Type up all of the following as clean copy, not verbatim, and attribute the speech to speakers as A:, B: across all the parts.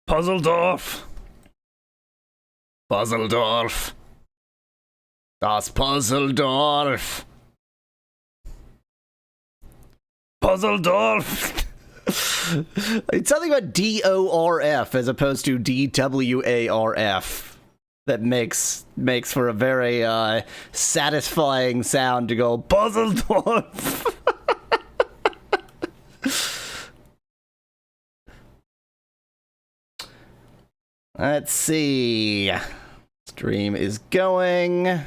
A: Puzzledorf. Puzzledorf. Das Puzzledorf. Puzzledorf.
B: It's something about DORF as opposed to DWARF that makes for a very satisfying sound to go Puzzledorf. Let's see. Stream is going.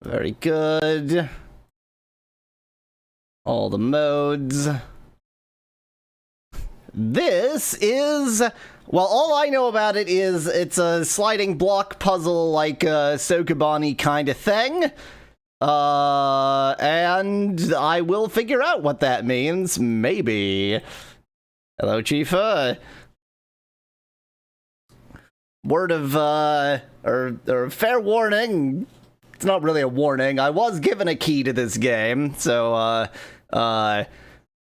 B: Very good. All the modes. This is, well, all I know about it is it's a sliding block puzzle like Sokubani kind of thing. And I will figure out what that means, maybe. Hello, Chifa. Word of, or fair warning. It's not really a warning. I was given a key to this game, so,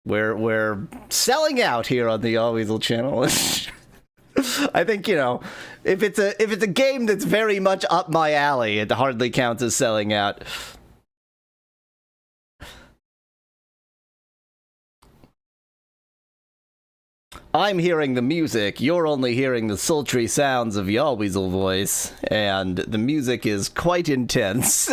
B: we're selling out here on the Allweasel channel. I think, you know, if it's a game that's very much up my alley, it hardly counts as selling out. I'm hearing the music, you're only hearing the sultry sounds of Allweasel voice, and the music is quite intense.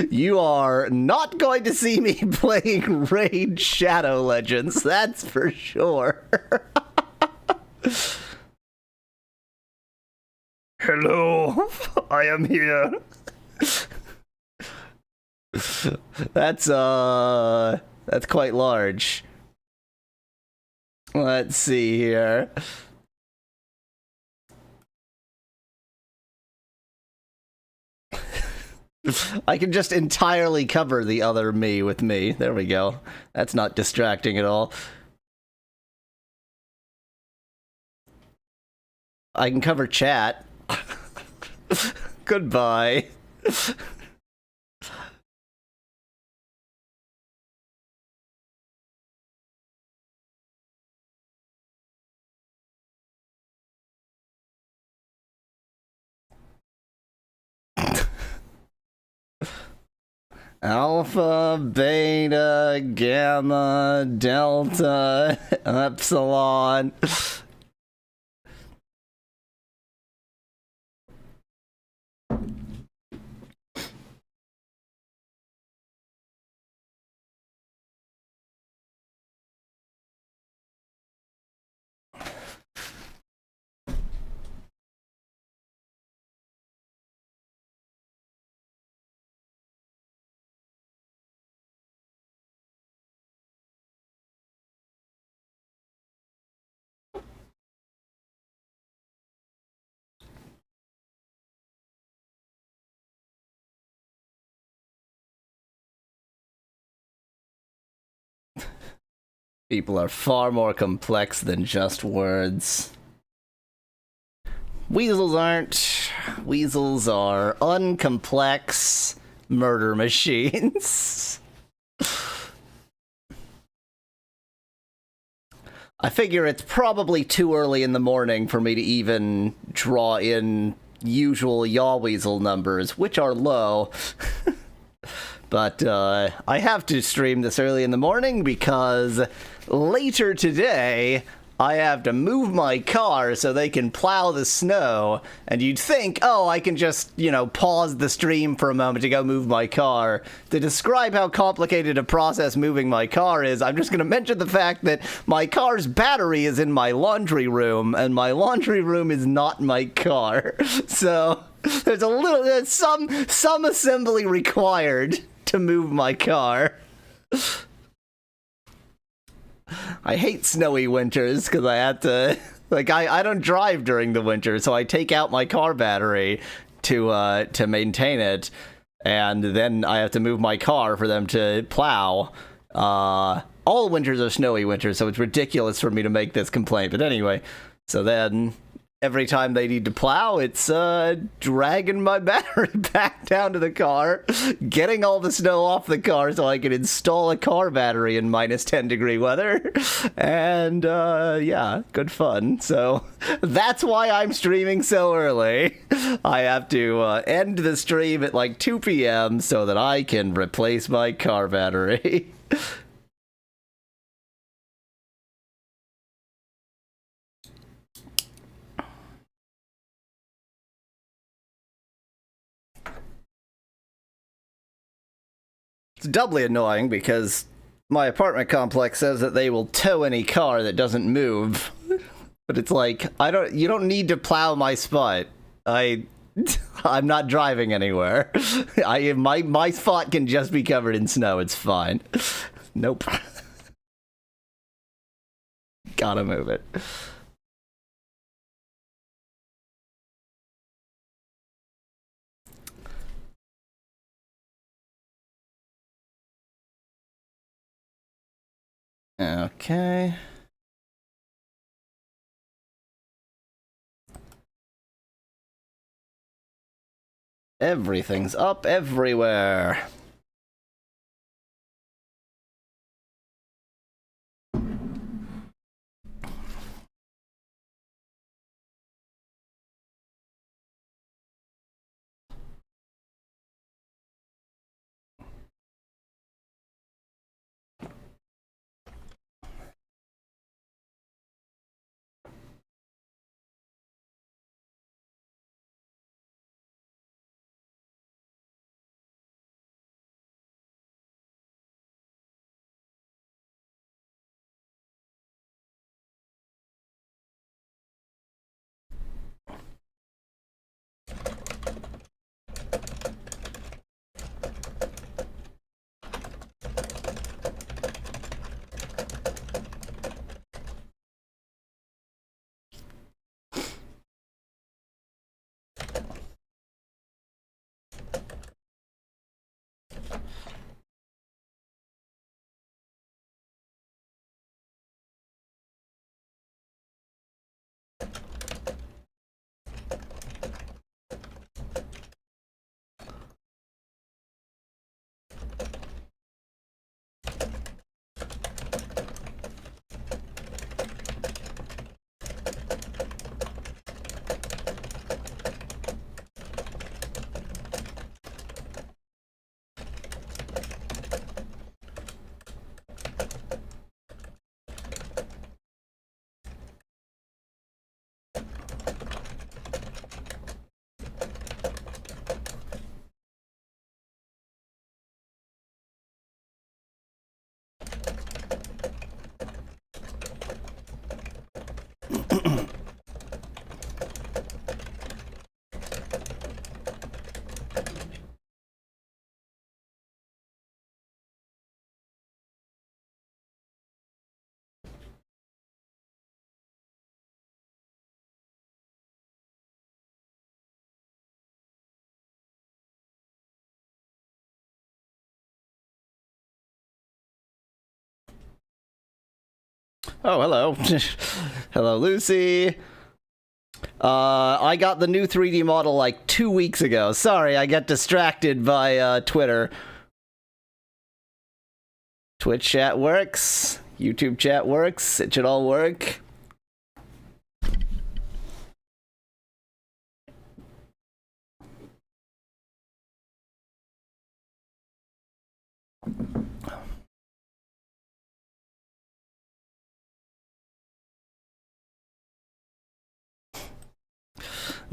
B: You are not going to see me playing Raid Shadow Legends, that's for sure.
A: Hello, I am here.
B: That's quite large. Let's see here. I can just entirely cover the other me with me. There we go. That's not distracting at all. I can cover chat. Goodbye. Alpha, beta, gamma, delta, epsilon. People are far more complex than just words. Weasels aren't. Weasels are uncomplex murder machines. I figure it's probably too early in the morning for me to even draw in usual Yawweasel numbers, which are low. But I have to stream this early in the morning because later today I have to move my car so they can plow the snow. And you'd think, oh, I can just, you know, pause the stream for a moment to go move my car. To describe how complicated a process moving my car is, I'm just going to mention the fact that my car's battery is in my laundry room, and my laundry room is not my car. So there's some assembly required to move my car. I hate snowy winters because I have to, like, I don't drive during the winter, so I take out my car battery to maintain it, and then I have to move my car for them to plow. All winters are snowy winters, so it's ridiculous for me to make this complaint. But anyway, so then every time they need to plow, it's dragging my battery back down to the car, getting all the snow off the car so I can install a car battery in minus 10 degree weather. And yeah, good fun. So that's why I'm streaming so early. I have to end the stream at like 2 p.m. so that I can replace my car battery. It's doubly annoying because my apartment complex says that they will tow any car that doesn't move. But it's like, you don't need to plow my spot. I'm not driving anywhere. My spot can just be covered in snow. It's fine. Nope. Gotta move it. Okay. Everything's up everywhere. Oh, hello. Hello, Lucy. I got the new 3D model like 2 weeks ago. Sorry, I got distracted by Twitter. Twitch chat works. YouTube chat works. It should all work.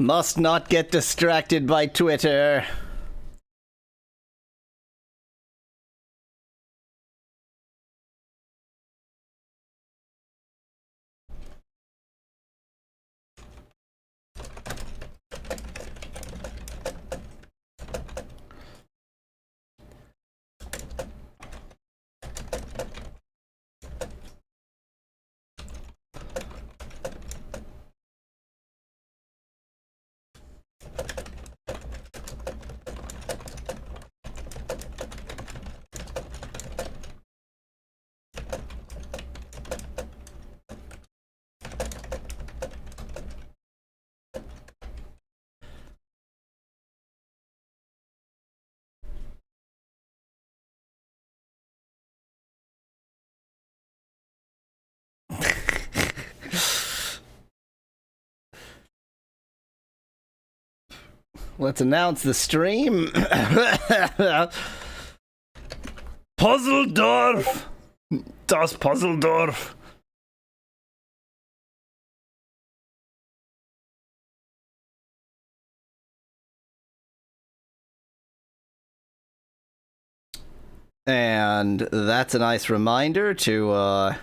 B: Must not get distracted by Twitter. let's announce the stream.
A: Puzzledorf! Das Puzzledorf!
B: And that's a nice reminder to,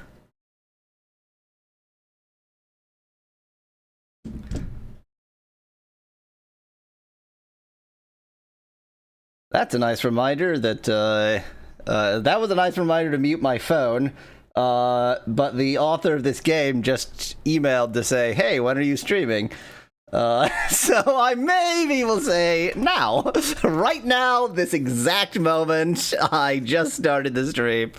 B: That's a nice reminder that, that was a nice reminder to mute my phone, but the author of this game just emailed to say, hey, when are you streaming? So I maybe will say now. Right now, this exact moment, I just started the stream.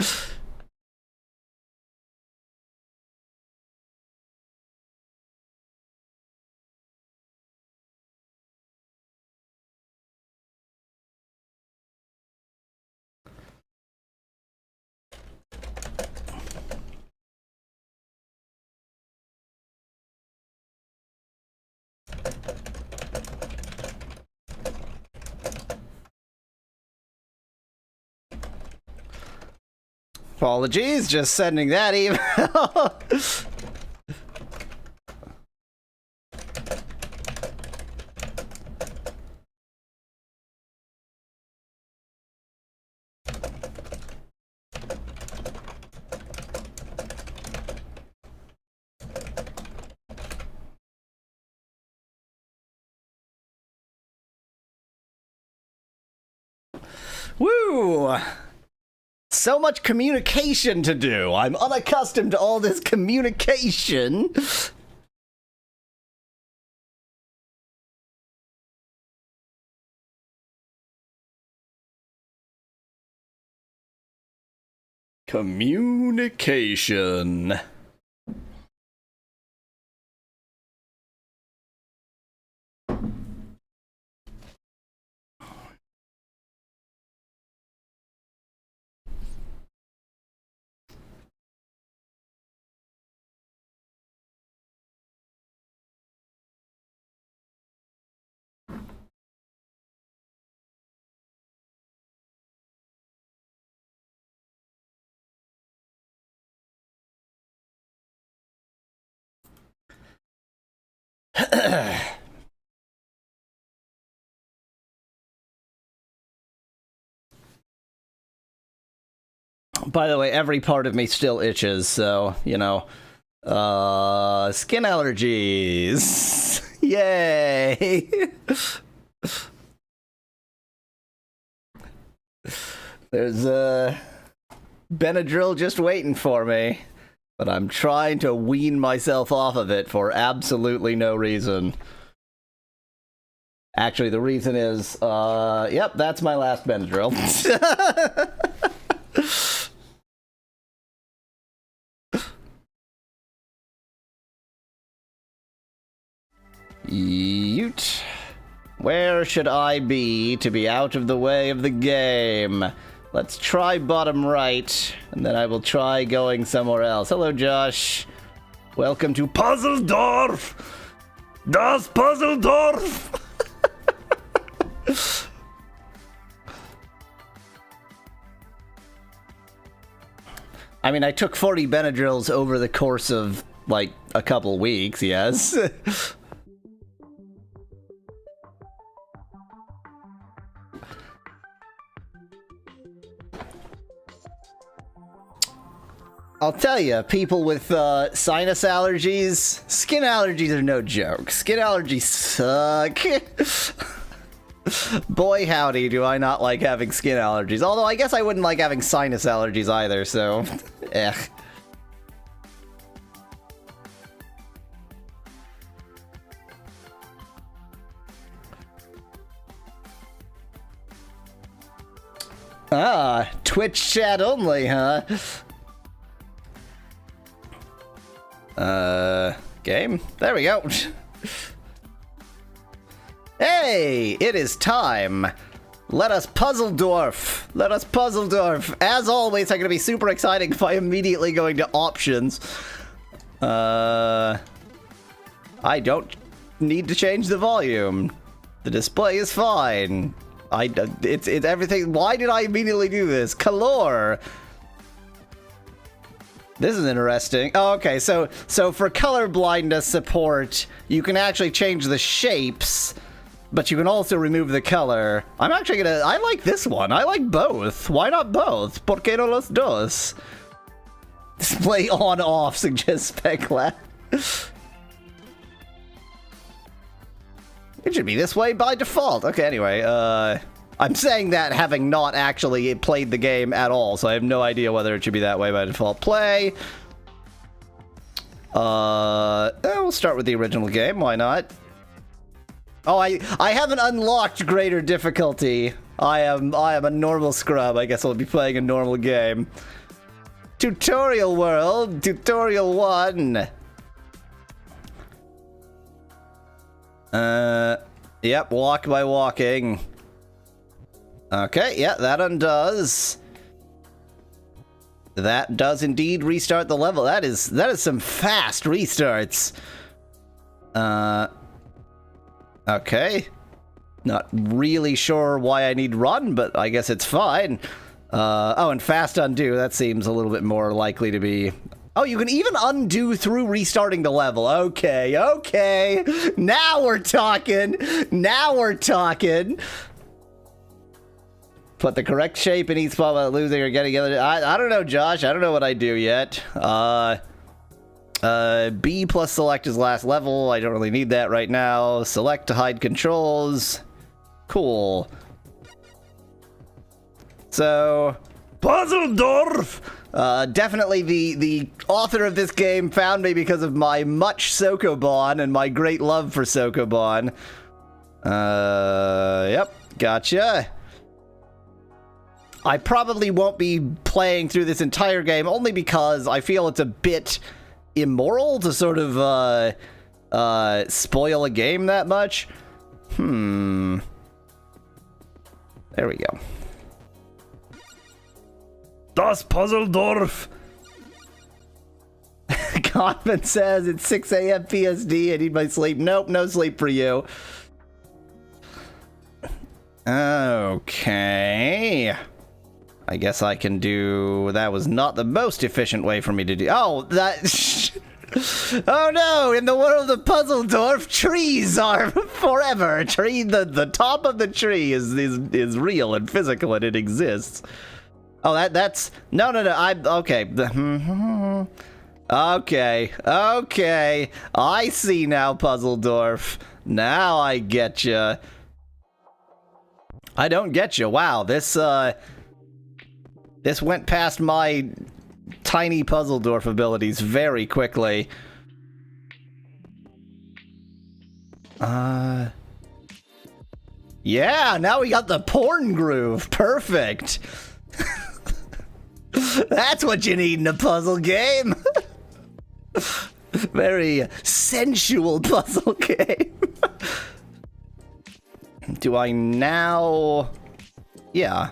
B: Apologies, just sending that email. Woo! So much communication to do. I'm unaccustomed to all this communication. Communication. By the way, every part of me still itches, so, you know. Skin allergies. Yay! There's Benadryl just waiting for me, but I'm trying to wean myself off of it for absolutely no reason. Actually, the reason is, yep, that's my last Benadryl. Yoot. Where should I be to be out of the way of the game? Let's try bottom right, and then I will try going somewhere else. Hello, Josh. Welcome to
A: Puzzledorf! Das Puzzledorf!
B: I mean, I took 40 Benadryls over the course of, like, a couple weeks, yes. I'll tell you, people with sinus allergies, skin allergies are no joke. Skin allergies suck. Boy, howdy, do I not like having skin allergies. Although I guess I wouldn't like having sinus allergies either, so eh. Ah, Twitch chat only, huh? Game? There we go. Hey, it is time. Let us Puzzledorf. Let us Puzzledorf. As always, I'm going to be super exciting if I immediately going to options. I don't need to change the volume. The display is fine. It's everything. Why did I immediately do this? Color. This is interesting. Oh, okay, so for color blindness support, you can actually change the shapes, but you can also remove the color. I'm actually gonna... I like this one. I like both. Why not both? ¿Por qué no los dos? Display on-off suggests spec-lab. It should be this way by default. Okay, anyway, I'm saying that having not actually played the game at all, so I have no idea whether it should be that way by default. Play. We'll start with the original game. Why not? Oh, I haven't unlocked greater difficulty. I am a normal scrub. I guess I'll be playing a normal game. Tutorial world. Tutorial 1. Yep, walk by walking. Okay, yeah, that undoes. That does indeed restart the level. That is some fast restarts. Okay. Not really sure why I need run, but I guess it's fine. Oh, and fast undo, that seems a little bit more likely to be... Oh, you can even undo through restarting the level. Okay, okay. Now we're talking. Now we're talking. Put the correct shape in each spot without losing or getting together. I don't know, Josh. I don't know what I do yet. B plus select is last level. I don't really need that right now. Select to hide controls. Cool. So...
A: Puzzledorf!
B: Definitely the author of this game found me because of my much Sokoban and my great love for Sokoban. Yep, gotcha. I probably won't be playing through this entire game only because I feel it's a bit immoral to sort of, spoil a game that much. There we go.
A: Das Puzzledorf!
B: Kaufman says it's 6 a.m. PSD. I need my sleep. Nope, no sleep for you. Okay. I guess I can do... That was not the most efficient way for me to do... Oh, that... Oh no! In the world of Puzzledorf, trees are forever. The top of the tree is real and physical and it exists. Oh, that's... No. Okay. Okay. I see now, Puzzledorf. Now I get you. I don't get you. Wow, this went past my tiny Puzzledorf abilities very quickly. Yeah, now we got the porn groove. Perfect. That's what you need in a puzzle game. Very sensual puzzle game. Do I now... Yeah,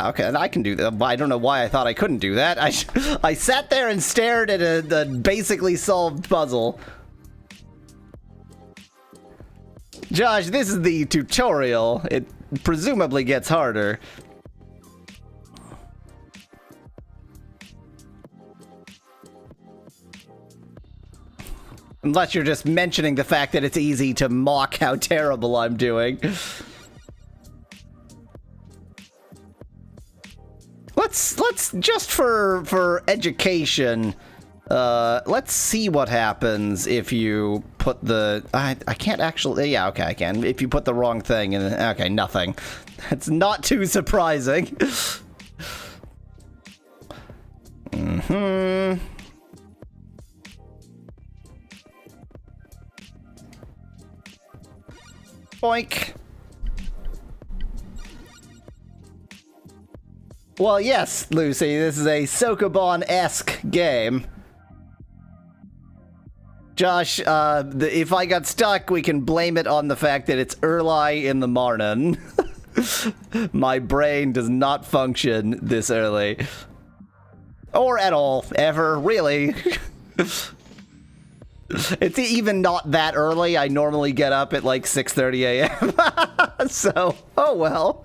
B: okay, I can do that. I don't know why I thought I couldn't do that. I sat there and stared at a basically solved puzzle. Josh, this is the tutorial. It presumably gets harder. Unless you're just mentioning the fact that it's easy to mock how terrible I'm doing. Let's just for education, let's see what happens if you put the... I can't actually... Yeah, okay, I can. If you put the wrong thing in... Okay, nothing. That's not too surprising. Boink. Well, yes, Lucy, this is a Sokoban-esque game. Josh, if I got stuck, we can blame it on the fact that it's early in the morning. My brain does not function this early. Or at all, ever, really. It's even not that early. I normally get up at like 6:30 a.m. So, oh well.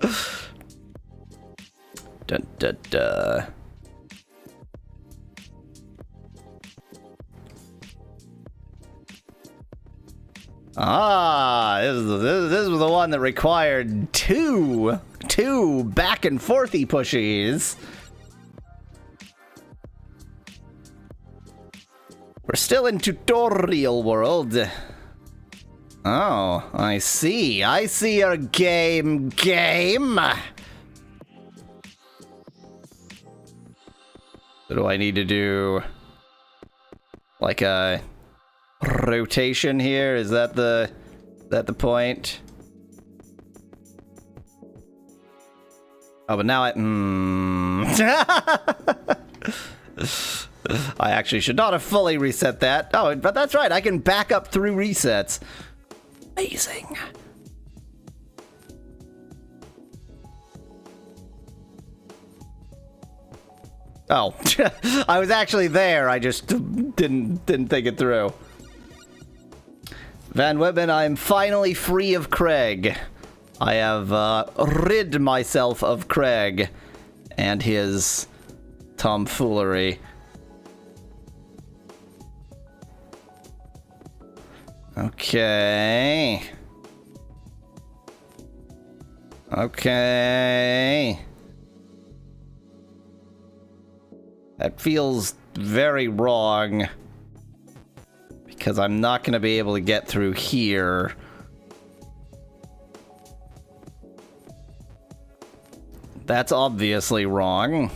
B: Dun, dun, dun. Ah, this was the one that required two back and forthy pushies. We're still in tutorial world. Oh, I see. I see your game. What do I need to do? Like a rotation here? Is that the point? Oh, but now I actually should not have fully reset that. Oh, but that's right. I can back up through resets. Amazing. Oh, I was actually there. I just didn't think it through. Van Whitman, I am finally free of Craig. I have rid myself of Craig and his tomfoolery. Okay. That feels very wrong. Because I'm not going to be able to get through here. That's obviously wrong.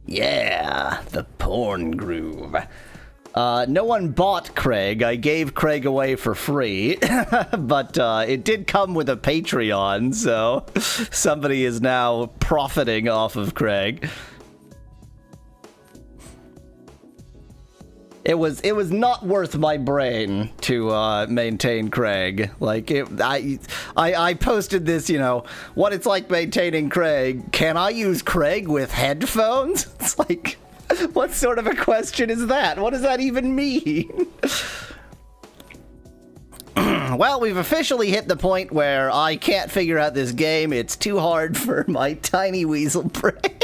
B: Yeah, the porn groove. No one bought Craig. I gave Craig away for free. But it did come with a Patreon, so somebody is now profiting off of Craig. It was not worth my brain to maintain Craig. Like I posted this, you know, what it's like maintaining Craig. Can I use Craig with headphones? It's like, what sort of a question is that? What does that even mean? Well, we've officially hit the point where I can't figure out this game. It's too hard for my tiny weasel brain.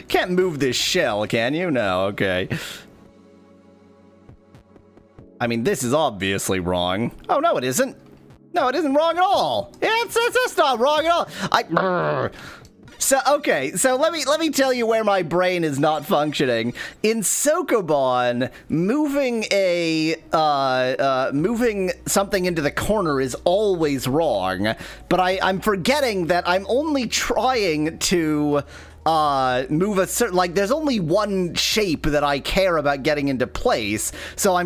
B: Can't move this shell, can you? No, okay. I mean, this is obviously wrong. Oh, no, it isn't. No, it isn't wrong at all. It's not wrong at all. So, okay, so let me tell you where my brain is not functioning. In Sokoban, moving moving something into the corner is always wrong. But I'm forgetting that I'm only trying to move a certain, like, there's only one shape that I care about getting into place, so I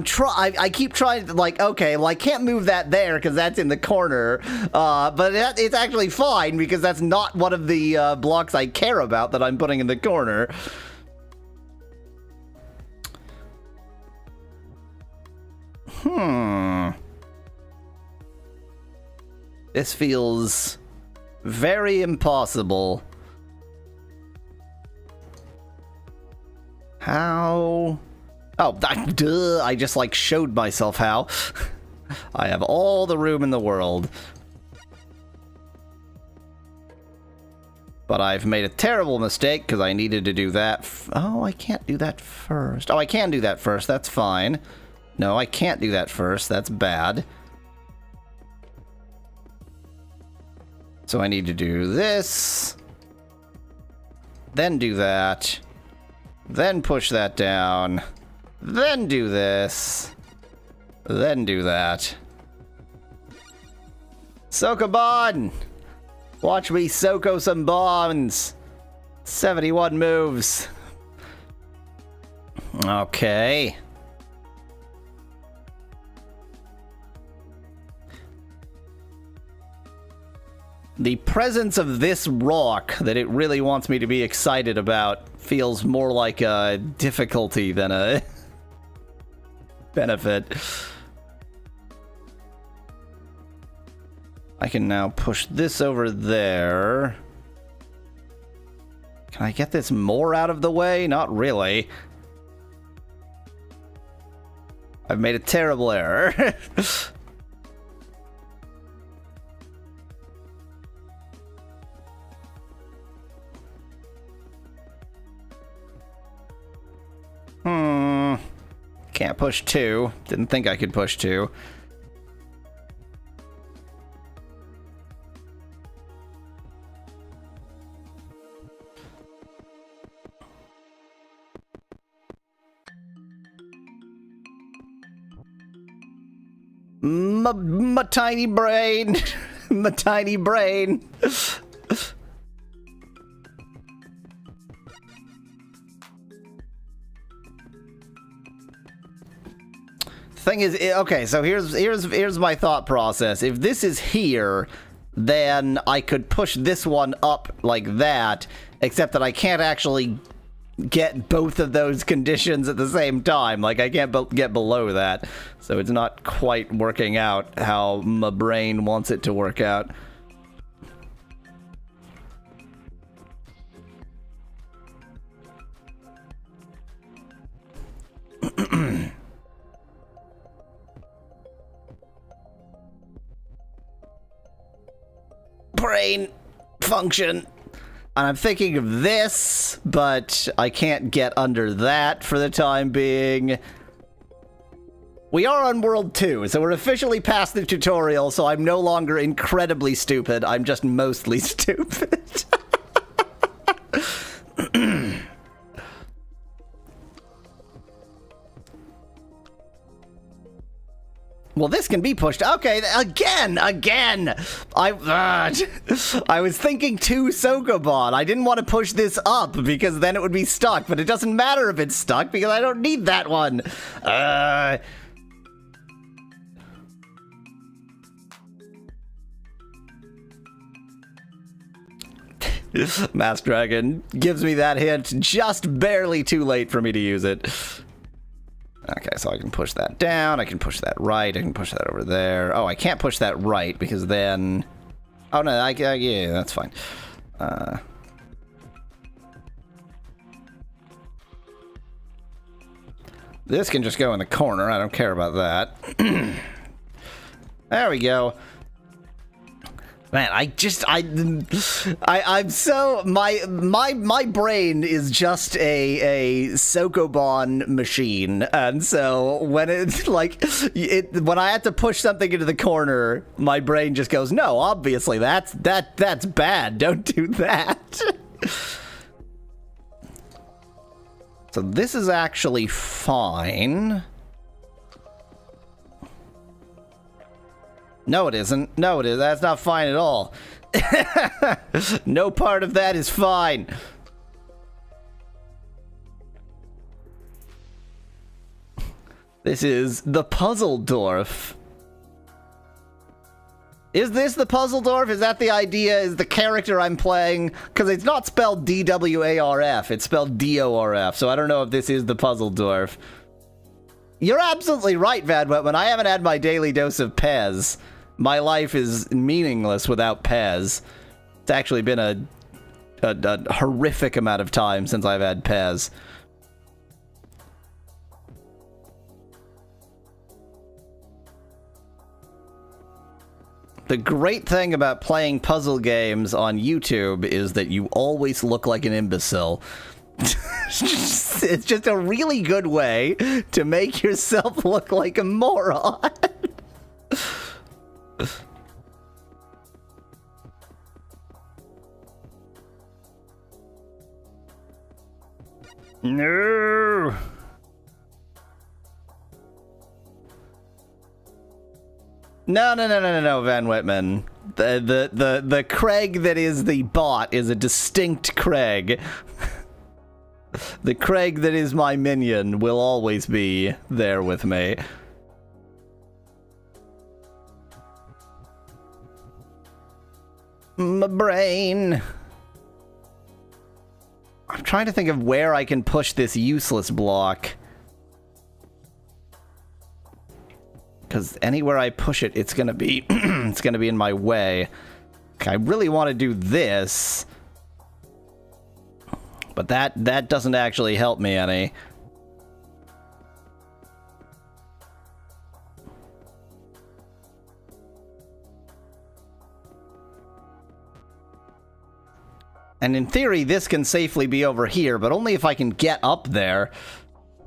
B: keep trying to, like, okay, well, I can't move that there because that's in the corner, but it's actually fine because that's not one of the blocks I care about that I'm putting in the corner. This feels very impossible. How? Oh, duh, I just, like, showed myself how. I have all the room in the world. But I've made a terrible mistake because I needed to do that. Oh, I can't do that first. Oh, I can do that first. That's fine. No, I can't do that first. That's bad. So I need to do this. Then do that. Then push that down. Then do this. Then do that. Sokoban! Watch me Soko some bombs. 71 moves. Okay. The presence of this rock that it really wants me to be excited about feels more like a difficulty than a benefit. I can now push this over there. Can I get this more out of the way? Not really. I've made a terrible error. Can't push 2. Didn't think I could push 2. My tiny brain. My tiny brain. Thing is, okay, so here's my thought process. If this is here, then I could push this one up like that, except that I can't actually get both of those conditions at the same time. Like, I can't get below that. So it's not quite working out how my brain wants it to work out. Brain function. And I'm thinking of this, but I can't get under that for the time being. We are on World 2, so we're officially past the tutorial, so I'm no longer incredibly stupid. I'm just mostly stupid. Well, this can be pushed. Okay, again. I was thinking 2 Sokobon. I didn't want to push this up because then it would be stuck, but it doesn't matter if it's stuck because I don't need that one. Mass Dragon gives me that hint just barely too late for me to use it. Okay, so I can push that down, I can push that right, I can push that over there. Oh, I can't push that right, because then... Oh, no, yeah, that's fine. This can just go in the corner, I don't care about that. There we go. Man, I'm so my brain is just a Sokobon machine, and so when it's like when I have to push something into the corner, my brain just goes, no, obviously that's bad. Don't do that. So this is actually fine. No, it isn't. No, it is. That's not fine at all. No part of that is fine. This is the Puzzledorf. Is this the Puzzledorf? Is that the idea? Is the character I'm playing? Because it's not spelled D-W-A-R-F. It's spelled D-O-R-F. So I don't know if this is the Puzzledorf. You're absolutely right, Van Whitman. I haven't had my daily dose of Pez. My life is meaningless without Pez. It's actually been a horrific amount of time since I've had Pez. The great thing about playing puzzle games on YouTube is that you always look like an imbecile. It's just a really good way to make yourself look like a moron. No. No, Van Whitman. The Craig that is the bot is a distinct Craig. The Craig that is my minion will always be there with me. My brain. I'm trying to think of where I can push this useless block. Because anywhere I push it, it's gonna be it's gonna be in my way. I really want to do this. But that doesn't actually help me any. And in theory, this can safely be over here, but only if I can get up there,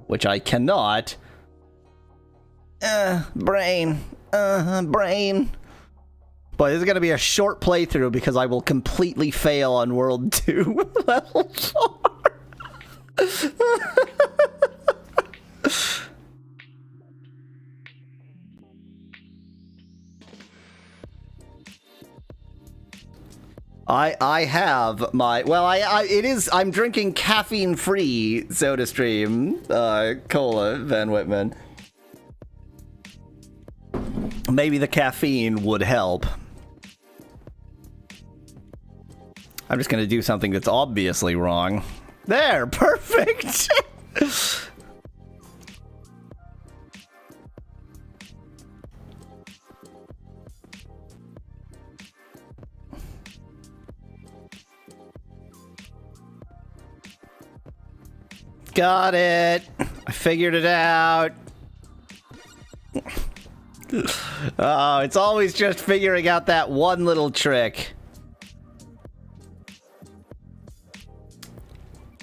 B: which I cannot. Brain. Brain. But this is going to be a short playthrough because I will completely fail on World 2 level 4. I have my, well, I'm drinking caffeine-free SodaStream, cola, Van Whitman. Maybe the caffeine would help. I'm just gonna do something that's obviously wrong. There, perfect! Got it! I figured it out! Oh, it's always just figuring out that one little trick.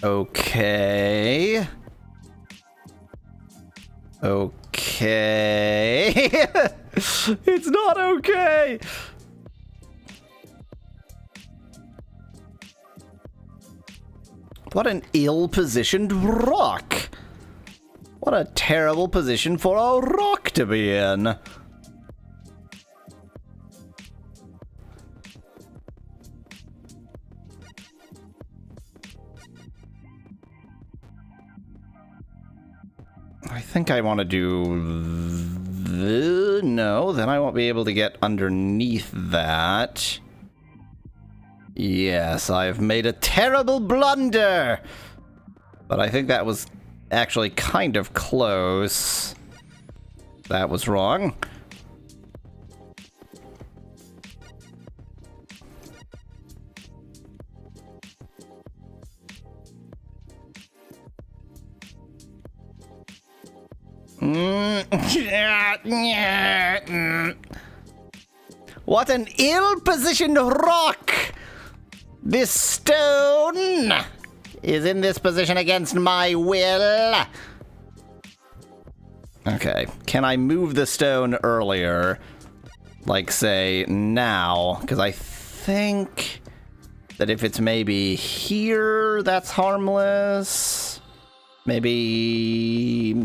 B: Okay. Okay. It's not okay! What an ill-positioned rock! What a terrible position for a rock to be in! I think I want to do... No, then I won't be able to get underneath that. Yes, I've made a terrible blunder! But I think that was actually kind of close. That was wrong. What an ill-positioned rock! This stone is in this position against my will. Okay, can I move the stone earlier? Like, say, now? Because I think that if it's maybe here, that's harmless. Maybe...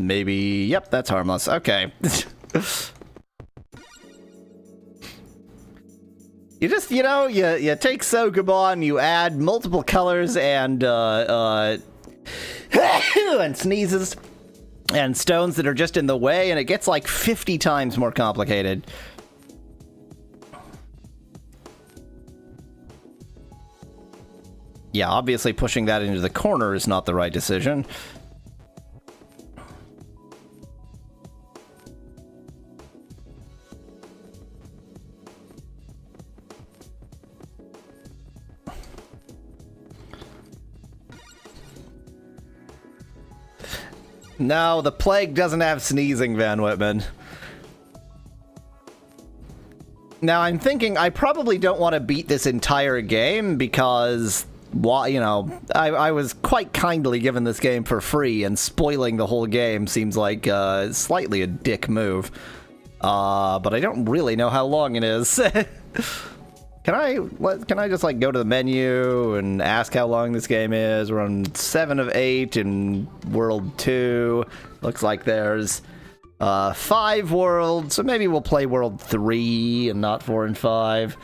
B: Yep, that's harmless. Okay. You just, you know, you take Sokobon, you add multiple colors and and sneezes and stones that are just in the way, and it gets like 50 times more complicated. Yeah, obviously pushing that into the corner is not the right decision. No, the plague doesn't have sneezing, Van Whitman. Now, I'm thinking I probably don't want to beat this entire game because, well, you know, I was quite kindly given this game for free, and spoiling the whole game seems like slightly a dick move. But I don't really know how long it is. Can I just, like, go to the menu and ask how long this game is? We're on 7 of 8 in World 2. Looks like there's 5 worlds, so maybe we'll play World 3 and not 4 and 5.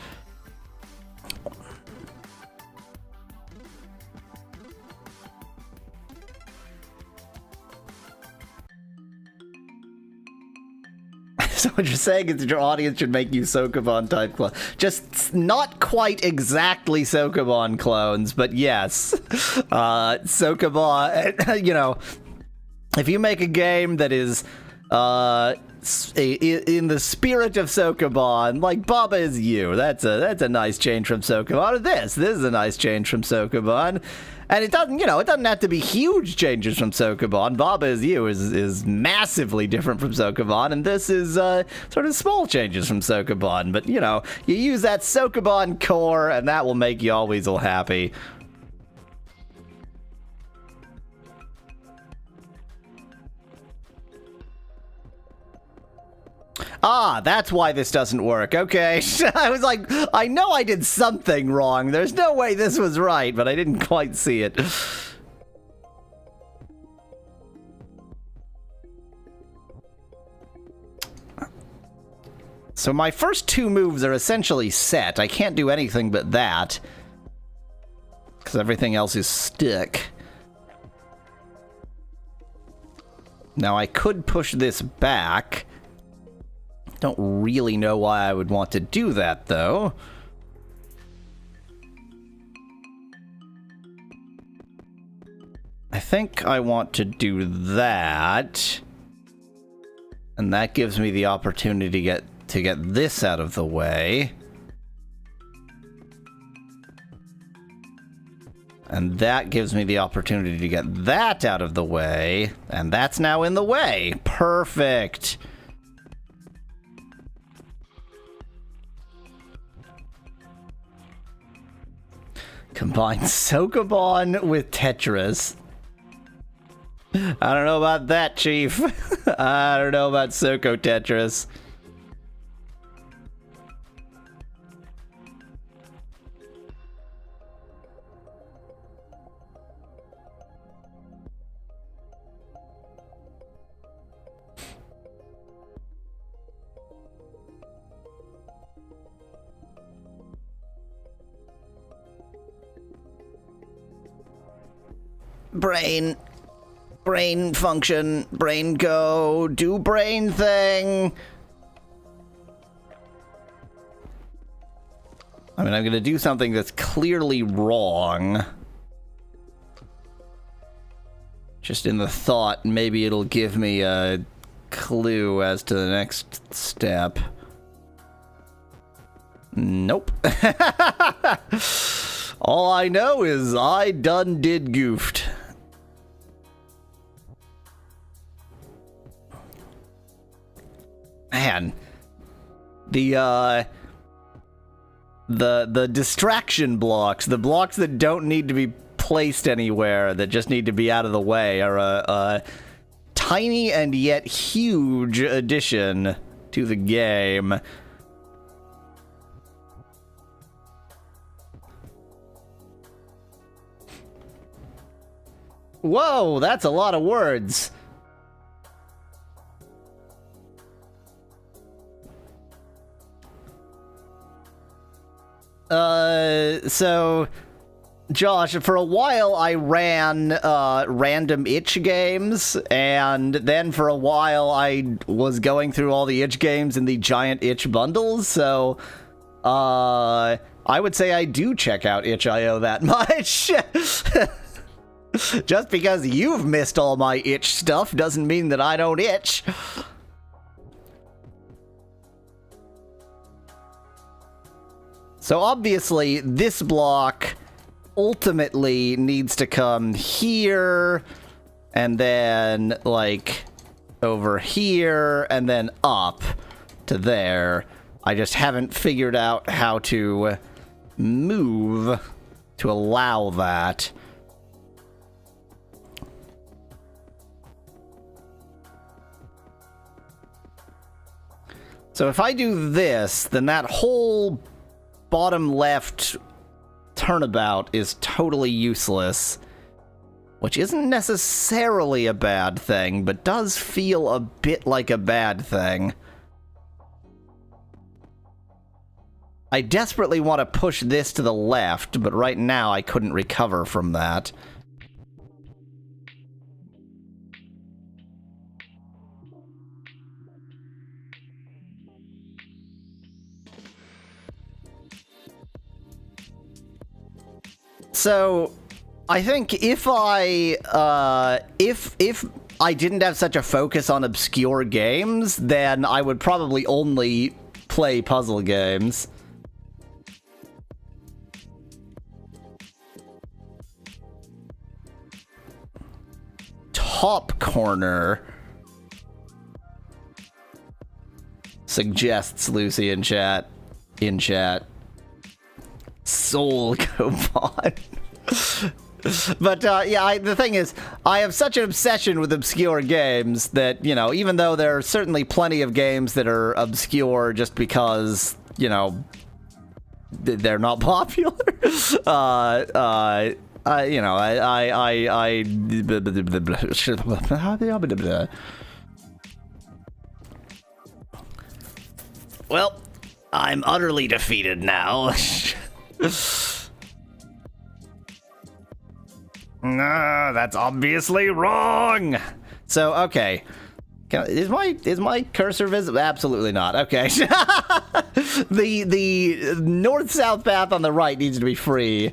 B: So what you're saying is that your audience should make you Sokobon type clones. Just not quite exactly Sokobon clones, but yes. Sokobon, you know, if you make a game that is in the spirit of Sokobon, like Baba is You, that's a nice change from Sokobon. Or this is a nice change from Sokobon. And it doesn't, you know, it doesn't have to be huge changes from Sokobon. Baba is You is massively different from Sokobon, and this is sort of small changes from Sokobon. But, you know, you use that Sokobon core, and that will make Yallweasel happy. Ah, that's why this doesn't work. Okay. I was like, I know I did something wrong. There's no way this was right, but I didn't quite see it. So my first two moves are essentially set. I can't do anything but that, because everything else is stuck. Now I could push this back. Don't really know why I would want to do that, though. I think I want to do that. And that gives me the opportunity to get this out of the way. And that gives me the opportunity to get that out of the way. And that's now in the way. Perfect. Combine Sokobon with Tetris. I don't know about that, Chief. I don't know about Soko Tetris. Brain function, brain go, do brain thing. I mean, I'm gonna do something that's clearly wrong. Just in the thought, maybe it'll give me a clue as to the next step. Nope. All I know is I done did goofed. Man, the distraction blocks, the blocks that don't need to be placed anywhere, that just need to be out of the way, are a tiny and yet huge addition to the game. Whoa, that's a lot of words. So, Josh, for a while I ran random itch games, and then for a while I was going through all the itch games in the giant itch bundles, so I would say I do check out itch.io that much. Just because you've missed all my itch stuff doesn't mean that I don't itch. So obviously, this block ultimately needs to come here, and then, like, over here, and then up to there. I just haven't figured out how to move to allow that. So if I do this, then that whole bottom left turnabout is totally useless, which isn't necessarily a bad thing, but does feel a bit like a bad thing. I desperately want to push this to the left, but right now I couldn't recover from that. So, I think if I didn't have such a focus on obscure games, then I would probably only play puzzle games. Top corner suggests Lucy in chat. Soul Coupon. But yeah, the thing is, I have such an obsession with obscure games that, you know, even though there are certainly plenty of games that are obscure just because, you know, they're not popular. You know, well, I'm utterly defeated now.
A: No, that's obviously wrong.
B: So, okay. Is my cursor visible? Absolutely not. Okay. The north-south path on the right needs to be free.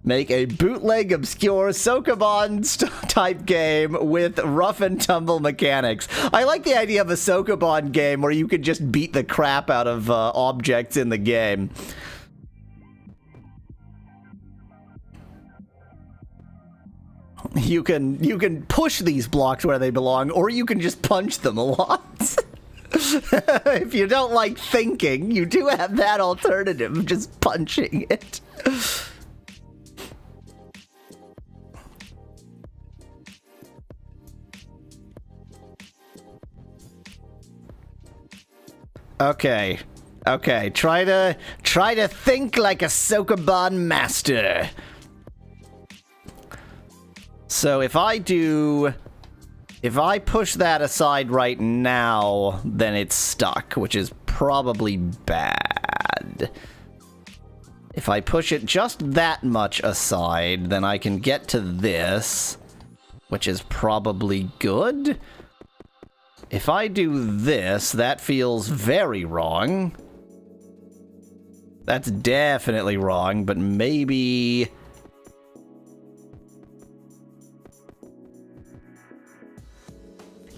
B: Make a bootleg, obscure Sokoban-type game with rough and tumble mechanics. I like the idea of a Sokoban game where you could just beat the crap out of objects in the game. You can push these blocks where they belong, or you can just punch them a lot. If you don't like thinking, you do have that alternative of just punching it. Okay. Okay, try to think like a Sokoban master. So if I push that aside right now, then it's stuck, which is probably bad. If I push it just that much aside, then I can get to this, which is probably good. If I do this, that feels very wrong. That's definitely wrong, but maybe...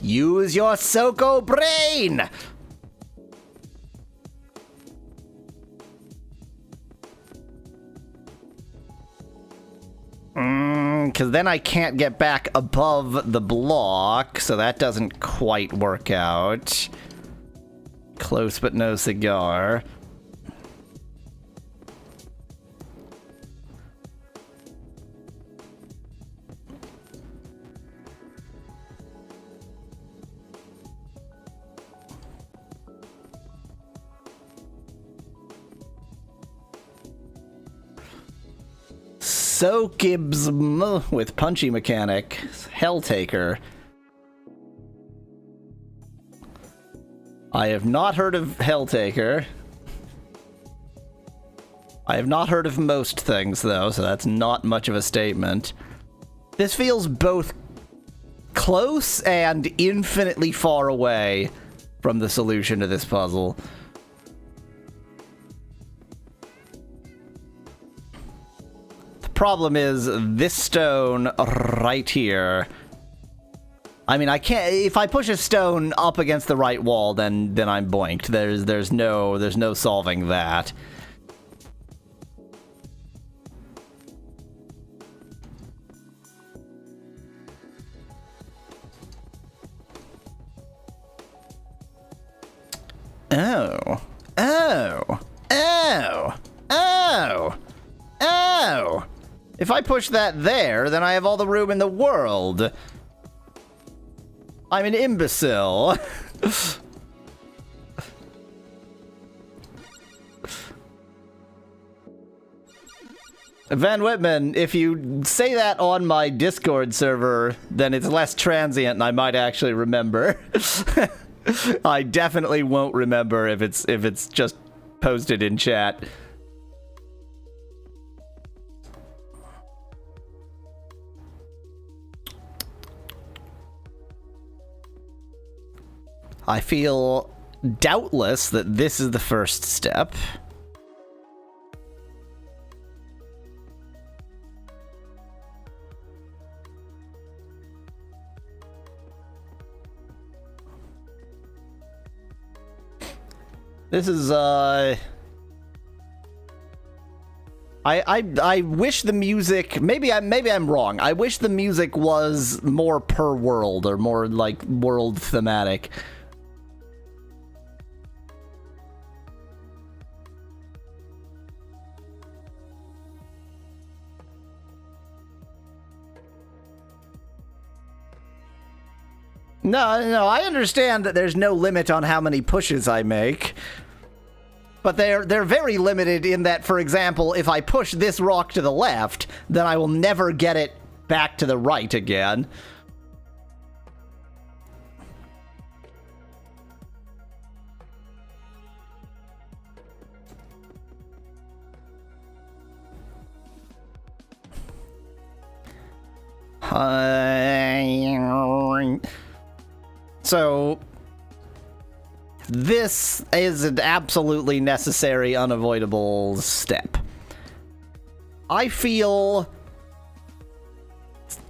B: Use your Soko brain! Because then I can't get back above the block, so that doesn't quite work out. Close but no cigar. Sokibsm with punchy mechanic. Helltaker. I have not heard of Helltaker. I have not heard of most things, though, so that's not much of a statement. This feels both close and infinitely far away from the solution to this puzzle. Problem is this stone right here. I mean, I can't. If I push a stone up against the right wall, then I'm boinked. There's no solving that. Oh. Oh. Oh. Oh. Oh. If I push that there, then I have all the room in the world. I'm an imbecile. Van Whitman, if you say that on my Discord server, then it's less transient and I might actually remember. I definitely won't remember if it's just posted in chat. I feel doubtless that this is the first step. This is, I wish the music, maybe I'm wrong. I wish the music was more per world, or more, like, world thematic. No, I understand that there's no limit on how many pushes I make. But they're very limited in that, for example, if I push this rock to the left, then I will never get it back to the right again. So this is an absolutely necessary, unavoidable step. I feel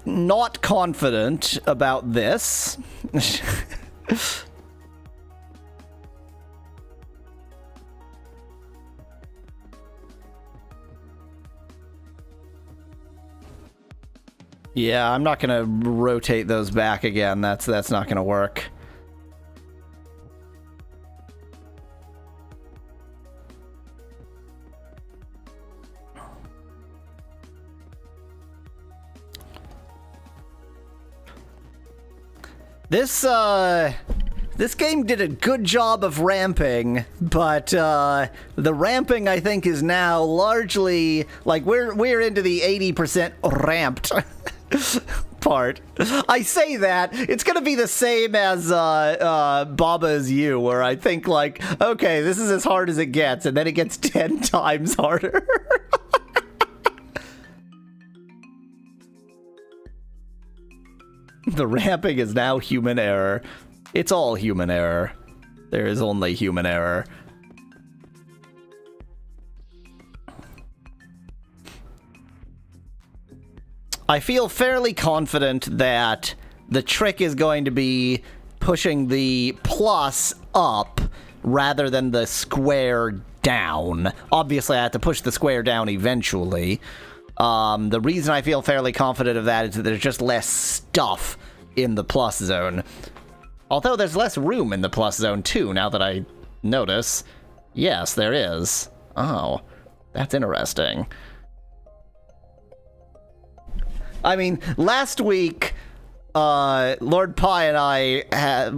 B: not confident about this. Yeah, I'm not gonna rotate those back again. That's not gonna work. This game did a good job of ramping, but the ramping, I think, is now largely like we're into the 80% ramped part. I say that it's gonna be the same as Baba Is You, where I think like, okay, this is as hard as it gets, and then it gets 10 times harder. The ramping is now human error. It's all human error. There is only human error. I feel fairly confident that the trick is going to be pushing the plus up rather than the square down. Obviously, I have to push the square down eventually. The reason I feel fairly confident of that is that there's just less stuff in the plus zone. Although there's less room in the plus zone too, now that I notice. Yes, there is. Oh, that's interesting. I mean, last week, Lord Pi and I had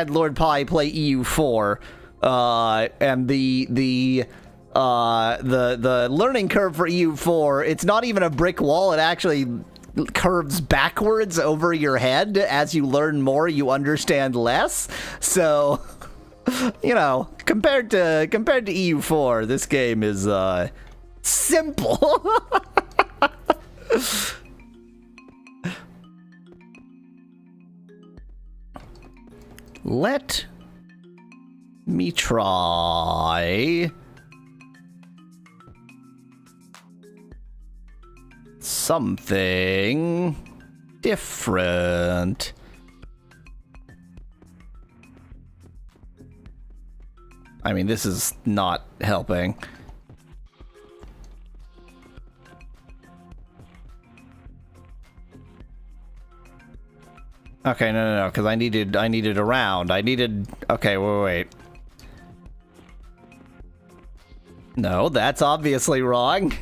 B: Lord Pi play EU4, and the learning curve for EU4, it's not even a brick wall, it actually curves backwards over your head. As you learn more, you understand less. So, you know, compared to EU4, this game is simple. Let me try something different. I mean, this is not helping. Okay, no, because I needed a round. Okay, wait. No, that's obviously wrong.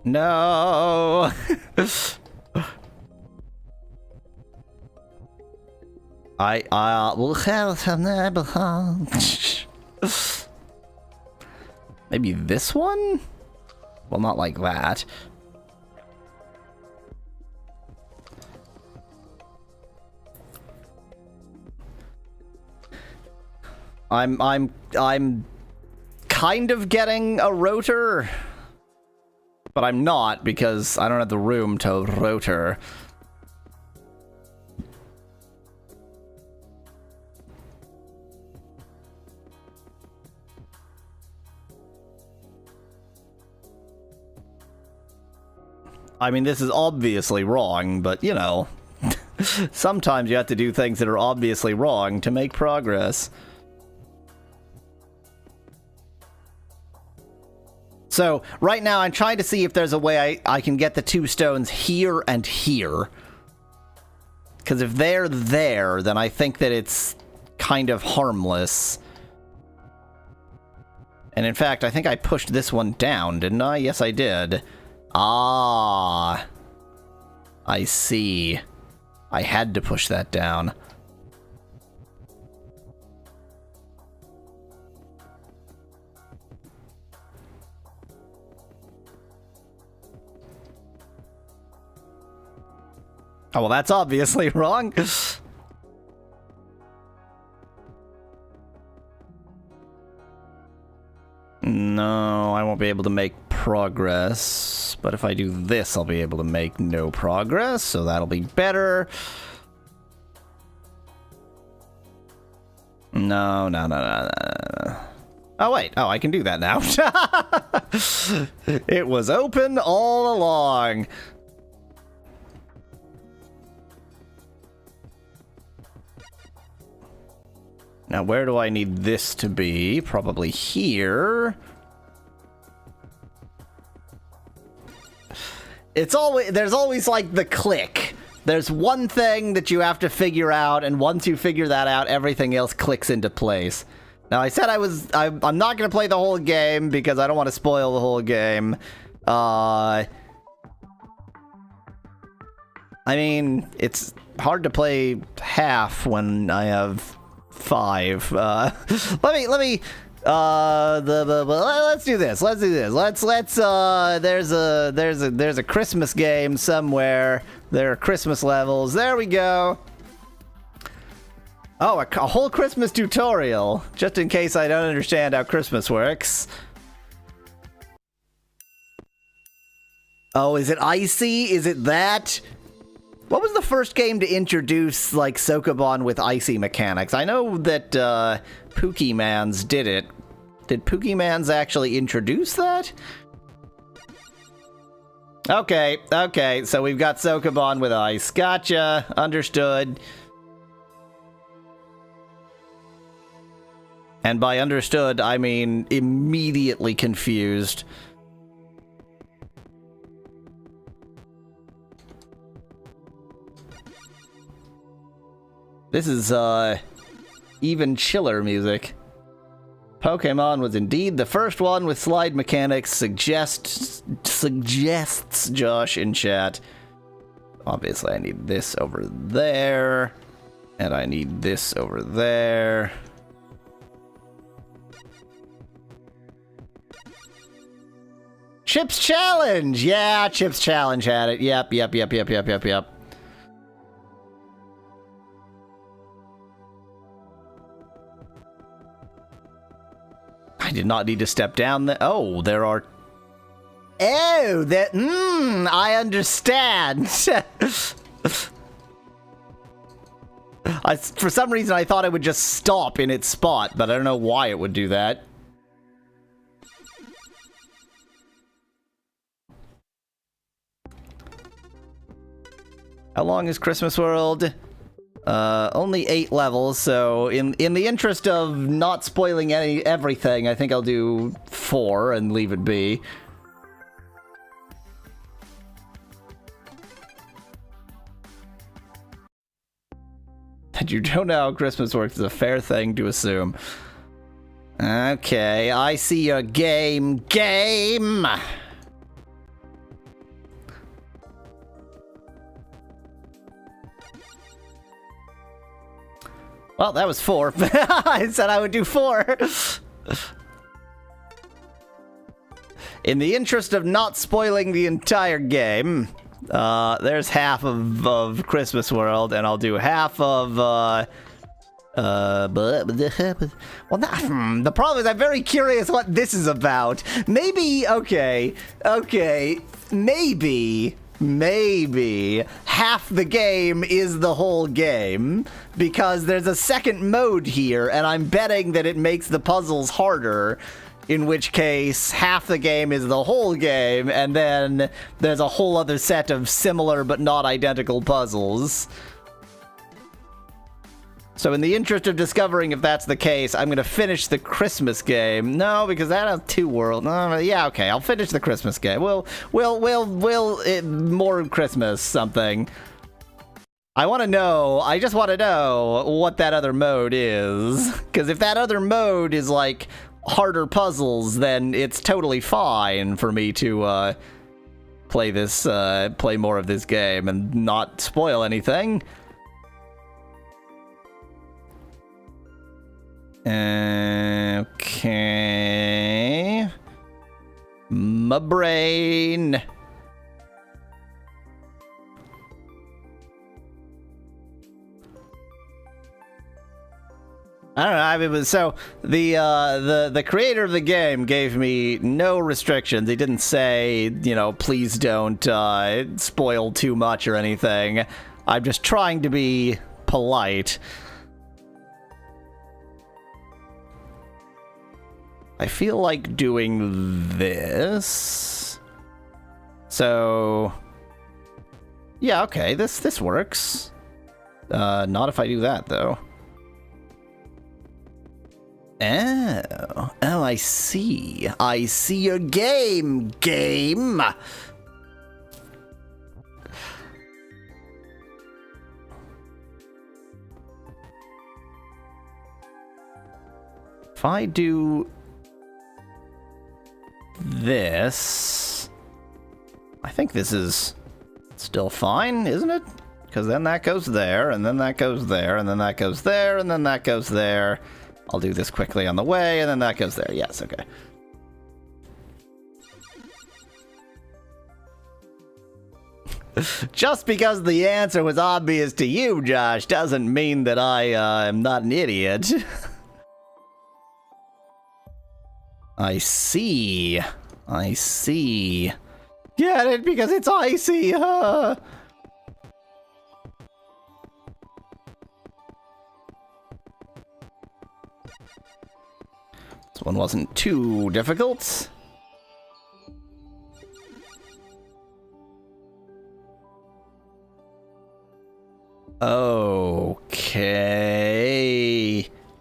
B: No. I will have some. Maybe this one? Well, not like that. I'm kind of getting a rotor, but I'm not because I don't have the room to rotor. I mean, this is obviously wrong, but, you know, sometimes you have to do things that are obviously wrong to make progress. So, right now, I'm trying to see if there's a way I can get the two stones here and here. Because if they're there, then I think that it's kind of harmless. And in fact, I think I pushed this one down, didn't I? Yes, I did. Ah. I see. I had to push that down. Oh, well, that's obviously wrong. No, I won't be able to make progress. But if I do this, I'll be able to make no progress, so that'll be better. No. Oh, wait. Oh, I can do that now. It was open all along. Now, where do I need this to be? Probably here. There's always like the click. There's one thing that you have to figure out, and once you figure that out, everything else clicks into place. Now, I said I'm not going to play the whole game because I don't want to spoil the whole game. I mean, it's hard to play half when I have 5. Let's do this. There's a Christmas game somewhere. There are Christmas levels. There we go. Oh, a whole Christmas tutorial, just in case I don't understand how Christmas works. Oh, is it icy? Is it that? What was the first game to introduce, like, Sokoban with icy mechanics? I know that, Pokemans did it. Did Pokemans actually introduce that? Okay, so we've got Sokoban with ice. Gotcha, understood. And by understood, I mean immediately confused. This is, even chiller music. Pokemon was indeed the first one with slide mechanics, suggests Josh in chat. Obviously, I need this over there. And I need this over there. Chip's Challenge! Yeah, Chip's Challenge had it. Yep. I did not need to step down there. Oh, there are... Oh, that... I understand. For some reason, I thought it would just stop in its spot, but I don't know why it would do that. How long is Christmas World? Only 8 levels, so in the interest of not spoiling everything, I think I'll do 4 and leave it be. That you don't know how Christmas works is a fair thing to assume. Okay, I see your game. Well, that was 4. I said I would do 4. In the interest of not spoiling the entire game, there's half of Christmas World, and I'll do half of, well, the problem is I'm very curious what this is about. Maybe, okay, maybe half the game is the whole game, because there's a second mode here, and I'm betting that it makes the puzzles harder, in which case half the game is the whole game, and then there's a whole other set of similar but not identical puzzles. So in the interest of discovering if that's the case, I'm going to finish the Christmas game. No, because that has 2 worlds. Yeah, okay, I'll finish the Christmas game. We'll more Christmas something. I just want to know what that other mode is. Because if that other mode is like harder puzzles, then it's totally fine for me to play more of this game and not spoil anything. Okay. My brain. I don't know. I mean, so the creator of the game gave me no restrictions. He didn't say, you know, please don't spoil too much or anything. I'm just trying to be polite. I feel like doing this. So, yeah, okay, this works. Not if I do that though. Oh, I see. I see your game. If I do this, I think this is still fine, isn't it? Because then that goes there, and then that goes there, and then that goes there, and then that goes there. I'll do this quickly on the way, and then that goes there. Yes, okay. Just because the answer was obvious to you, Josh, doesn't mean that I am not an idiot. I see. I see. Get it? Because it's icy, huh? This one wasn't too difficult. Okay.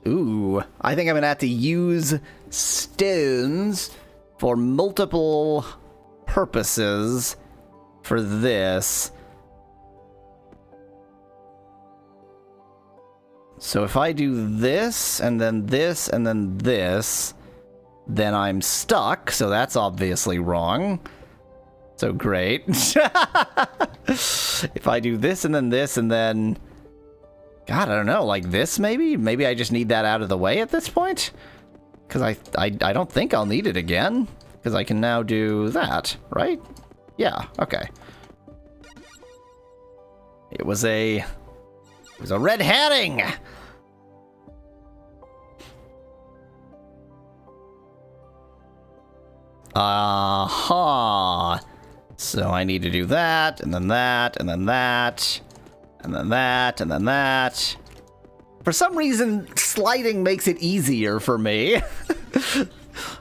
B: Ooh, I think I'm gonna have to use stones for multiple purposes for this. So if I do this, and then this, and then this, then I'm stuck, so that's obviously wrong. So great. If I do this, and then this, and then... God, I don't know, like this maybe? Maybe I just need that out of the way at this point? Because I don't think I'll need it again. Because I can now do that, right? Yeah, okay. It was a red herring! Aha! So I need to do that, and then that, and then that, and then that, and then that. For some reason, sliding makes it easier for me.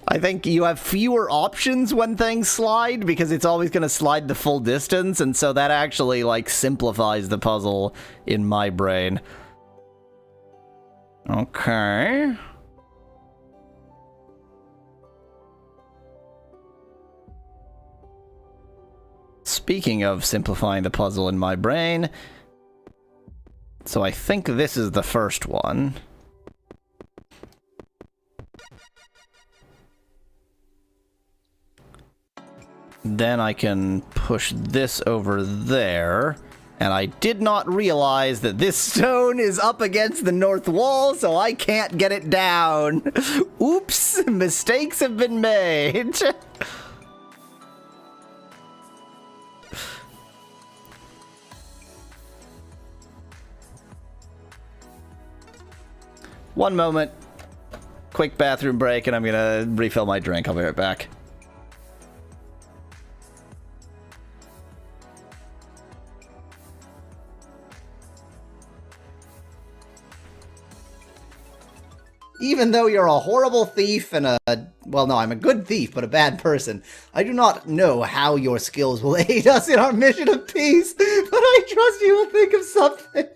B: I think you have fewer options when things slide, because it's always going to slide the full distance, and so that actually, like, simplifies the puzzle in my brain. Okay. Speaking of simplifying the puzzle in my brain, so I think this is the first one. Then I can push this over there. And I did not realize that this stone is up against the north wall, so I can't get it down. Oops, mistakes have been made. One moment. Quick bathroom break, and I'm gonna refill my drink. I'll be right back. Even though you're a horrible thief and well, no, I'm a good thief, but a bad person, I do not know how your skills will aid us in our mission of peace, but I trust you will think of something.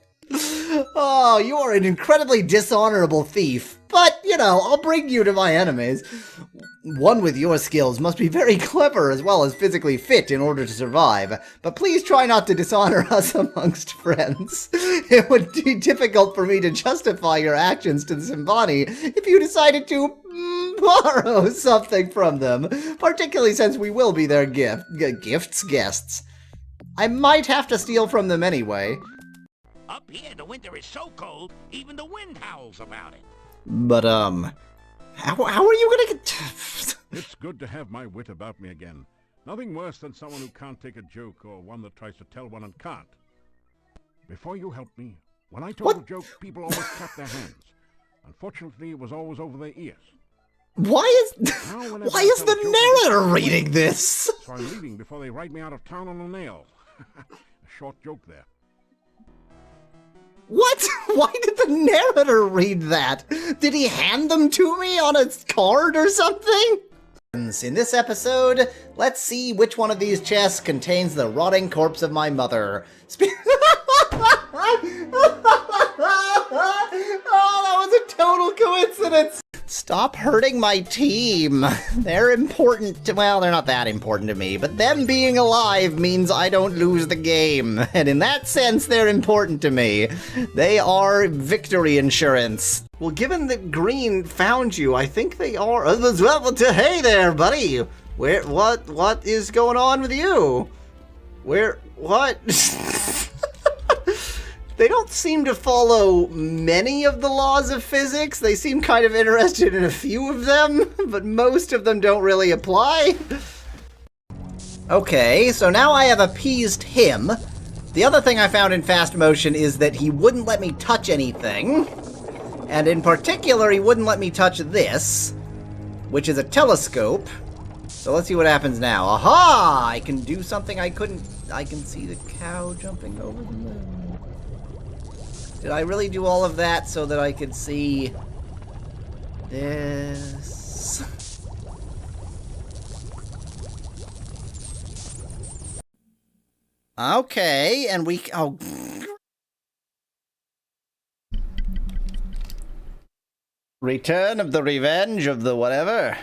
B: Oh, you are an incredibly dishonorable thief, but, you know, I'll bring you to my enemies. One with your skills must be very clever as well as physically fit in order to survive, but please try not to dishonor us amongst friends. It would be difficult for me to justify your actions to the Symbani if you decided to borrow something from them, particularly since we will be their guests. I might have to steal from them anyway.
C: Up here, the winter is so cold, even the wind howls about it.
B: But, how are you gonna get...
D: It's good to have my wit about me again. Nothing worse than someone who can't take a joke or one that tries to tell one and can't. Before you helped me, when I told a joke, people always clapped their hands. Unfortunately, it was always over their ears.
B: Why is the narrator reading this?
D: So I'm leaving before they write me out of town on a nail. A short joke there.
B: What? Why did the narrator read that? Did he hand them to me on a card or something? In this episode, let's see which one of these chests contains the rotting corpse of my mother. Oh, that was a total coincidence! Stop hurting my team. They're important to, well, they're not that important to me, but them being alive means I don't lose the game. And in that sense, they're important to me. They are victory insurance. Well, given that Green found you, I think they are. Well, hey there, buddy. What is going on with you? What? They don't seem to follow many of the laws of physics. They seem kind of interested in a few of them, but most of them don't really apply. Okay, so now I have appeased him. The other thing I found in fast motion is that he wouldn't let me touch anything. And in particular, he wouldn't let me touch this, which is a telescope. So let's see what happens now. Aha! I can do something I couldn't. I can see the cow jumping over the moon. Did I really do all of that so that I could see this? Okay, and we... Oh. Return of the Revenge of the whatever.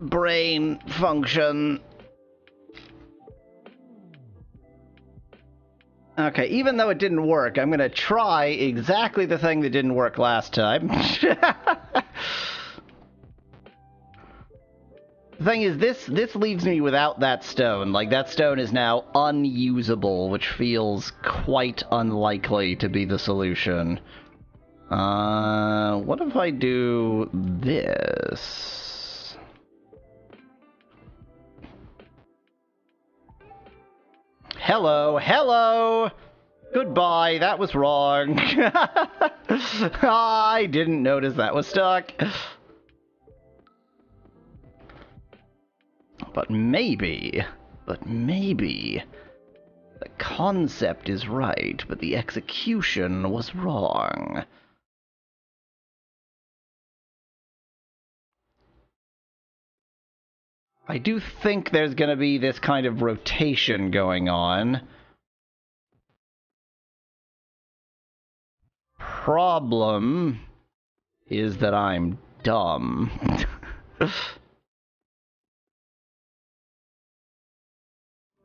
B: Brain function. Okay, even though it didn't work, I'm gonna try exactly the thing that didn't work last time. The thing is, this leaves me without that stone. Like, that stone is now unusable, which feels quite unlikely to be the solution. What if I do this? Hello! Goodbye, that was wrong. I didn't notice that was stuck. But maybe, the concept is right, but the execution was wrong. I do think there's gonna be this kind of rotation going on. Problem is that I'm dumb.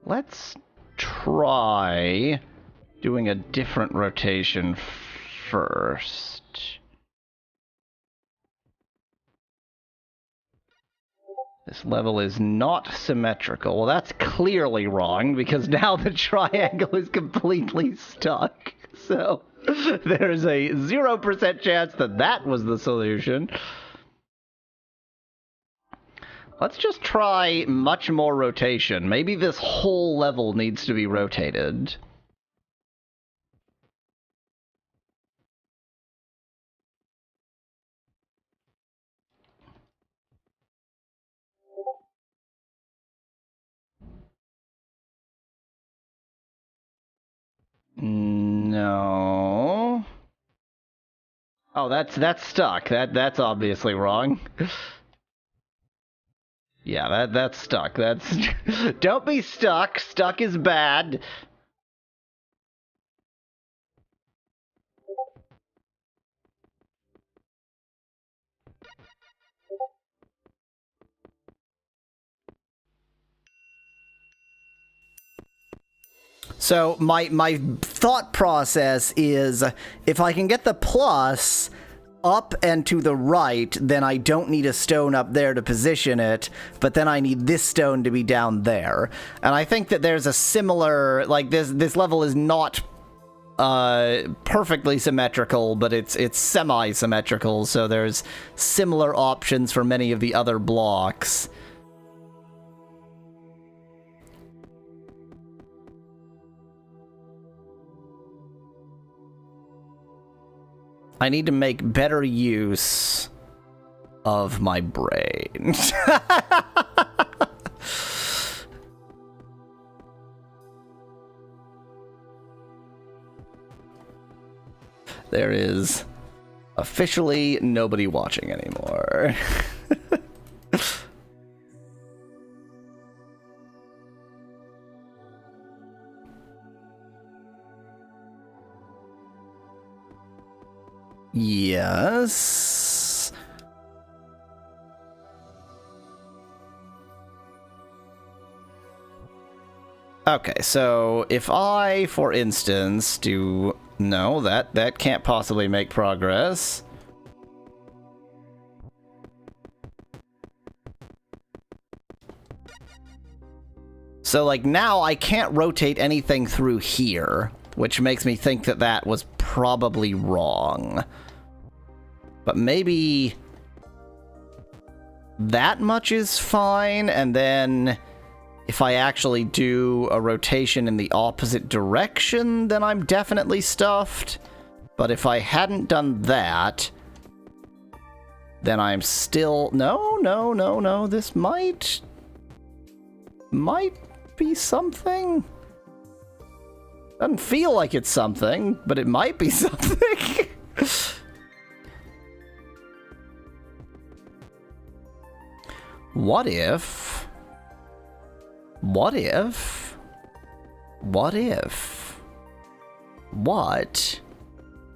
B: Let's try doing a different rotation first. This level is not symmetrical. Well, that's clearly wrong, because now the triangle is completely stuck. So, there's a 0% chance that that was the solution. Let's just try much more rotation. Maybe this whole level needs to be rotated. No. Oh, that's stuck. That's obviously wrong. Yeah, that's stuck. That's... Don't be stuck. Stuck is bad. So my thought process is, if I can get the plus up and to the right, then I don't need a stone up there to position it, but then I need this stone to be down there. And I think that there's a similar, like, this level is not perfectly symmetrical, but it's semi-symmetrical, so there's similar options for many of the other blocks. I need to make better use of my brain. There is officially nobody watching anymore. Yes. Okay, so if I, for instance, do... No, that can't possibly make progress. So, like, now I can't rotate anything through here, which makes me think that that was probably wrong. But maybe that much is fine, and then if I actually do a rotation in the opposite direction, then I'm definitely stuffed. But if I hadn't done that, then I'm still... No, this might be something. Doesn't feel like it's something, but it might be something. What if... What?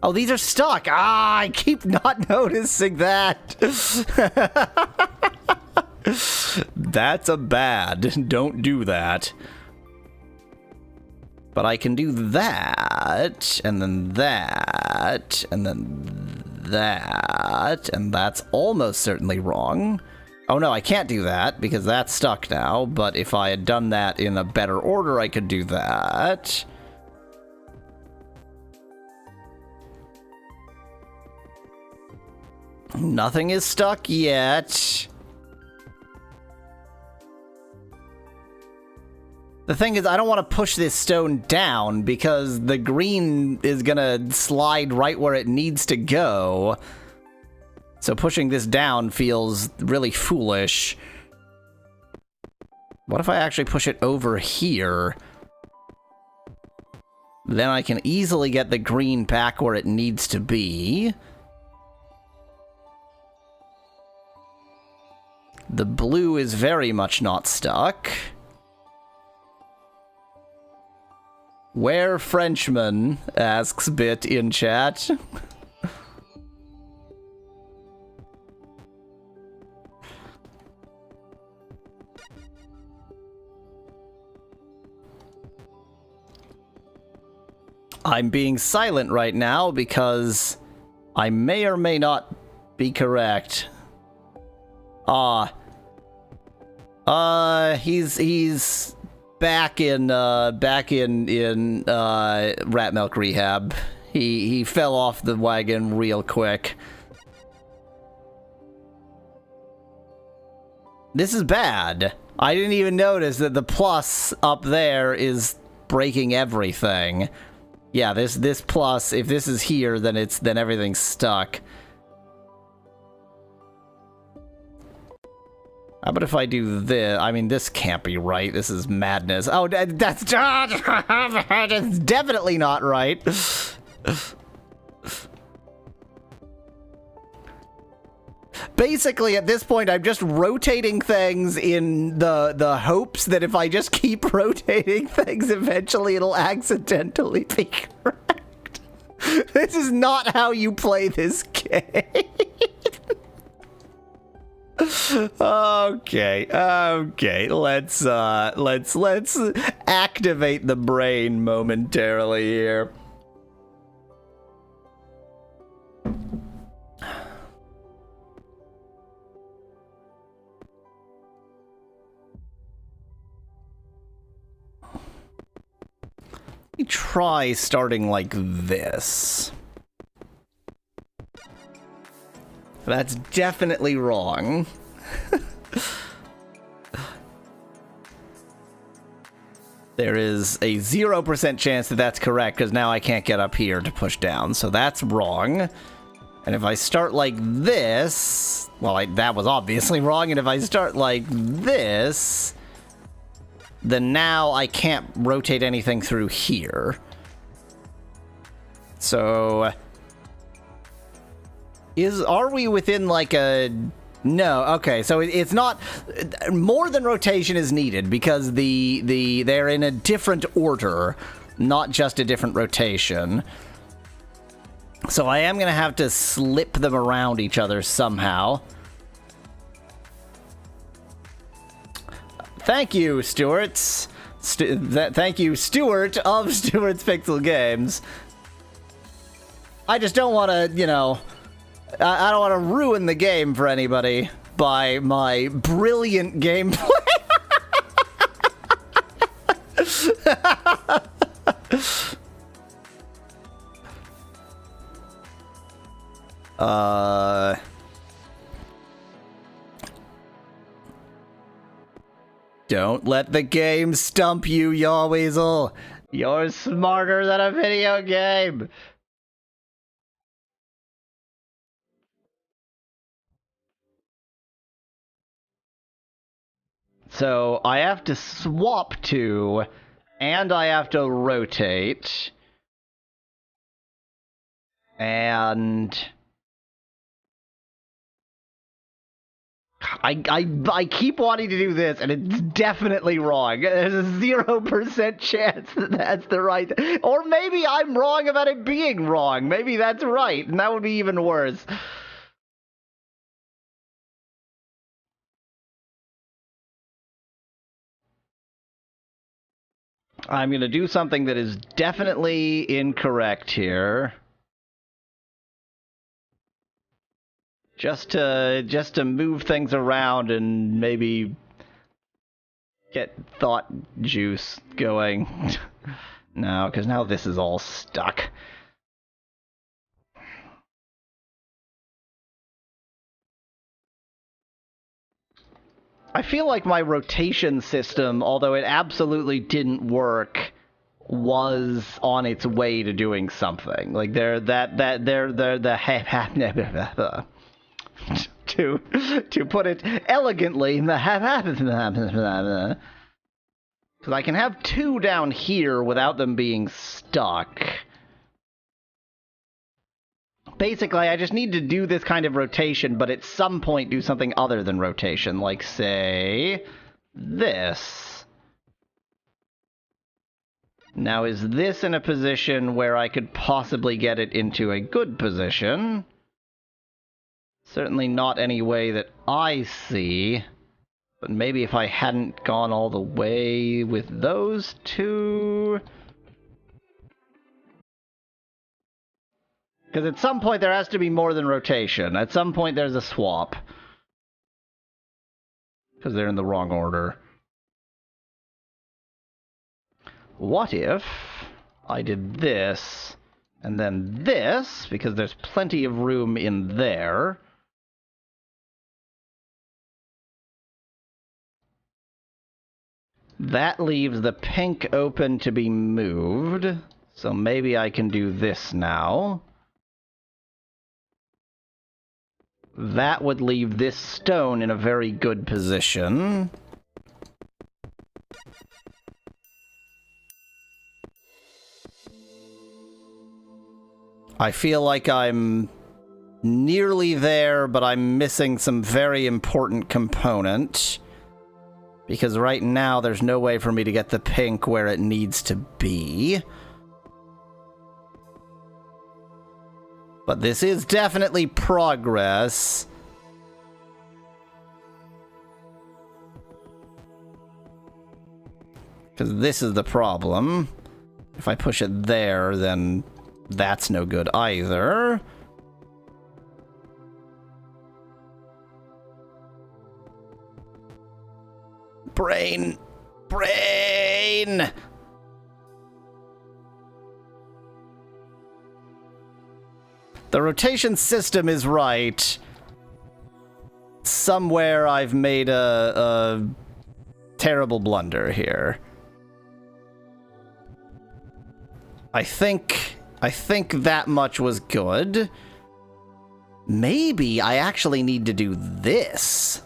B: Oh, these are stuck! Ah, I keep not noticing that! That's a bad. Don't do that. But I can do that, and then that, and then that, and that's almost certainly wrong. Oh no, I can't do that, because that's stuck now, but if I had done that in a better order, I could do that. Nothing is stuck yet. The thing is, I don't want to push this stone down, because the green is gonna slide right where it needs to go. So pushing this down feels really foolish. What if I actually push it over here? Then I can easily get the green back where it needs to be. The blue is very much not stuck. Where Frenchman? Asks Bit in chat. I'm being silent right now because I may or may not be correct. He's back in rat milk rehab. He fell off the wagon real quick. This is bad. I didn't even notice that the plus up there is breaking everything. Yeah, this plus, if this is here, then everything's stuck. How about if I do this? I mean, this can't be right. This is madness. Oh, that's it's definitely not right. Basically, at this point, I'm just rotating things in the hopes that if I just keep rotating things, eventually it'll accidentally be correct. This is not how you play this game. Okay, let's activate the brain momentarily here. Let me try starting like this. That's definitely wrong. There is a 0% chance that that's correct, because now I can't get up here to push down, so that's wrong. And if I start like this, well, that was obviously wrong, and if I start like this, then now I can't rotate anything through here. So, are we within like a... No, okay, so it's not... More than rotation is needed, because they're in a different order, not just a different rotation. So I am going to have to slip them around each other somehow. Thank you, Stuart's. Thank you, Stuart of Stuart's Pixel Games. I just don't want to, you know... I don't want to ruin the game for anybody by my brilliant gameplay. Don't let the game stump you, Yaw Weasel. You're smarter than a video game. So I have to swap to, and I have to rotate, and I keep wanting to do this, and it's definitely wrong. There's a 0% chance that that's the right, or maybe I'm wrong about it being wrong. Maybe that's right, and that would be even worse. I'm going to do something that is definitely incorrect here. Just to move things around and maybe get thought juice going. No, because now this is all stuck. I feel like my rotation system, although it absolutely didn't work, was on its way to doing something. Like to put it elegantly, because I can have two down here without them being stuck. Basically, I just need to do this kind of rotation, but at some point do something other than rotation, like, say, this. Now, is this in a position where I could possibly get it into a good position? Certainly not any way that I see, but maybe if I hadn't gone all the way with those two... Because at some point there has to be more than rotation. At some point there's a swap. Because they're in the wrong order. What if I did this, and then this, because there's plenty of room in there. That leaves the pink open to be moved. So maybe I can do this now. That would leave this stone in a very good position. I feel like I'm nearly there, but I'm missing some very important component. Because right now, there's no way for me to get the pink where it needs to be. But this is definitely progress. Because this is the problem. If I push it there, then that's no good either. Brain! Brain! The rotation system is right. Somewhere I've made a terrible blunder here. I think that much was good. Maybe I actually need to do this.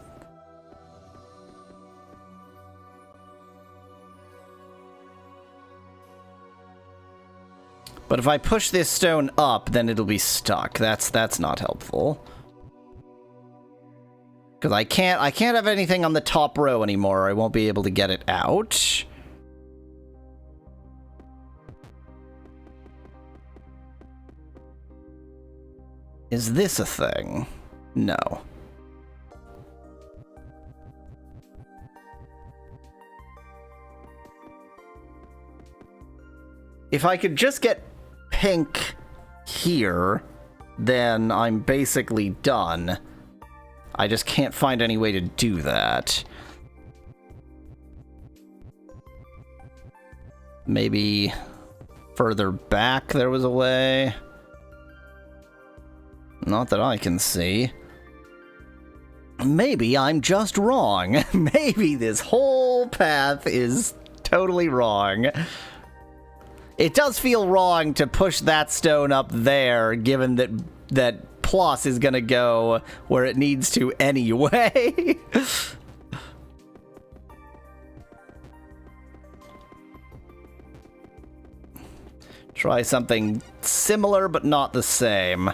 B: But if I push this stone up, then it'll be stuck. That's not helpful. Because I can't have anything on the top row anymore, or I won't be able to get it out. Is this a thing? No. If I could just get pink here, then I'm basically done. I just can't find any way to do that. Maybe further back there was a way. Not that I can see. Maybe I'm just wrong. Maybe this whole path is totally wrong. It does feel wrong to push that stone up there, given that plus is gonna go where it needs to anyway. Try something similar, but not the same.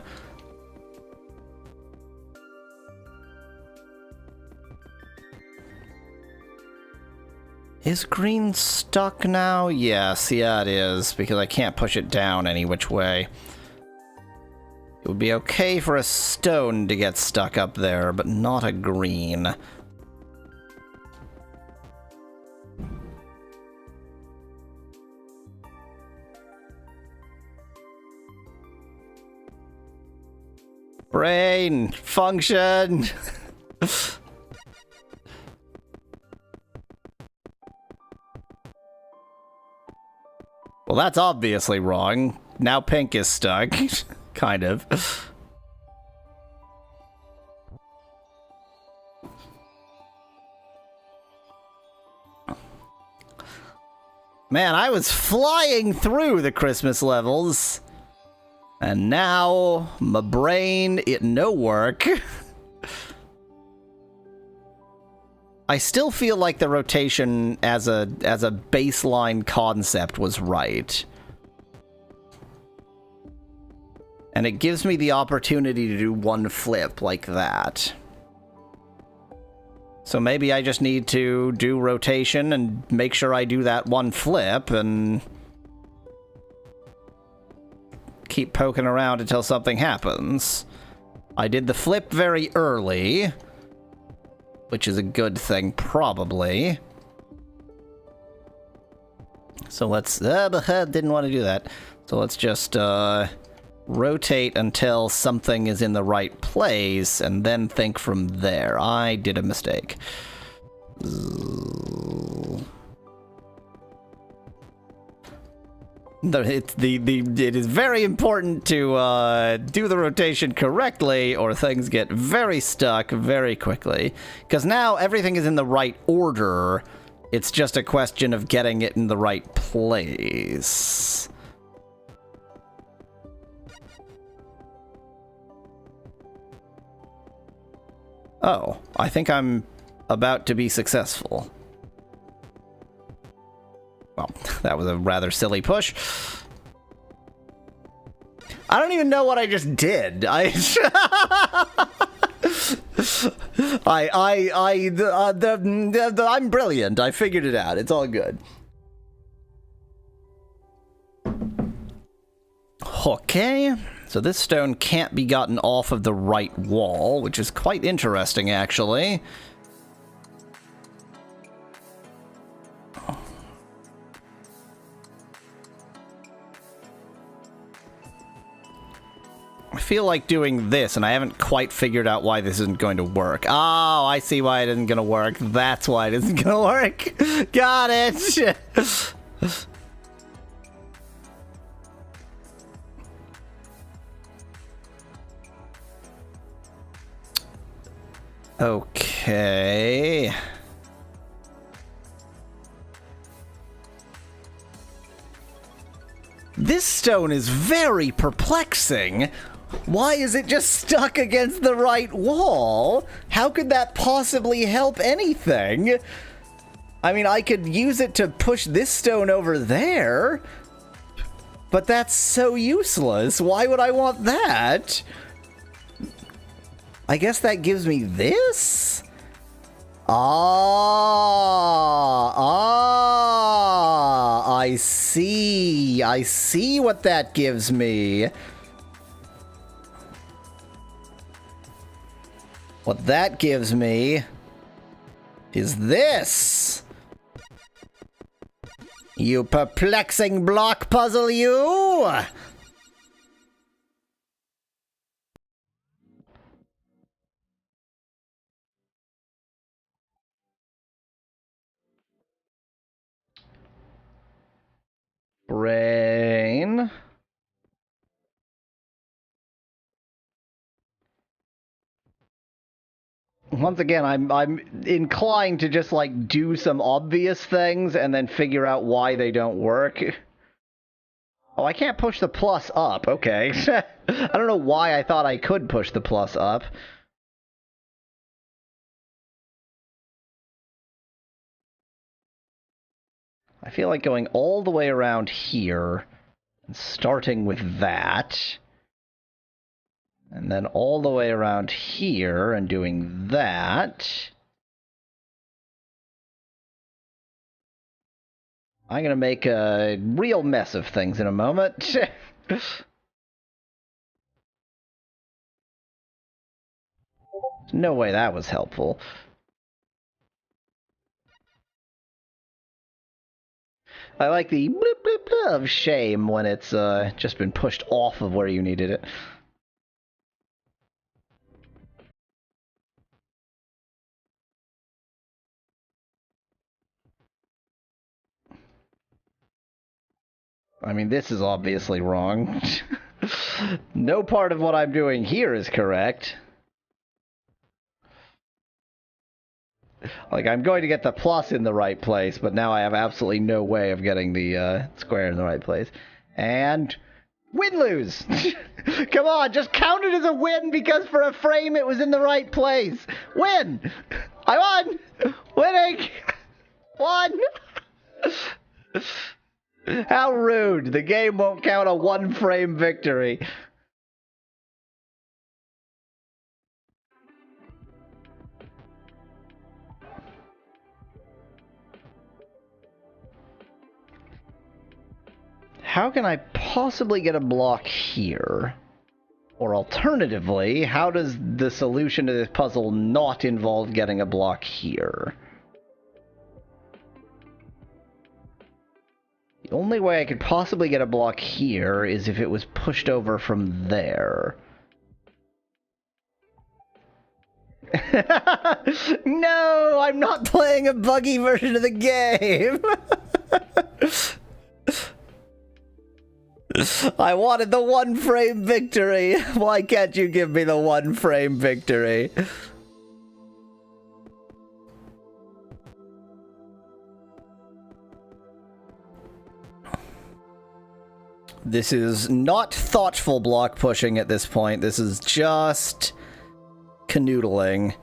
B: Is green stuck now? Yes, yeah it is, because I can't push it down any which way. It would be okay for a stone to get stuck up there, but not a green. Brain! Function! Well, that's obviously wrong. Now pink is stuck. Kind of. Man, I was flying through the Christmas levels. And now, my brain, it no work. I still feel like the rotation as a baseline concept was right. And it gives me the opportunity to do one flip like that. So maybe I just need to do rotation and make sure I do that one flip and keep poking around until something happens. I did the flip very early, which is a good thing, probably. So let's... didn't want to do that. So let's just rotate until something is in the right place, and then think from there. I did a mistake. It is very important to do the rotation correctly, or things get very stuck very quickly. Because now everything is in the right order. It's just a question of getting it in the right place. Oh, I think I'm about to be successful. Well, that was a rather silly push. I don't even know what I just did. I'm brilliant. I figured it out. It's all good. Okay. So this stone can't be gotten off of the right wall, which is quite interesting, actually. I feel like doing this, and I haven't quite figured out why this isn't going to work. Oh, I see why it isn't going to work. That's why it isn't going to work. Got it. Okay. This stone is very perplexing. Why is it just stuck against the right wall? How could that possibly help anything? I mean, I could use it to push this stone over there, but that's so useless. Why would I want that? I guess that gives me this? I see. I see what that gives me. What that gives me is this. You perplexing block puzzle, you! Brain. Once again, I'm inclined to just, like, do some obvious things and then figure out why they don't work. Oh, I can't push the plus up. Okay. I don't know why I thought I could push the plus up. I feel like going all the way around here and starting with that. And then all the way around here and doing that. I'm gonna make a real mess of things in a moment. No way that was helpful. I like the bloop bloop bloop of shame when it's just been pushed off of where you needed it. I mean, this is obviously wrong. No part of what I'm doing here is correct. Like, I'm going to get the plus in the right place, but now I have absolutely no way of getting the square in the right place. And win-lose! Come on, just count it as a win because for a frame it was in the right place. Win! I won! Winning! Won! How rude. The game won't count a one-frame victory. How can I possibly get a block here? Or alternatively, how does the solution to this puzzle not involve getting a block here? The only way I could possibly get a block here is if it was pushed over from there. No, I'm not playing a buggy version of the game! I wanted the one-frame victory! Why can't you give me the one-frame victory? This is not thoughtful block pushing at this point. This is just canoodling.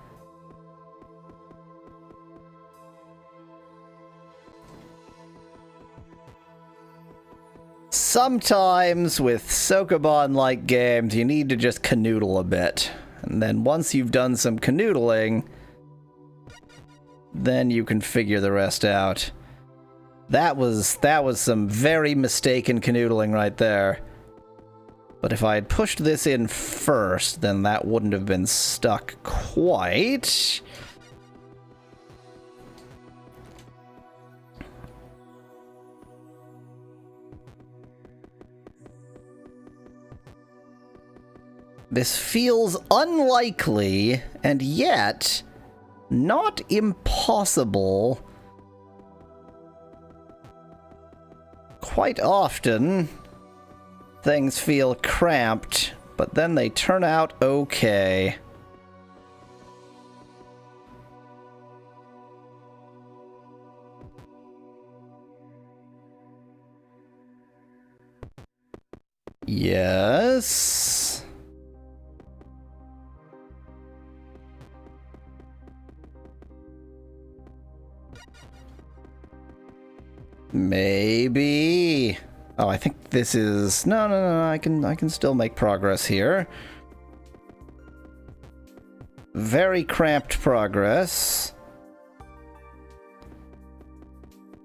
B: Sometimes with Sokoban-like games, you need to just canoodle a bit. And then once you've done some canoodling, then you can figure the rest out. That was some very mistaken canoodling right there. But if I had pushed this in first, then that wouldn't have been stuck quite. This feels unlikely, and yet not impossible. Quite often, things feel cramped, but then they turn out okay. Yes. Maybe. Oh, I think this is... No, I can still make progress here. Very cramped progress.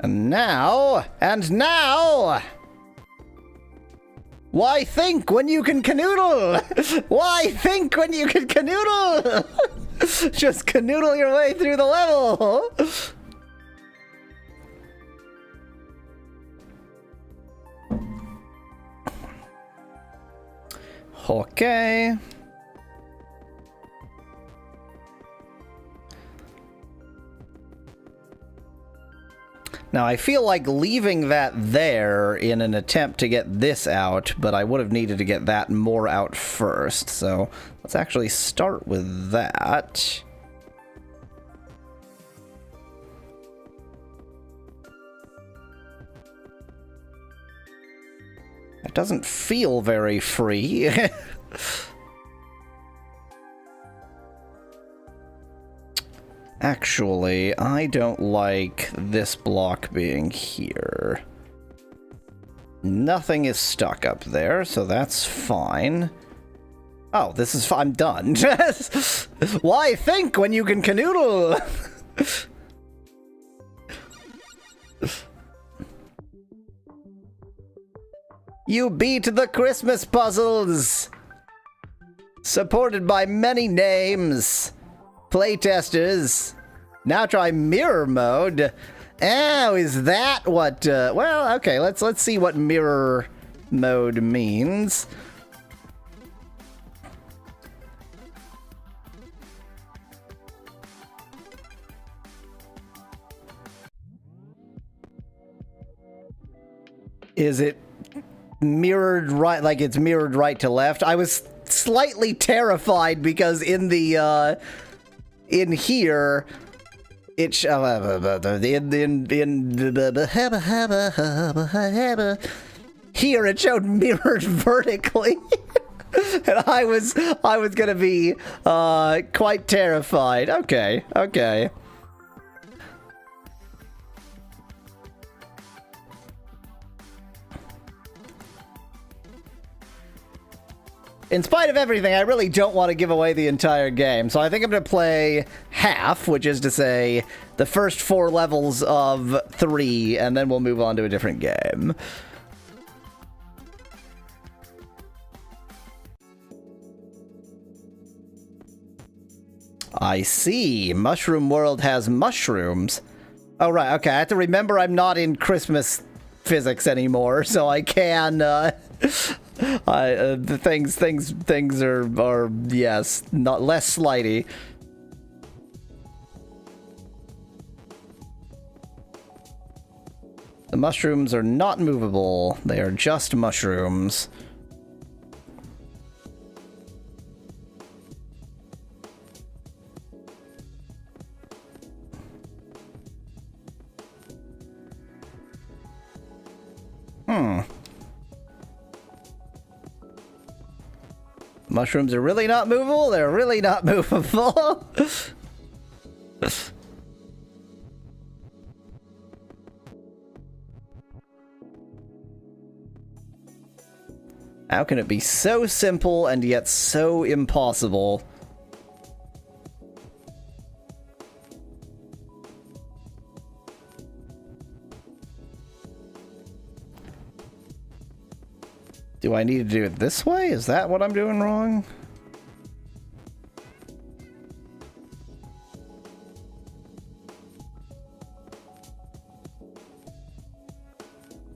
B: And now... Why think when you can canoodle? Why think when you can canoodle? Just canoodle your way through the level. Okay. Now, I feel like leaving that there in an attempt to get this out, but I would have needed to get that more out first, so let's actually start with that. It doesn't feel very free. Actually, I don't like this block being here. Nothing is stuck up there, so that's fine. Oh, this is I'm done. Why think when you can canoodle? You beat the Christmas puzzles! Supported by many names. Playtesters. Now try mirror mode. Oh, is that what... well, okay, let's see what mirror mode means. Is it mirrored right, like it's mirrored right to left? I was slightly terrified because in the in here it here it showed mirrored vertically. And I was gonna be quite terrified. Okay. In spite of everything, I really don't want to give away the entire game, so I think I'm going to play half, which is to say the first 4 levels of 3, and then we'll move on to a different game. I see. Mushroom World has mushrooms. Oh, right, okay. I have to remember I'm not in Christmas physics anymore, so I can, the things are yes, not less slidey. The mushrooms are not movable. They are just mushrooms. Mushrooms are really not movable? They're really not movable. How can it be so simple and yet so impossible? Do I need to do it this way? Is that what I'm doing wrong?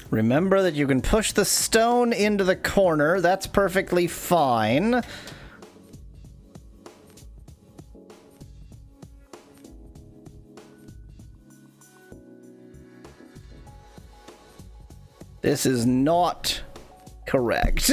B: Remember that you can push the stone into the corner. That's perfectly fine. This is not correct.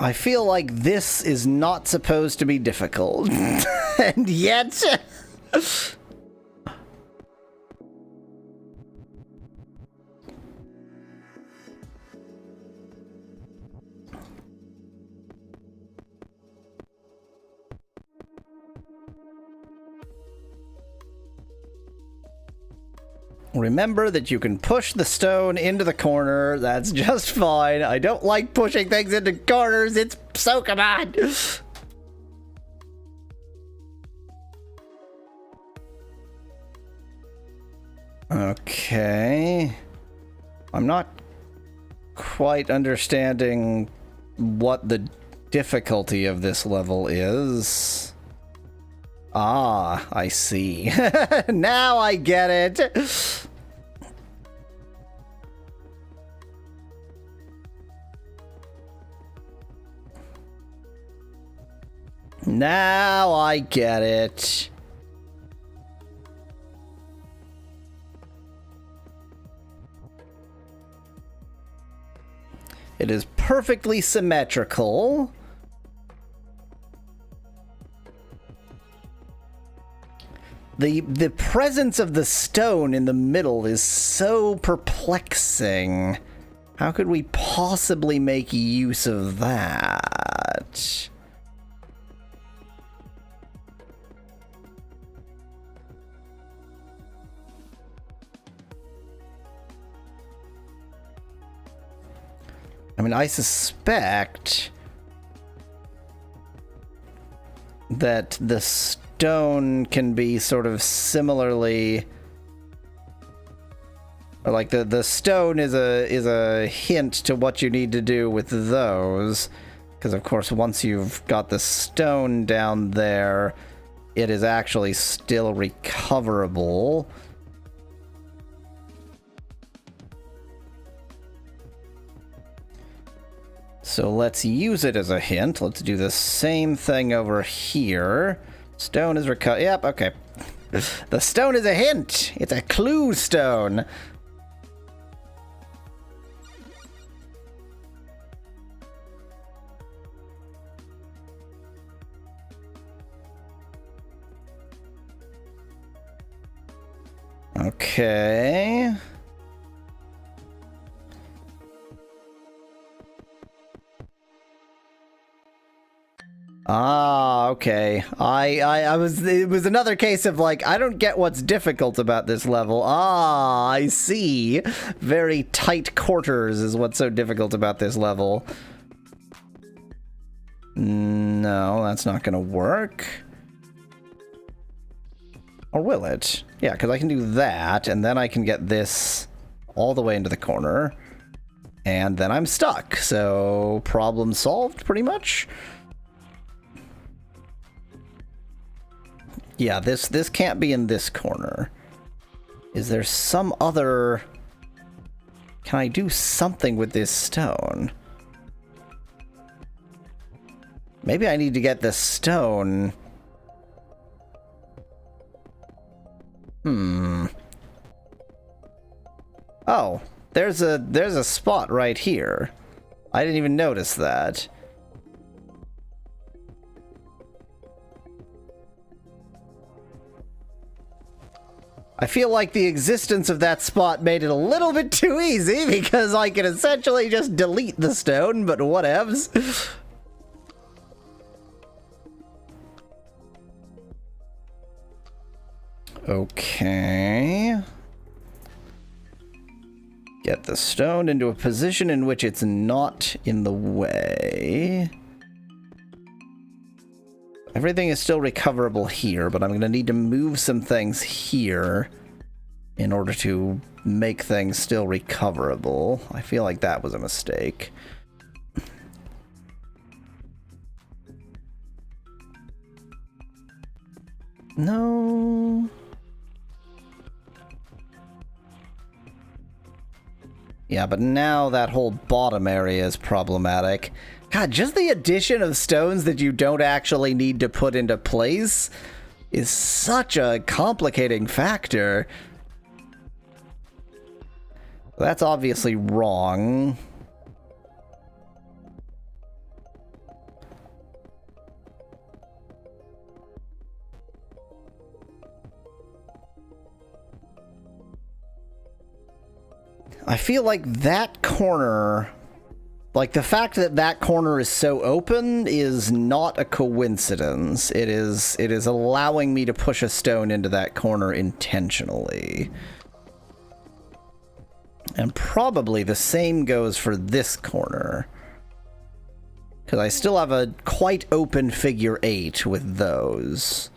B: I feel like this is not supposed to be difficult. And yet... Remember that you can push the stone into the corner. That's just fine. I don't like pushing things into corners. It's so common. Okay. I'm not quite understanding what the difficulty of this level is. Ah, I see. Now I get it. Now I get it. It is perfectly symmetrical. The presence of the stone in the middle is so perplexing. How could we possibly make use of that? I mean, I suspect that the stone can be sort of similarly, or like the stone is a hint to what you need to do with those, because of course once you've got the stone down there, it is actually still recoverable. So let's use it as a hint. Let's do the same thing over here. Stone is recovered. Yep, okay. The stone is a hint. It's a clue stone. Okay. Ah, okay. It was another case of like, I don't get what's difficult about this level. Ah, I see. Very tight quarters is what's so difficult about this level. No, that's not gonna work. Or will it? Yeah, because I can do that, and then I can get this all the way into the corner. And then I'm stuck, so problem solved, pretty much. Yeah, this can't be in this corner. Is there some other... Can I do something with this stone? Maybe I need to get this stone... Oh, there's a spot right here. I didn't even notice that. I feel like the existence of that spot made it a little bit too easy, because I can essentially just delete the stone, but whatevs. Okay. Get the stone into a position in which it's not in the way. Everything is still recoverable here, but I'm going to need to move some things here in order to make things still recoverable. I feel like that was a mistake. No. Yeah, but now that whole bottom area is problematic. God, just the addition of stones that you don't actually need to put into place is such a complicating factor. That's obviously wrong. I feel like that corner, like the fact that that corner is so open is not a coincidence. It is allowing me to push a stone into that corner intentionally. And probably the same goes for this corner. Because I still have a quite open figure 8 with those.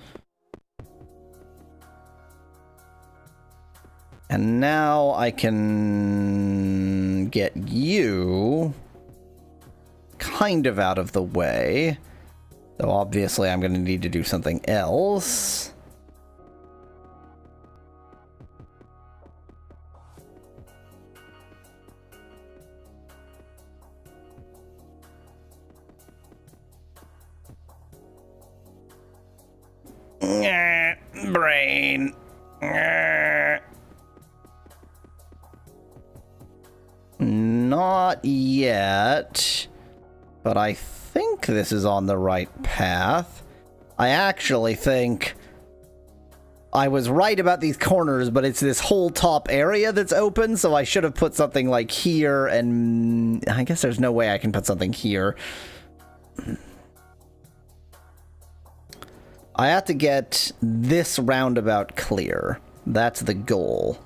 B: And now I can get you kind of out of the way. Though obviously I'm going to need to do something else. Brain. Not yet, but I think this is on the right path. I actually think I was right about these corners, but it's this whole top area that's open, so I should have put something like here, and I guess there's no way I can put something here. I have to get this roundabout clear. That's the goal.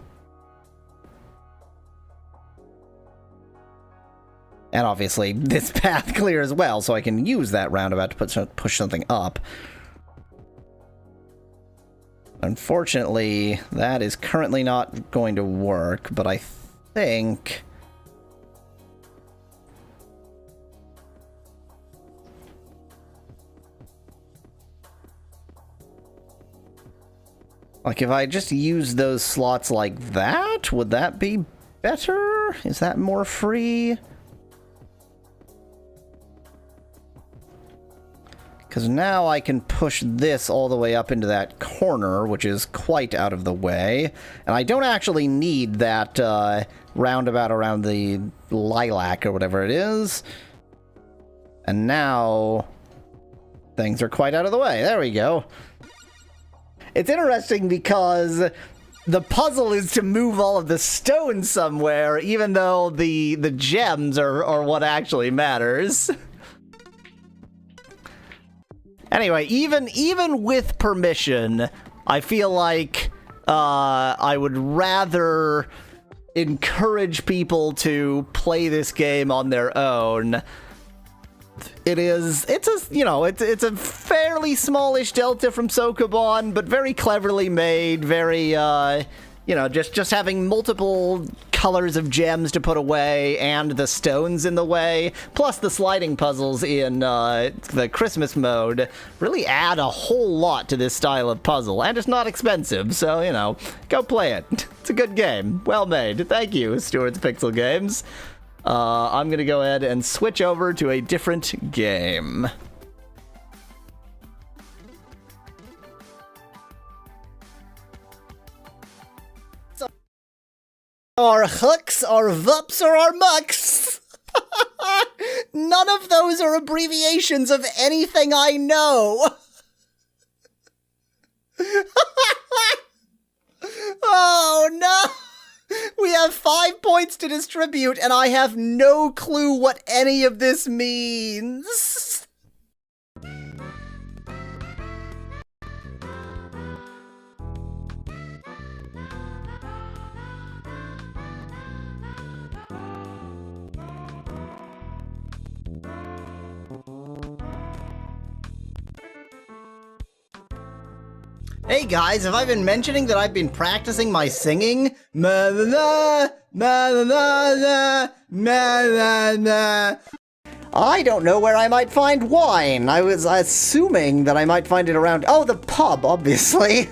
B: And obviously, this path clear as well, so I can use that roundabout to push something up. Unfortunately, that is currently not going to work, but I think... like, if I just use those slots like that, would that be better? Is that more free? Because now I can push this all the way up into that corner, which is quite out of the way. And I don't actually need that roundabout around the lilac or whatever it is. And now things are quite out of the way. There we go. It's interesting because the puzzle is to move all of the stones somewhere, even though the gems are what actually matters. Anyway, even with permission, I feel like I would rather encourage people to play this game on their own. It's a fairly smallish delta from Sokoban, but very cleverly made, very just having multiple colors of gems to put away and the stones in the way, plus the sliding puzzles in the Christmas mode really add a whole lot to this style of puzzle, and it's not expensive, so, go play it. It's a good game. Well made. Thank you, Stuart's Pixel Games. I'm gonna go ahead and switch over to a different game. Our hooks, our vups, or our mucks. None of those are abbreviations of anything I know. Oh no! We have 5 points to distribute, and I have no clue what any of this means. Hey guys, have I been mentioning that I've been practicing my singing? Ma na na na na na na na. I don't know where I might find wine. I was assuming that I might find it around. Oh, the pub, obviously.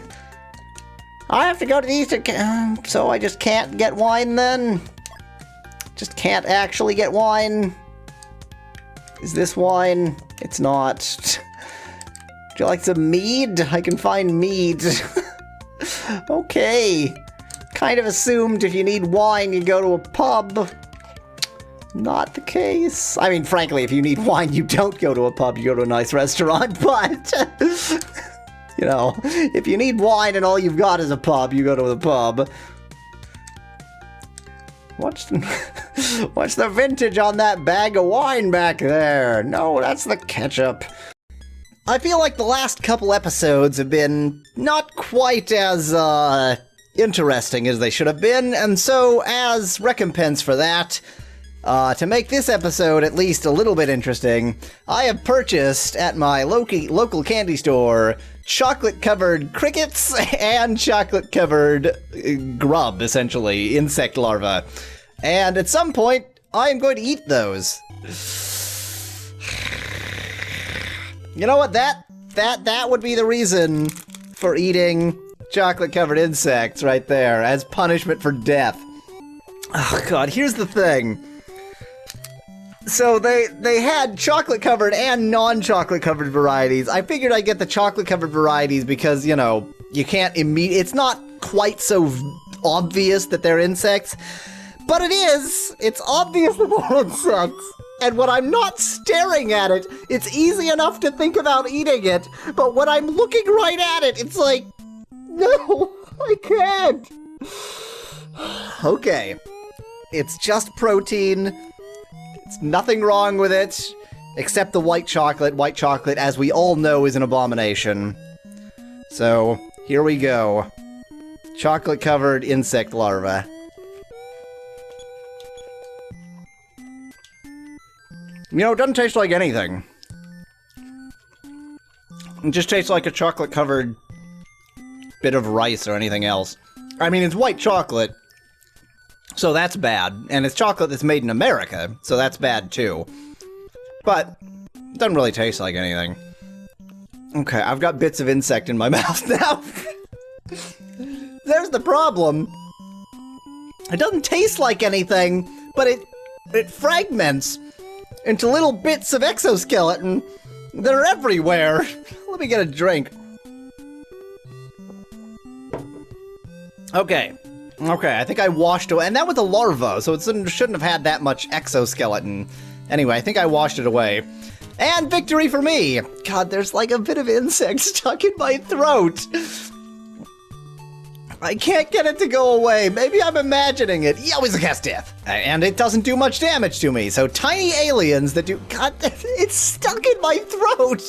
B: I have to go to the Eastern. So I just can't get wine then? Just can't actually get wine? Is this wine? It's not. Would you like some mead? I can find mead. Okay. Kind of assumed if you need wine, you go to a pub. Not the case. I mean, frankly, if you need wine, you don't go to a pub, you go to a nice restaurant, but... you know, if you need wine and all you've got is a pub, you go to the pub. What's the vintage on that bag of wine back there? No, that's the ketchup. I feel like the last couple episodes have been not quite as, interesting as they should have been, and so, as recompense for that, to make this episode at least a little bit interesting, I have purchased at my local candy store chocolate-covered crickets and chocolate-covered grub, essentially, insect larvae. And at some point, I am going to eat those. You know what, that would be the reason for eating chocolate-covered insects right there, as punishment for death. Oh god, here's the thing. So they had chocolate-covered and non-chocolate-covered varieties. I figured I'd get the chocolate-covered varieties because, you know, you can't it's not quite so obvious that they're insects. But it is! It's obvious that they're insects! And when I'm not staring at it, it's easy enough to think about eating it, but when I'm looking right at it, it's like, no, I can't. Okay. It's just protein. It's nothing wrong with it, except the white chocolate. White chocolate, as we all know, is an abomination. So, here we go. Chocolate-covered insect larvae. You know, it doesn't taste like anything. It just tastes like a chocolate-covered bit of rice or anything else. I mean, it's white chocolate, so that's bad. And it's chocolate that's made in America, so that's bad too. But, it doesn't really taste like anything. Okay, I've got bits of insect in my mouth now. There's the problem. It doesn't taste like anything, but it fragments into little bits of exoskeleton. They're everywhere. Let me get a drink. Okay, I think I washed away, and that was a larva, so it shouldn't have had that much exoskeleton. Anyway, I think I washed it away. And victory for me! God, there's like a bit of insect stuck in my throat. I can't get it to go away. Maybe I'm imagining it. Yeah, always a cast death. And it doesn't do much damage to me. So tiny aliens that do... God, it's stuck in my throat.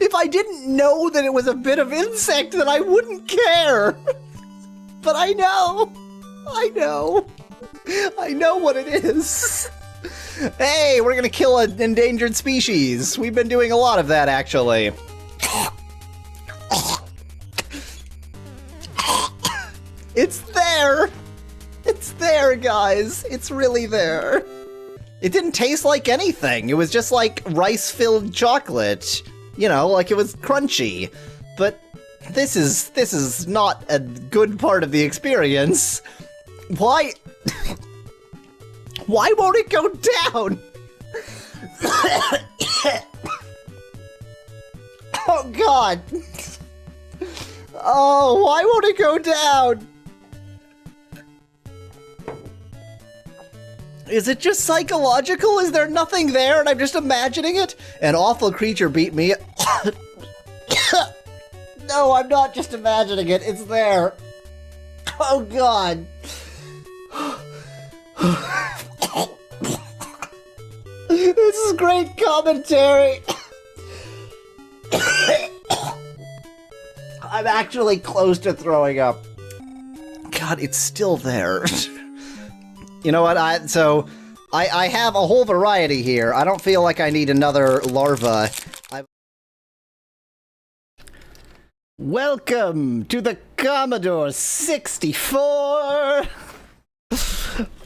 B: If I didn't know that it was a bit of insect, then I wouldn't care. But I know. I know what it is. Hey, we're gonna kill an endangered species. We've been doing a lot of that, actually. It's there! It's there, guys! It's really there. It didn't taste like anything. It was just like rice-filled chocolate. You know, like it was crunchy. But this is not a good part of the experience. Why? Why won't it go down? Oh, God. Oh, why won't it go down? Is it just psychological? Is there nothing there and I'm just imagining it? An awful creature beat me. No, I'm not just imagining it. It's there. Oh, God. This is great commentary. I'm actually close to throwing up. God, it's still there. You know what, I have a whole variety here. I don't feel like I need another larva. Welcome to the Commodore 64!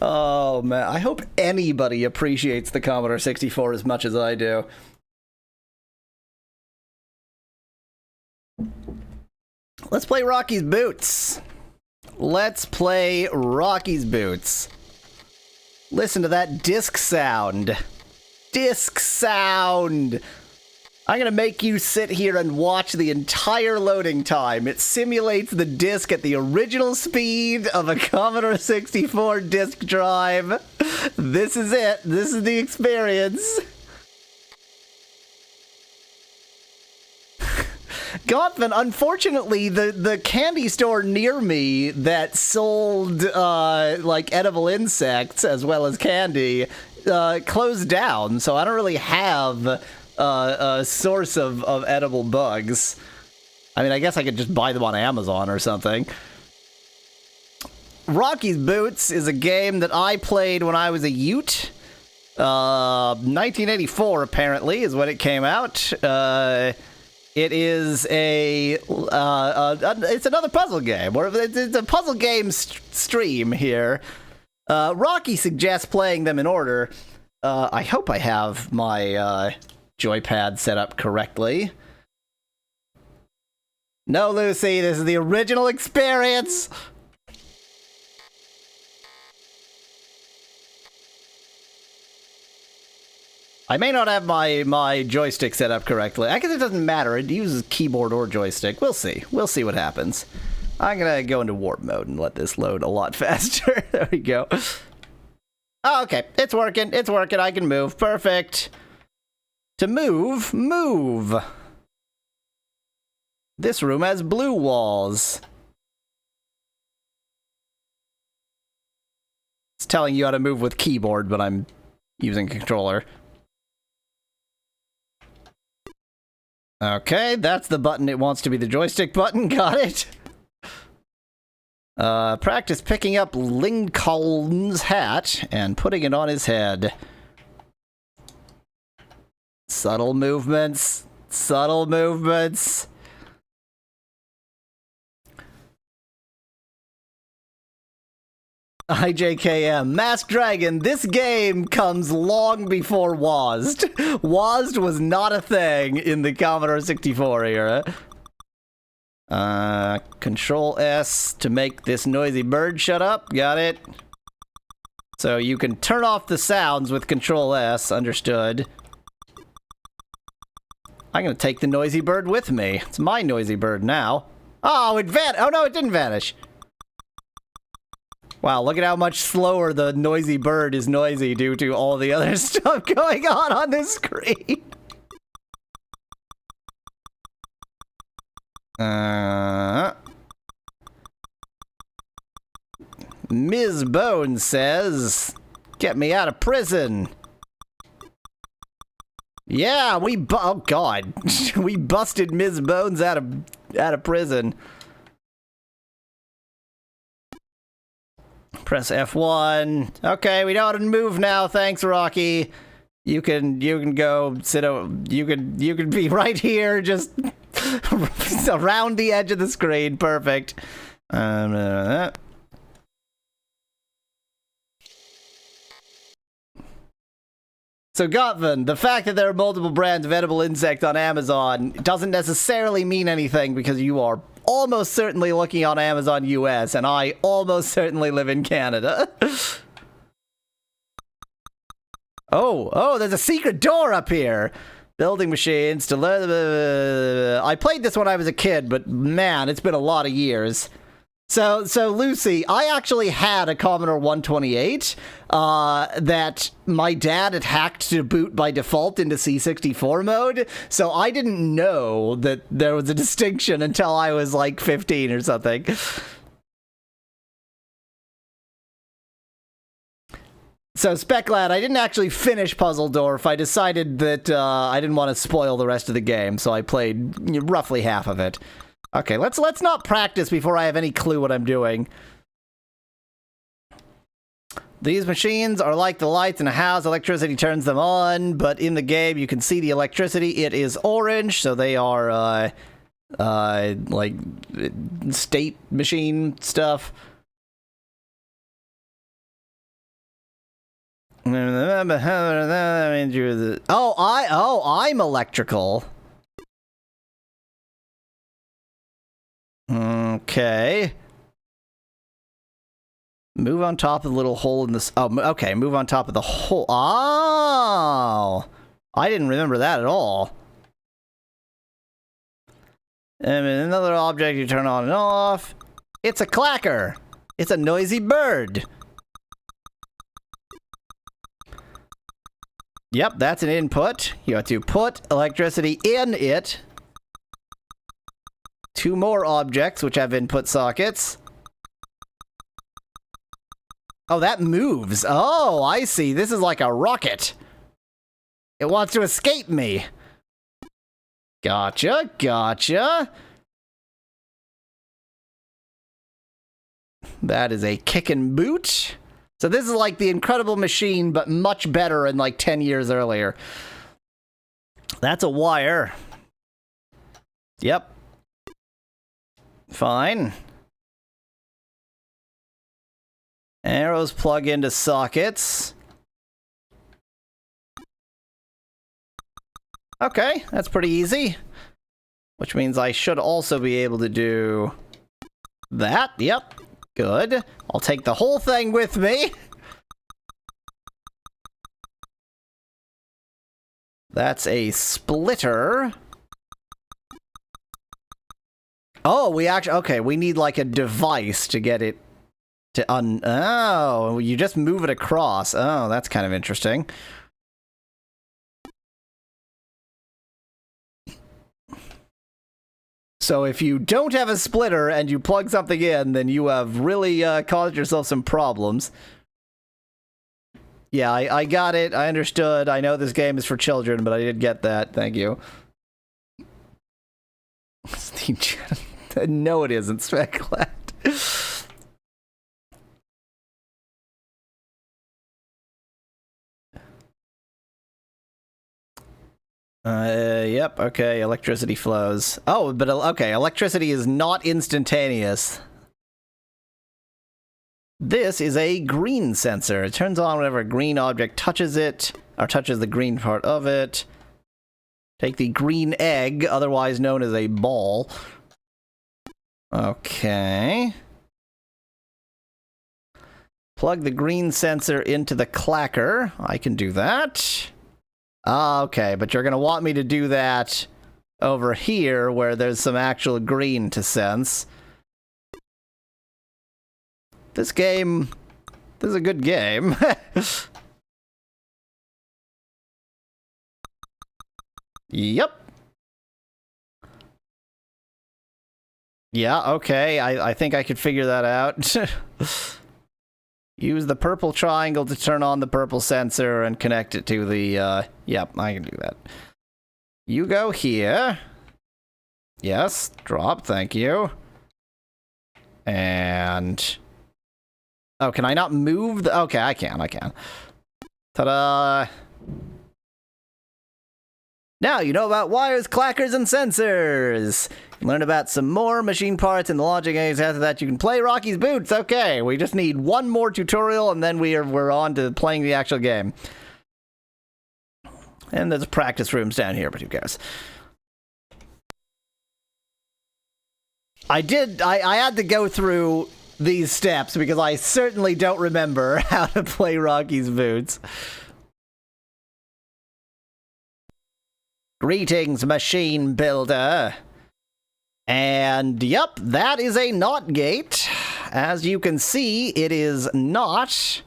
B: Oh man, I hope anybody appreciates the Commodore 64 as much as I do. Let's play Rocky's Boots. Let's play Rocky's Boots. Listen to that disc sound. Disc sound! I'm gonna make you sit here and watch the entire loading time. It simulates the disc at the original speed of a Commodore 64 disk drive. This is it. This is the experience. Gothman, unfortunately, the candy store near me that sold, like, edible insects as well as candy, closed down, so I don't really have a source of edible bugs. I mean, I guess I could just buy them on Amazon or something. Rocky's Boots is a game that I played when I was a Ute. 1984, apparently, is when it came out. It is it's another puzzle game. It's a puzzle game stream here. Rocky suggests playing them in order. I hope I have my joypad set up correctly. No, Lucy, this is the original experience! I may not have my joystick set up correctly. I guess it doesn't matter. It uses keyboard or joystick. We'll see. We'll see what happens. I'm gonna go into warp mode and let this load a lot faster. There we go. Oh, okay. It's working. It's working. I can move. Perfect. To move, move. This room has blue walls. It's telling you how to move with keyboard, but I'm using a controller. Okay, that's the button it wants to be the joystick button. Got it. Practice picking up Lincoln's hat and putting it on his head. Subtle movements. Subtle movements. IJKM. Masked Dragon, this game comes long before WASD. WASD was not a thing in the Commodore 64 era. Control S to make this noisy bird shut up. Got it. So you can turn off the sounds with Control S. Understood. I'm gonna take the noisy bird with me. It's my noisy bird now. Oh, it oh no, it didn't vanish. Wow, look at how much slower the noisy bird is noisy due to all the other stuff going on this screen. Ms. Bones says, "Get me out of prison." Yeah, oh god, we busted Ms. Bones out of prison. Press F1. Okay, we know how to move now. Thanks, Rocky. You can go sit. You can be right here, just around the edge of the screen. Perfect. So, Gottvan, the fact that there are multiple brands of edible insect on Amazon doesn't necessarily mean anything because you are almost certainly looking on Amazon US, and I almost certainly live in Canada. Oh, there's a secret door up here. Building machines to learn. I played this when I was a kid, but man, it's been a lot of years. So Lucy, I actually had a Commodore 128 that my dad had hacked to boot by default into C64 mode, so I didn't know that there was a distinction until I was like 15 or something. So, Speclad, I didn't actually finish Puzzledorf. I decided that I didn't want to spoil the rest of the game, so I played roughly half of it. Okay, let's not practice before I have any clue what I'm doing. These machines are like the lights in a house. Electricity turns them on, but in the game you can see the electricity. It is orange, so they are like state machine stuff. I'm electrical. Okay. Move on top of the little hole in this. Oh, okay. Move on top of the hole. Oh, I didn't remember that at all. And another object you turn on and off. It's a clacker. It's a noisy bird. Yep, that's an input. You have to put electricity in it. 2 more objects which have input sockets. Oh, that moves. Oh, I see. This is like a rocket. It wants to escape me. Gotcha, gotcha. That is a kickin' boot. So this is like the Incredible Machine, but much better and like 10 years earlier. That's a wire. Yep. Fine. Arrows plug into sockets. Okay, that's pretty easy. Which means I should also be able to do that. Yep. Good. I'll take the whole thing with me. That's a splitter. Oh, we actually... Okay, we need like a device to get it to Oh, you just move it across. Oh, that's kind of interesting. So if you don't have a splitter and you plug something in, then you have really caused yourself some problems. Yeah, I got it. I understood. I know this game is for children, but I did get that. Thank you. No, it isn't, Specklat. Yep, okay, electricity flows. Oh, but okay, electricity is not instantaneous. This is a green sensor. It turns on whenever a green object touches it, or touches the green part of it. Take the green egg, otherwise known as a ball. Okay. Plug the green sensor into the clacker. I can do that. Okay, but you're going to want me to do that over here where there's some actual green to sense. This is a good game. Yep. Yeah, okay, I think I could figure that out. Use the purple triangle to turn on the purple sensor and connect it to the, yep, I can do that. You go here. Yes, drop, thank you. And... Oh, can I not move the... Okay, I can. Ta-da! Now you know about wires, clackers, and sensors! Learn about some more machine parts and the logic aids. After that, you can play Rocky's Boots. Okay, we just need one more tutorial, and then we're on to playing the actual game. And there's practice rooms down here, but who cares? I had to go through these steps because I certainly don't remember how to play Rocky's Boots. Greetings, machine builder. And yep, that is a NOT gate. As you can see, it is not.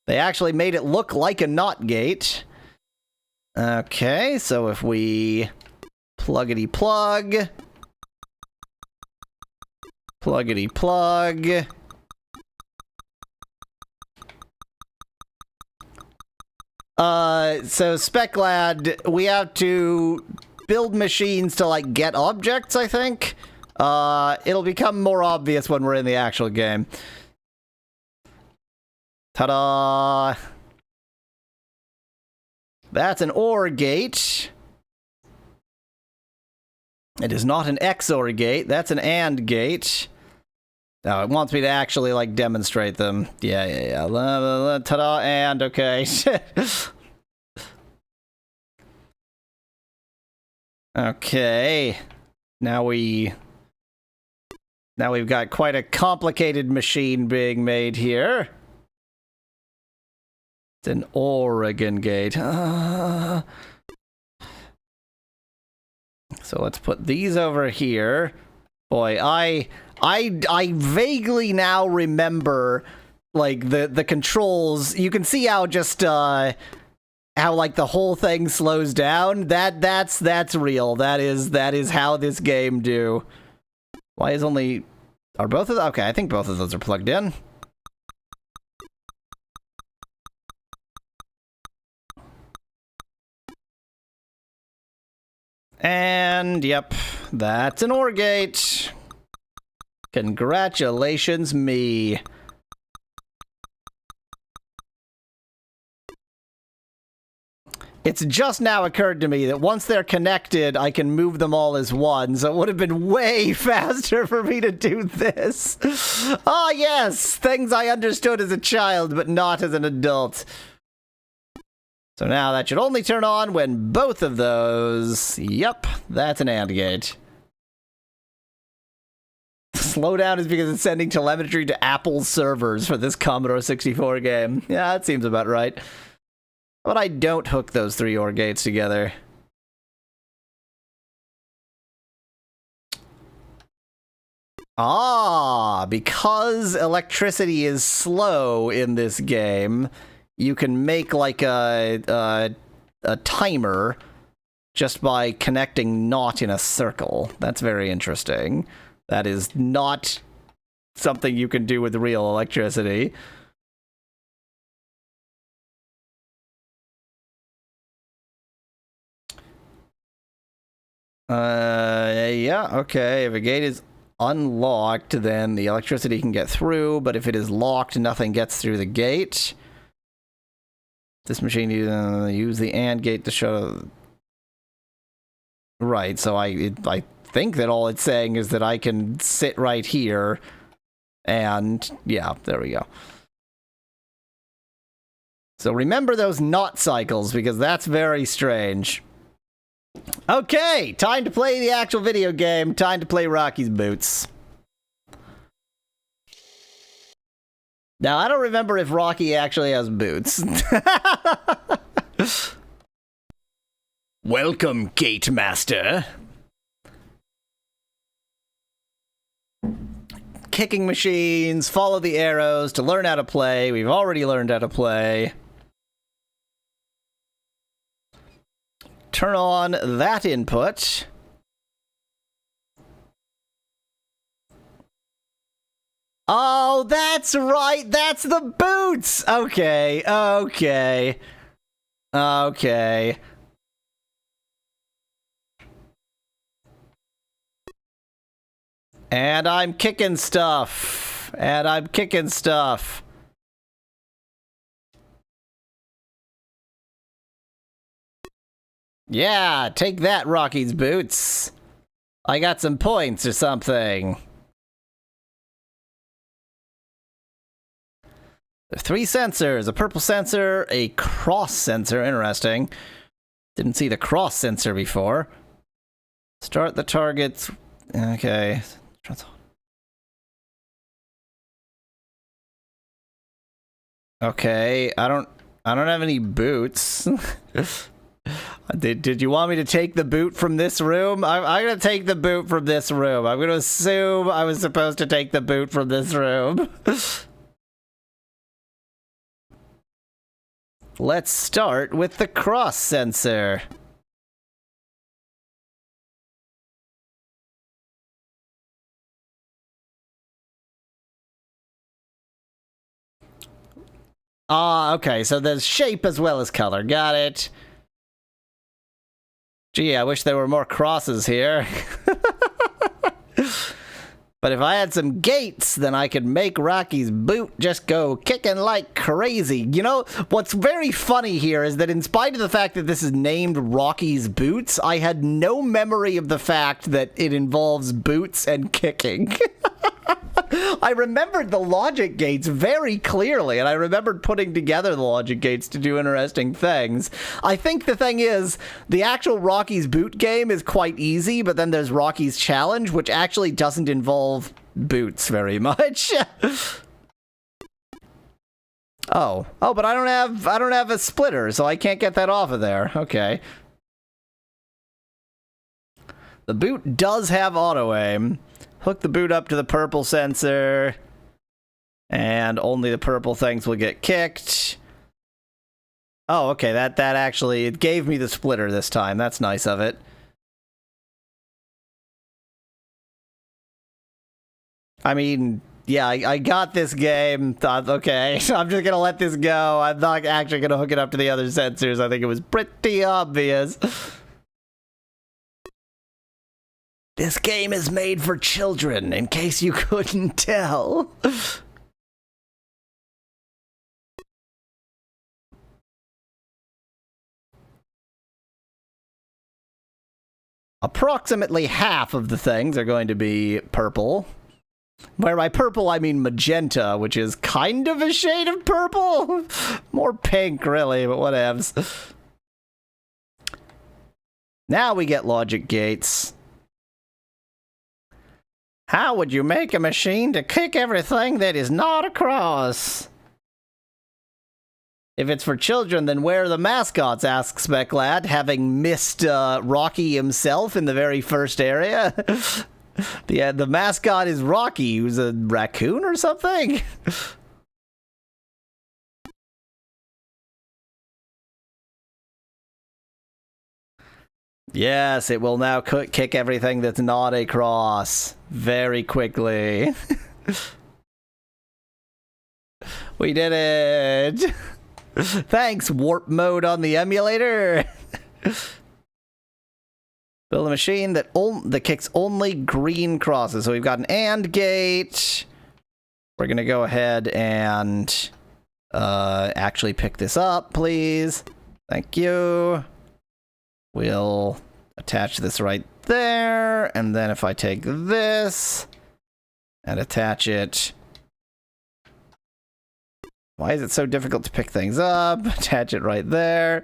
B: They actually made it look like a NOT gate. Okay, so if we pluggity plug, pluggity plug. So Speclad, we have to build machines to, like, get objects, I think. It'll become more obvious when we're in the actual game. Ta-da! That's an OR gate. It is not an XOR gate. That's an AND gate. Oh, it wants me to actually, like, demonstrate them. Yeah. Ta-da, and, okay. Okay. Now we've got quite a complicated machine being made here. It's an Oregon gate. So let's put these over here. Boy, I vaguely now remember, like, the controls. You can see how just how, like, the whole thing slows down. That's real. That is how this game do. Why is only... Are both of them? Okay, I think both of those are plugged in. And, yep, that's an OR gate. Congratulations, me. It's just now occurred to me that once they're connected, I can move them all as one, so it would have been way faster for me to do this. Ah, yes! Things I understood as a child, but not as an adult. So now that should only turn on when both of those... Yep, that's an AND gate. Slowdown is because it's sending telemetry to Apple's servers for this Commodore 64 game. Yeah, that seems about right. But I don't hook those 3 OR gates together. Ah, because electricity is slow in this game, you can make like a timer just by connecting not in a circle. That's very interesting. That is not something you can do with real electricity. Yeah, okay. If a gate is unlocked, then the electricity can get through, but if it is locked, nothing gets through the gate. This machine use the AND gate to show... Right, so I think that all it's saying is that I can sit right here, and yeah, there we go. So remember those not cycles, because that's very strange. Okay, time to play the actual video game. Time to play Rocky's Boots. Now, I don't remember if Rocky actually has boots. Welcome, Gate Master. Kicking machines, follow the arrows to learn how to play. We've already learned how to play. Turn on that input. Oh, that's right. That's the boots. Okay. And I'm kicking stuff. Yeah, take that, Rocky's Boots. I got some points or something. There are 3 sensors, a purple sensor, a cross sensor, interesting. Didn't see the cross sensor before. Start the targets, okay. Okay, I don't have any boots. Did you want me to take the boot from this room? I'm gonna take the boot from this room. I'm gonna assume I was supposed to take the boot from this room. Let's start with the cross sensor. Ah, okay, so there's shape as well as color. Got it. Gee, I wish there were more crosses here. But if I had some gates, then I could make Rocky's boot just go kicking like crazy. You know, what's very funny here is that in spite of the fact that this is named Rocky's Boots, I had no memory of the fact that it involves boots and kicking. I remembered the logic gates very clearly, and I remembered putting together the logic gates to do interesting things. I think the thing is, the actual Rocky's Boot game is quite easy, but then there's Rocky's Challenge, which actually doesn't involve boots very much. Oh, but I don't have a splitter, so I can't get that off of there. Okay. The boot does have auto aim. Hook the boot up to the purple sensor, and only the purple things will get kicked. Oh, okay, that actually, it gave me the splitter this time. That's nice of it. I mean, yeah, I got this game. Thought, okay, I'm just gonna let this go. I'm not actually gonna hook it up to the other sensors. I think it was pretty obvious. This game is made for children, in case you couldn't tell. Approximately half of the things are going to be purple. Where by purple, I mean magenta, which is kind of a shade of purple. More pink, really, but whatevs. Now we get logic gates. How would you make a machine to kick everything that is not a cross? If it's for children, then where are the mascots, asks Specklad, having missed Rocky himself in the very first area. The mascot is Rocky, who's a raccoon or something? Yes, it will now kick everything that's not a cross very quickly. We did it! Thanks, warp mode on the emulator! Build a machine that kicks only green crosses. So we've got an AND gate. We're gonna go ahead and actually pick this up, please. Thank you. We'll attach this right there, and then if I take this and attach it... Why is it so difficult to pick things up? Attach it right there.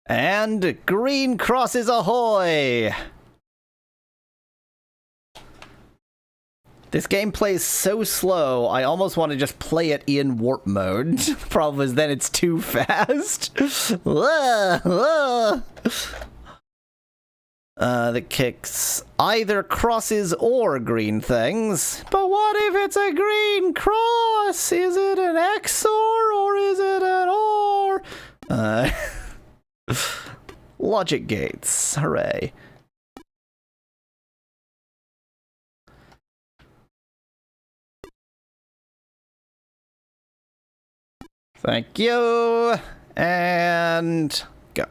B: And green crosses ahoy! This game plays so slow, I almost want to just play it in warp mode. Problem is then it's too fast. That kicks either crosses or green things. But what if it's a green cross? Is it an XOR or is it an OR? Logic gates. Hooray. Thank you, and go.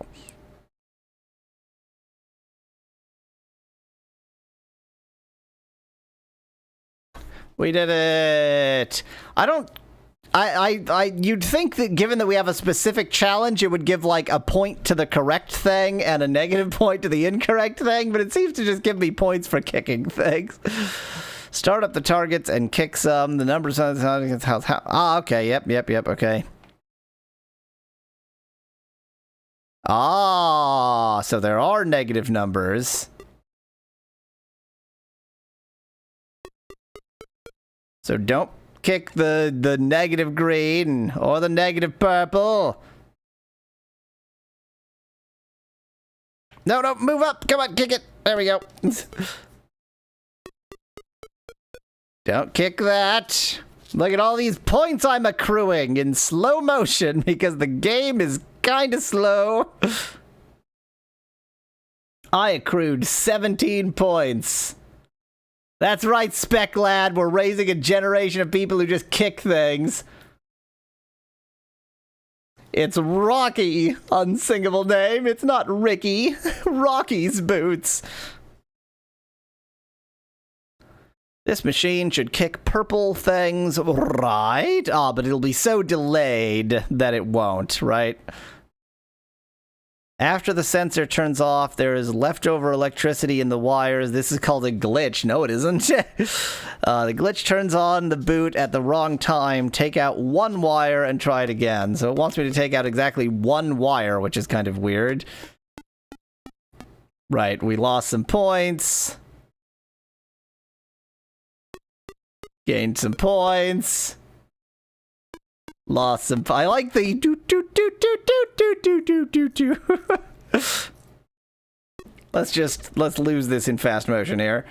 B: We did it. You'd think that given that we have a specific challenge, it would give like a point to the correct thing and a negative point to the incorrect thing, but it seems to just give me points for kicking things. Start up the targets and kick some. The numbers on the target's house. Ah, okay. Yep, okay. Ah, so there are negative numbers. So don't kick the negative green or the negative purple. No, move up. Come on, kick it. There we go. Don't kick that. Look at all these points I'm accruing in slow motion because the game is kind of slow. I accrued 17 points. That's right, Spec Lad. We're raising a generation of people who just kick things. It's Rocky, unsingable name. It's not Ricky. Rocky's boots. This machine should kick purple things, right? Ah, but it'll be so delayed that it won't, right? After the sensor turns off, there is leftover electricity in the wires. This is called a glitch. No, it isn't. The glitch turns on the boot at the wrong time. Take out one wire and try it again. So it wants me to take out exactly one wire, which is kind of weird. Right, we lost some points. Gained some points. Lost some. I like the do do do do do do do do do do. Let's lose this in fast motion here.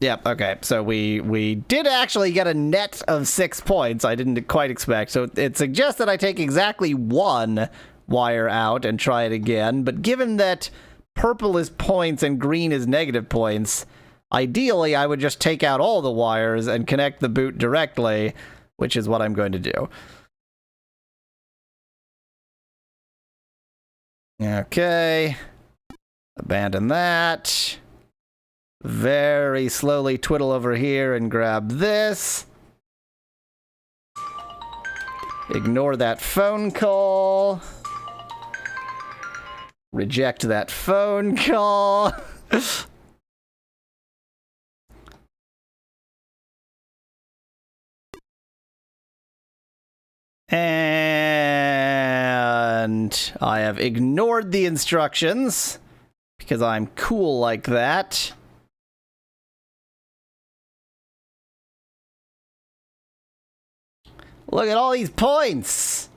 B: Yep. Okay. So we did actually get a net of 6 points. I didn't quite expect. So it suggests that I take exactly one wire out and try it again. But given that purple is points and green is negative points, ideally I would just take out all the wires and connect the boot directly, which is what I'm going to do. Okay. Abandon that. Very slowly twiddle over here and grab this. Ignore that phone call. Reject that phone call. And I have ignored the instructions because I'm cool like that. Look at all these points.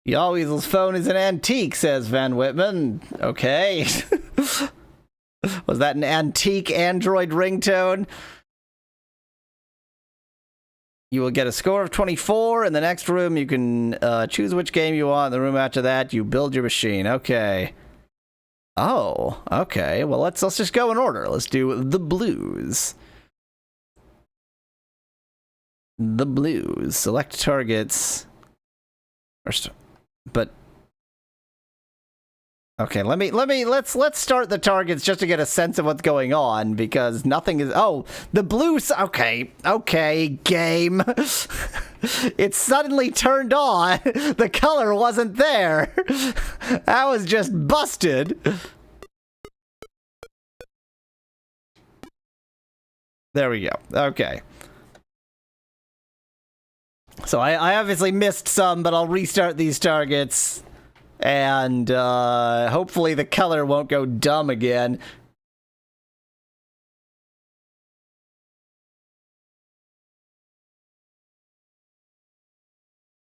B: Yawweasel's phone is an antique, says Van Whitman. Okay. Was that an antique Android ringtone? You will get a score of 24. In the next room, you can choose which game you want. In the room after that, you build your machine. Okay. Oh, okay. Well, let's just go in order. Let's do the blues. The blues. Select targets. First, but okay, let's start the targets just to get a sense of what's going on, because nothing is. Oh, the blues. Okay, game. It suddenly turned on. The color wasn't there. That was just busted. There we go. Okay. So I obviously missed some, but I'll restart these targets. And hopefully the color won't go dumb again.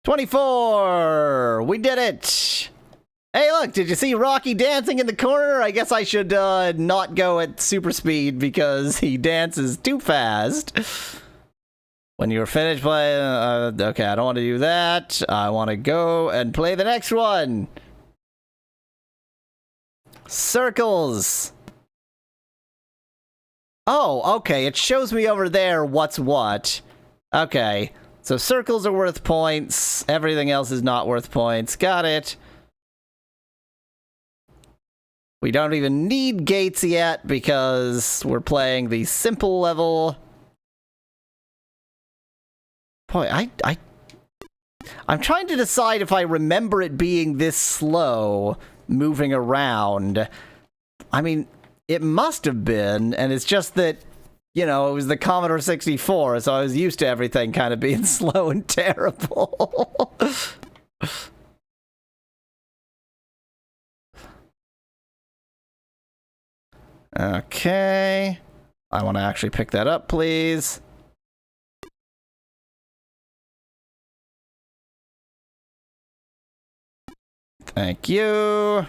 B: $24! We did it! Hey, look, did you see Rocky dancing in the corner? I guess I should not go at super speed because he dances too fast. When you're finished playing... okay, I don't want to do that. I want to go and play the next one. Circles. Oh, okay. It shows me over there what's what. Okay. So circles are worth points. Everything else is not worth points. Got it. We don't even need gates yet because we're playing the simple level. Boy, I'm trying to decide if I remember it being this slow moving around. I mean, it must have been, and it's just that, you know, it was the Commodore 64, so I was used to everything kind of being slow and terrible. Okay. I want to actually pick that up, please. Thank you.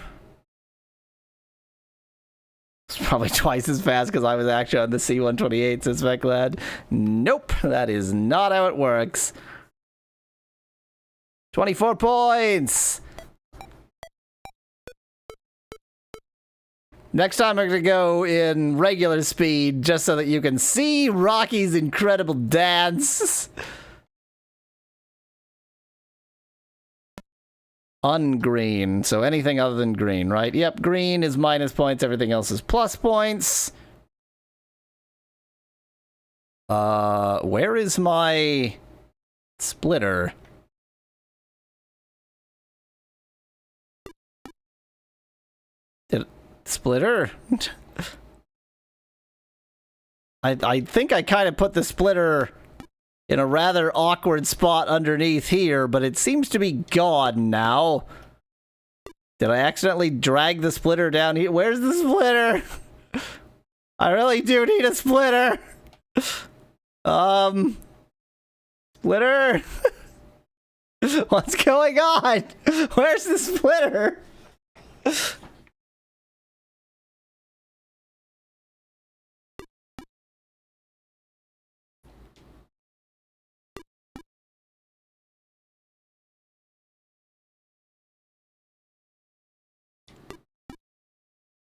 B: It's probably twice as fast because I was actually on the C-128, says Speclad. Nope, that is not how it works. 24 points! Next time I'm gonna go in regular speed just so that you can see Rocky's incredible dance. Ungreen, so anything other than green, right? Yep, green is minus points, everything else is plus points. Where is my splitter? Splitter? I think I kind of put the splitter in a rather awkward spot underneath here, but it seems to be gone now. Did I accidentally drag the splitter down here? Where's the splitter? I really do need a splitter. Splitter? What's going on? Where's the splitter?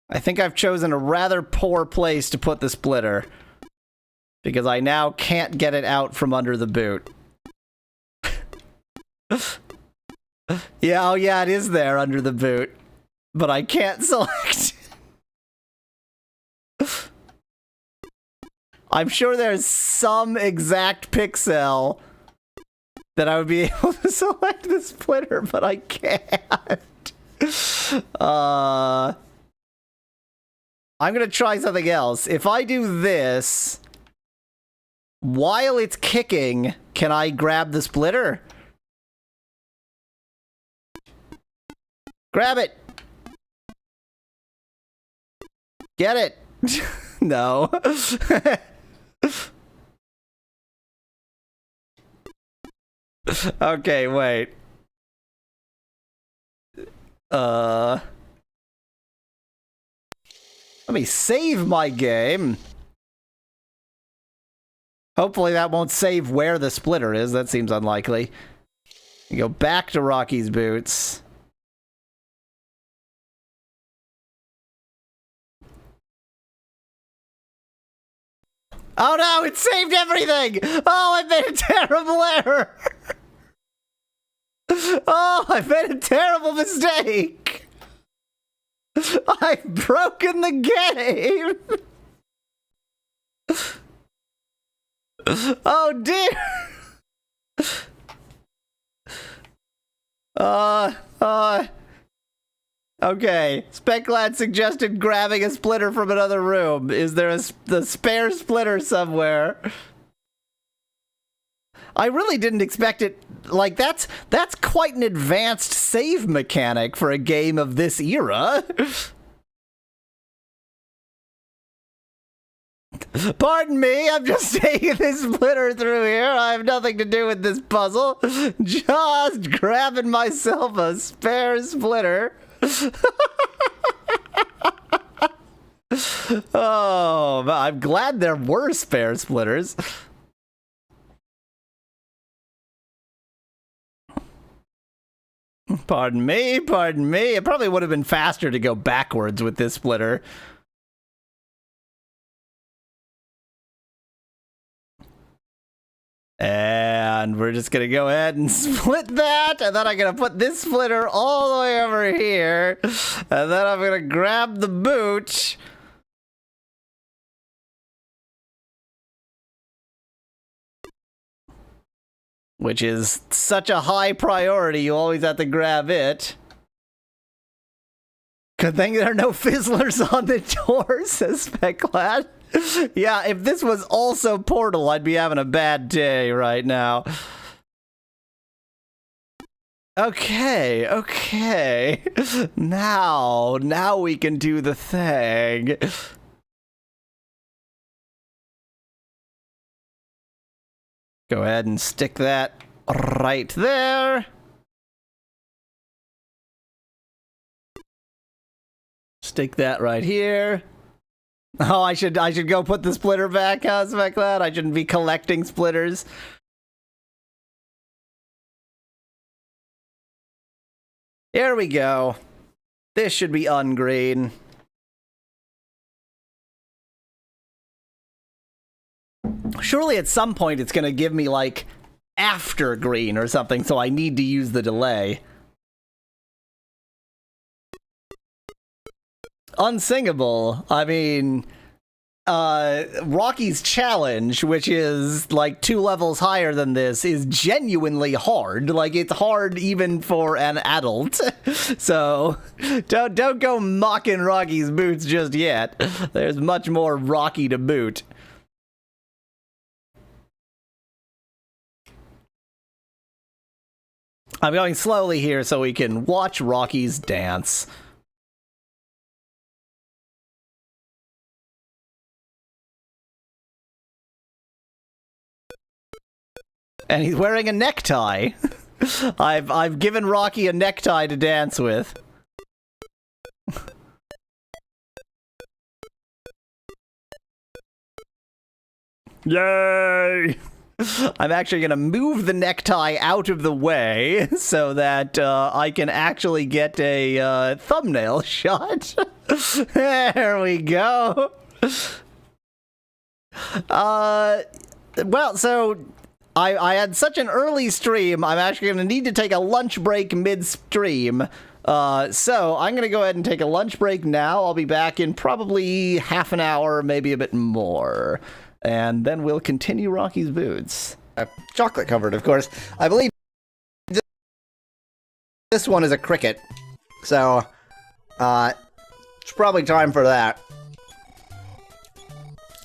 B: I think I've chosen a rather poor place to put the splitter, because I now can't get it out from under the boot. Yeah, oh yeah, it is there under the boot, but I can't select. I'm sure there's some exact pixel that I would be able to select the splitter, but I can't. I'm gonna try something else. If I do this, while it's kicking, can I grab the splitter? Grab it! Get it! No. Okay, wait. Let me save my game. Hopefully that won't save where the splitter is. That seems unlikely. You go back to Rocky's boots. Oh no, it saved everything! Oh, I made a terrible error! Oh, I made a terrible mistake! I've broken the game! Oh dear! Okay. Speclad suggested grabbing a splitter from another room. Is there the spare splitter somewhere? I really didn't expect it. Like, that's quite an advanced save mechanic for a game of this era. Pardon me, I'm just taking this splitter through here. I have nothing to do with this puzzle. Just grabbing myself a spare splitter. Oh, I'm glad there were spare splitters. Pardon me, pardon me. It probably would have been faster to go backwards with this splitter. And we're just gonna go ahead and split that, and then I'm gonna put this splitter all the way over here, and then I'm gonna grab the boot. Which is such a high priority, you always have to grab it. Good thing there are no fizzlers on the door, says Speclad. Yeah, if this was also Portal, I'd be having a bad day right now. Okay, okay. Now we can do the thing. Go ahead and stick that right there. Stick that right here. Oh, I should go put the splitter back, huh, Speclad? I shouldn't be collecting splitters. Here we go. This should be ungreen. Surely at some point it's gonna give me, like, after green or something, so I need to use the delay. Unsingable. I mean, Rocky's challenge, which is like 2 levels higher than this, is genuinely hard. Like, it's hard even for an adult. So don't go mocking Rocky's boots just yet. There's much more Rocky to boot. I'm going slowly here so we can watch Rocky's dance. And he's wearing a necktie. I've given Rocky a necktie to dance with. Yay! I'm actually gonna move the necktie out of the way so that I can actually get a thumbnail shot. There we go. Well, so I had such an early stream, I'm actually going to need to take a lunch break mid-stream. So I'm going to go ahead and take a lunch break now. I'll be back in probably half an hour, maybe a bit more. And then we'll continue Rocky's Boots. Chocolate covered, of course. I believe this one is a cricket. So, it's probably time for that.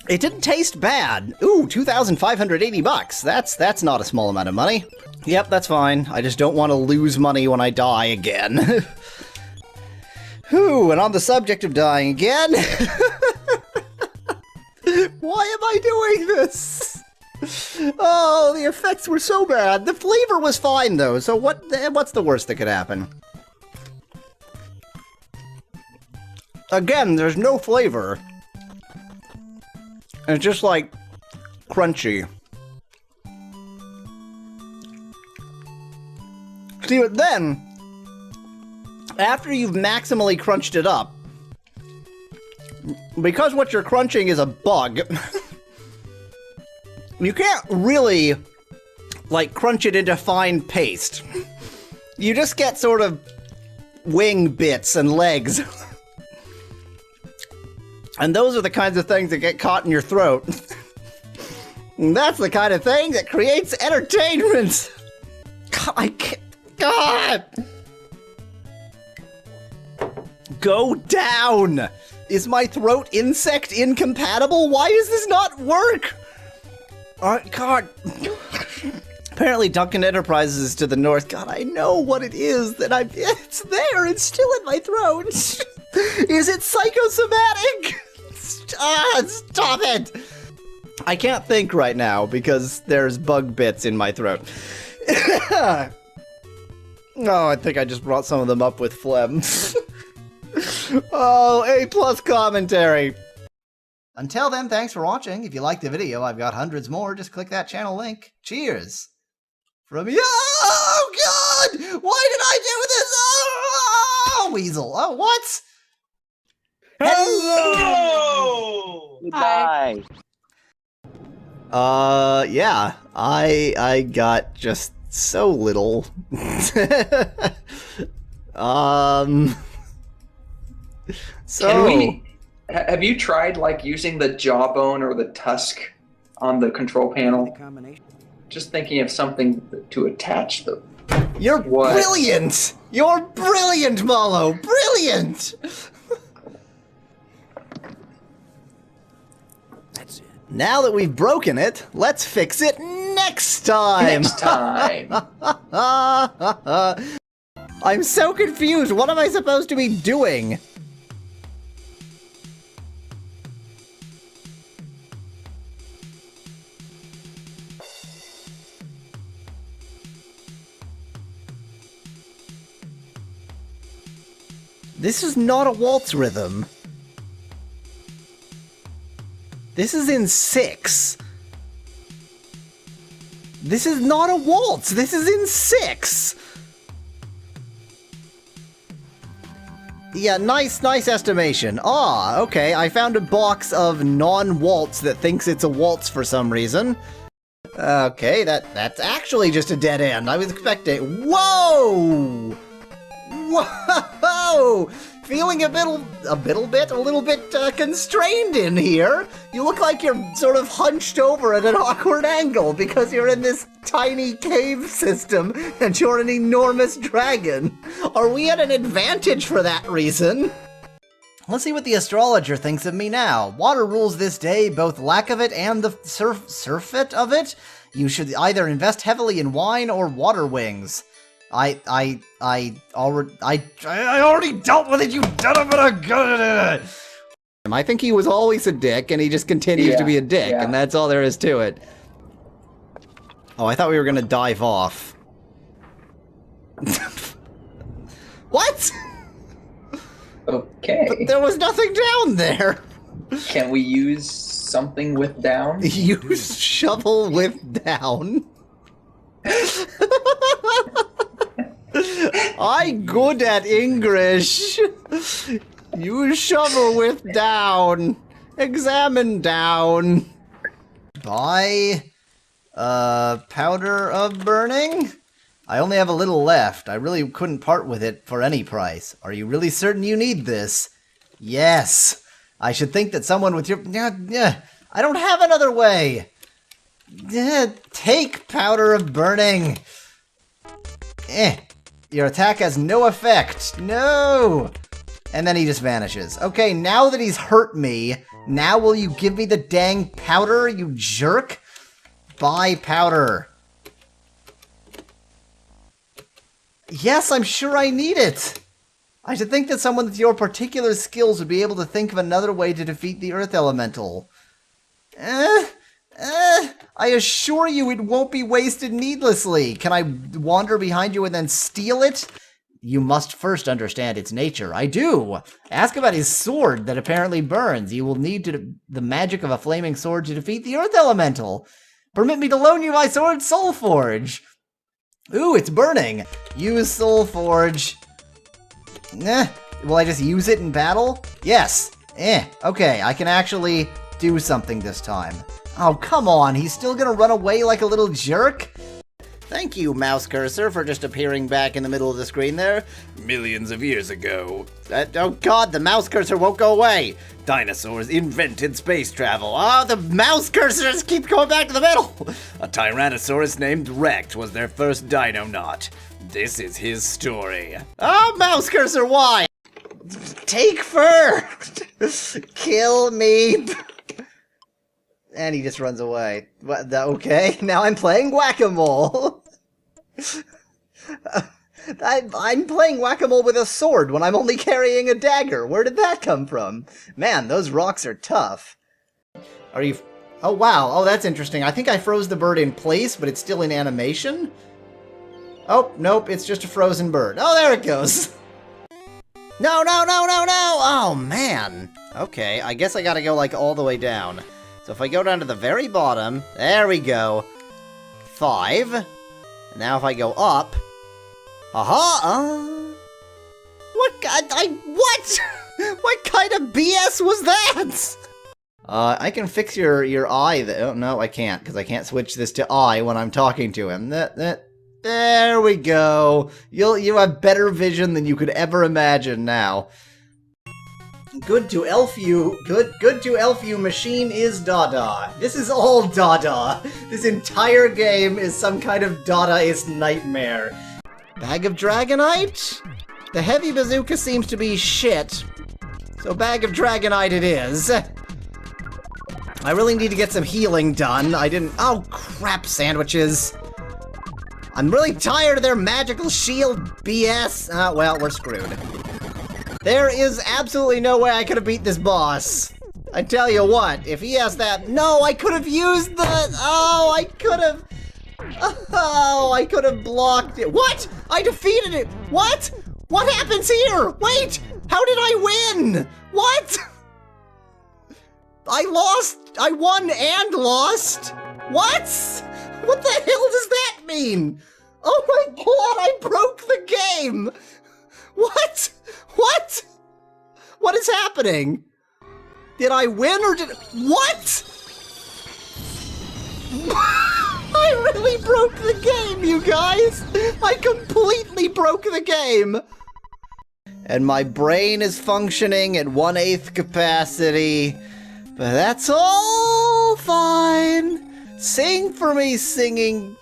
B: It didn't taste bad. Ooh, 2,580 bucks. That's not a small amount of money. Yep, that's fine. I just don't want to lose money when I die again. Whew, and on the subject of dying again... Why am I doing this? Oh, the effects were so bad. The flavor was fine, though, so what's the worst that could happen? Again, there's no flavor. It's just, like, crunchy. See, but then, after you've maximally crunched it up, because what you're crunching is a bug, you can't really, like, crunch it into fine paste. You just get sort of wing bits and legs. And those are the kinds of things that get caught in your throat. And that's the kind of thing that creates entertainment. God, I can't. God! Go down! Is my throat insect incompatible? Why does this not work? God. Apparently Duncan Enterprises is to the north. God, I know what it is that it's there. It's still in my throat. Is it psychosomatic? Stop it! I can't think right now because there's bug bits in my throat. Oh, I think I just brought some of them up with phlegm. Oh, A+ commentary. Until then, thanks for watching. If you liked the video, I've got hundreds more. Just click that channel link. Cheers. From you. Oh, God! Why did I do this? Oh, Weasel. Oh, what?
E: Hello!
F: Hi.
B: Yeah. I got just so little. So...
E: Have you tried, like, using the jawbone or the tusk on the control panel? Just thinking of something to attach them.
B: You're brilliant! You're brilliant, Malo! Brilliant!
C: That's it.
B: Now that we've broken it, let's fix it next time!
E: Next time!
B: I'm so confused. What am I supposed to be doing? This is not a waltz rhythm. This is in 6. This is not a waltz. This is in 6. Yeah, nice estimation. Ah, okay, I found a box of non-waltz that thinks it's a waltz for some reason. Okay, that's actually just a dead end. I was expecting... Whoa! Whoa! Feeling a little bit constrained in here. You look like you're sort of hunched over at an awkward angle because you're in this tiny cave system and you're an enormous dragon. Are we at an advantage for that reason? Let's see what the astrologer thinks of me now. Water rules this day, both lack of it and the surfeit of it. You should either invest heavily in wine or water wings. I already dealt with it, you son. I think he was always a dick, and he just continues to be a dick, and that's all there is to it. Oh, I thought we were gonna dive off. What?
E: Okay.
B: But there was nothing down there.
E: Can we use something with down?
B: Use shovel with down? I good at English. Use shovel with down. Examine down. Buy powder of burning? I only have a little left. I really couldn't part with it for any price. Are you really certain you need this? Yes. I should think that someone with your... I don't have another way. Take powder of burning. Your attack has no effect. No. And then he just vanishes. Okay, now that he's hurt me, now will you give me the dang powder, you jerk? Buy powder. Yes, I'm sure I need it. I should think that someone with your particular skills would be able to think of another way to defeat the Earth Elemental. I assure you it won't be wasted needlessly. Can I wander behind you and then steal it? You must first understand its nature. I do. Ask about his sword that apparently burns. You will need the magic of a flaming sword to defeat the Earth Elemental. Permit me to loan you my sword, Soulforge. Ooh, it's burning. Use Soulforge. Will I just use it in battle? Yes. Okay, I can actually do something this time. Oh, come on, he's still gonna run away like a little jerk? Thank you, mouse cursor, for just appearing back in the middle of the screen there. Millions of years ago. Oh god, the mouse cursor won't go away! Dinosaurs invented space travel. Oh, the mouse cursors keep going back to the middle! A Tyrannosaurus named Rex was their first dino-naut. This is his story. Oh, mouse cursor, why? Take first! Kill me! And he just runs away. What? Okay, now I'm playing whack-a-mole. I'm playing whack-a-mole with a sword when I'm only carrying a dagger. Where did that come from? Man, those rocks are tough. Are you... Oh, wow. Oh, that's interesting. I think I froze the bird in place, but it's still in animation? Oh, nope. It's just a frozen bird. Oh, there it goes. No! Oh, man. Okay, I guess I gotta go, like, all the way down. So if I go down to the very bottom, there we go. 5. Now if I go up, what? What kind of BS was that? I can fix your eye. Oh no, I can't because I can't switch this to eye when I'm talking to him. There we go. You have better vision than you could ever imagine now. Good to elf you, good to elf you, machine is Dada. This is all Dada. This entire game is some kind of Dadaist nightmare. Bag of Dragonite? The heavy bazooka seems to be shit, so bag of Dragonite it is. I really need to get some healing done. Oh crap, sandwiches. I'm really tired of their magical shield BS. Well, we're screwed. There is absolutely no way I could have beat this boss. I tell you what, if he has that... No, I could have used the... Oh, I could have blocked it. What? I defeated it. What? What happens here? Wait, how did I win? What? I lost. I won and lost. What? What the hell does that mean? Oh my god, I broke the game. What? What? What is happening? Did I win or did... What? I really broke the game, you guys! I completely broke the game! And my brain is functioning at 1/8 capacity. But that's all fine. Sing for me, singing...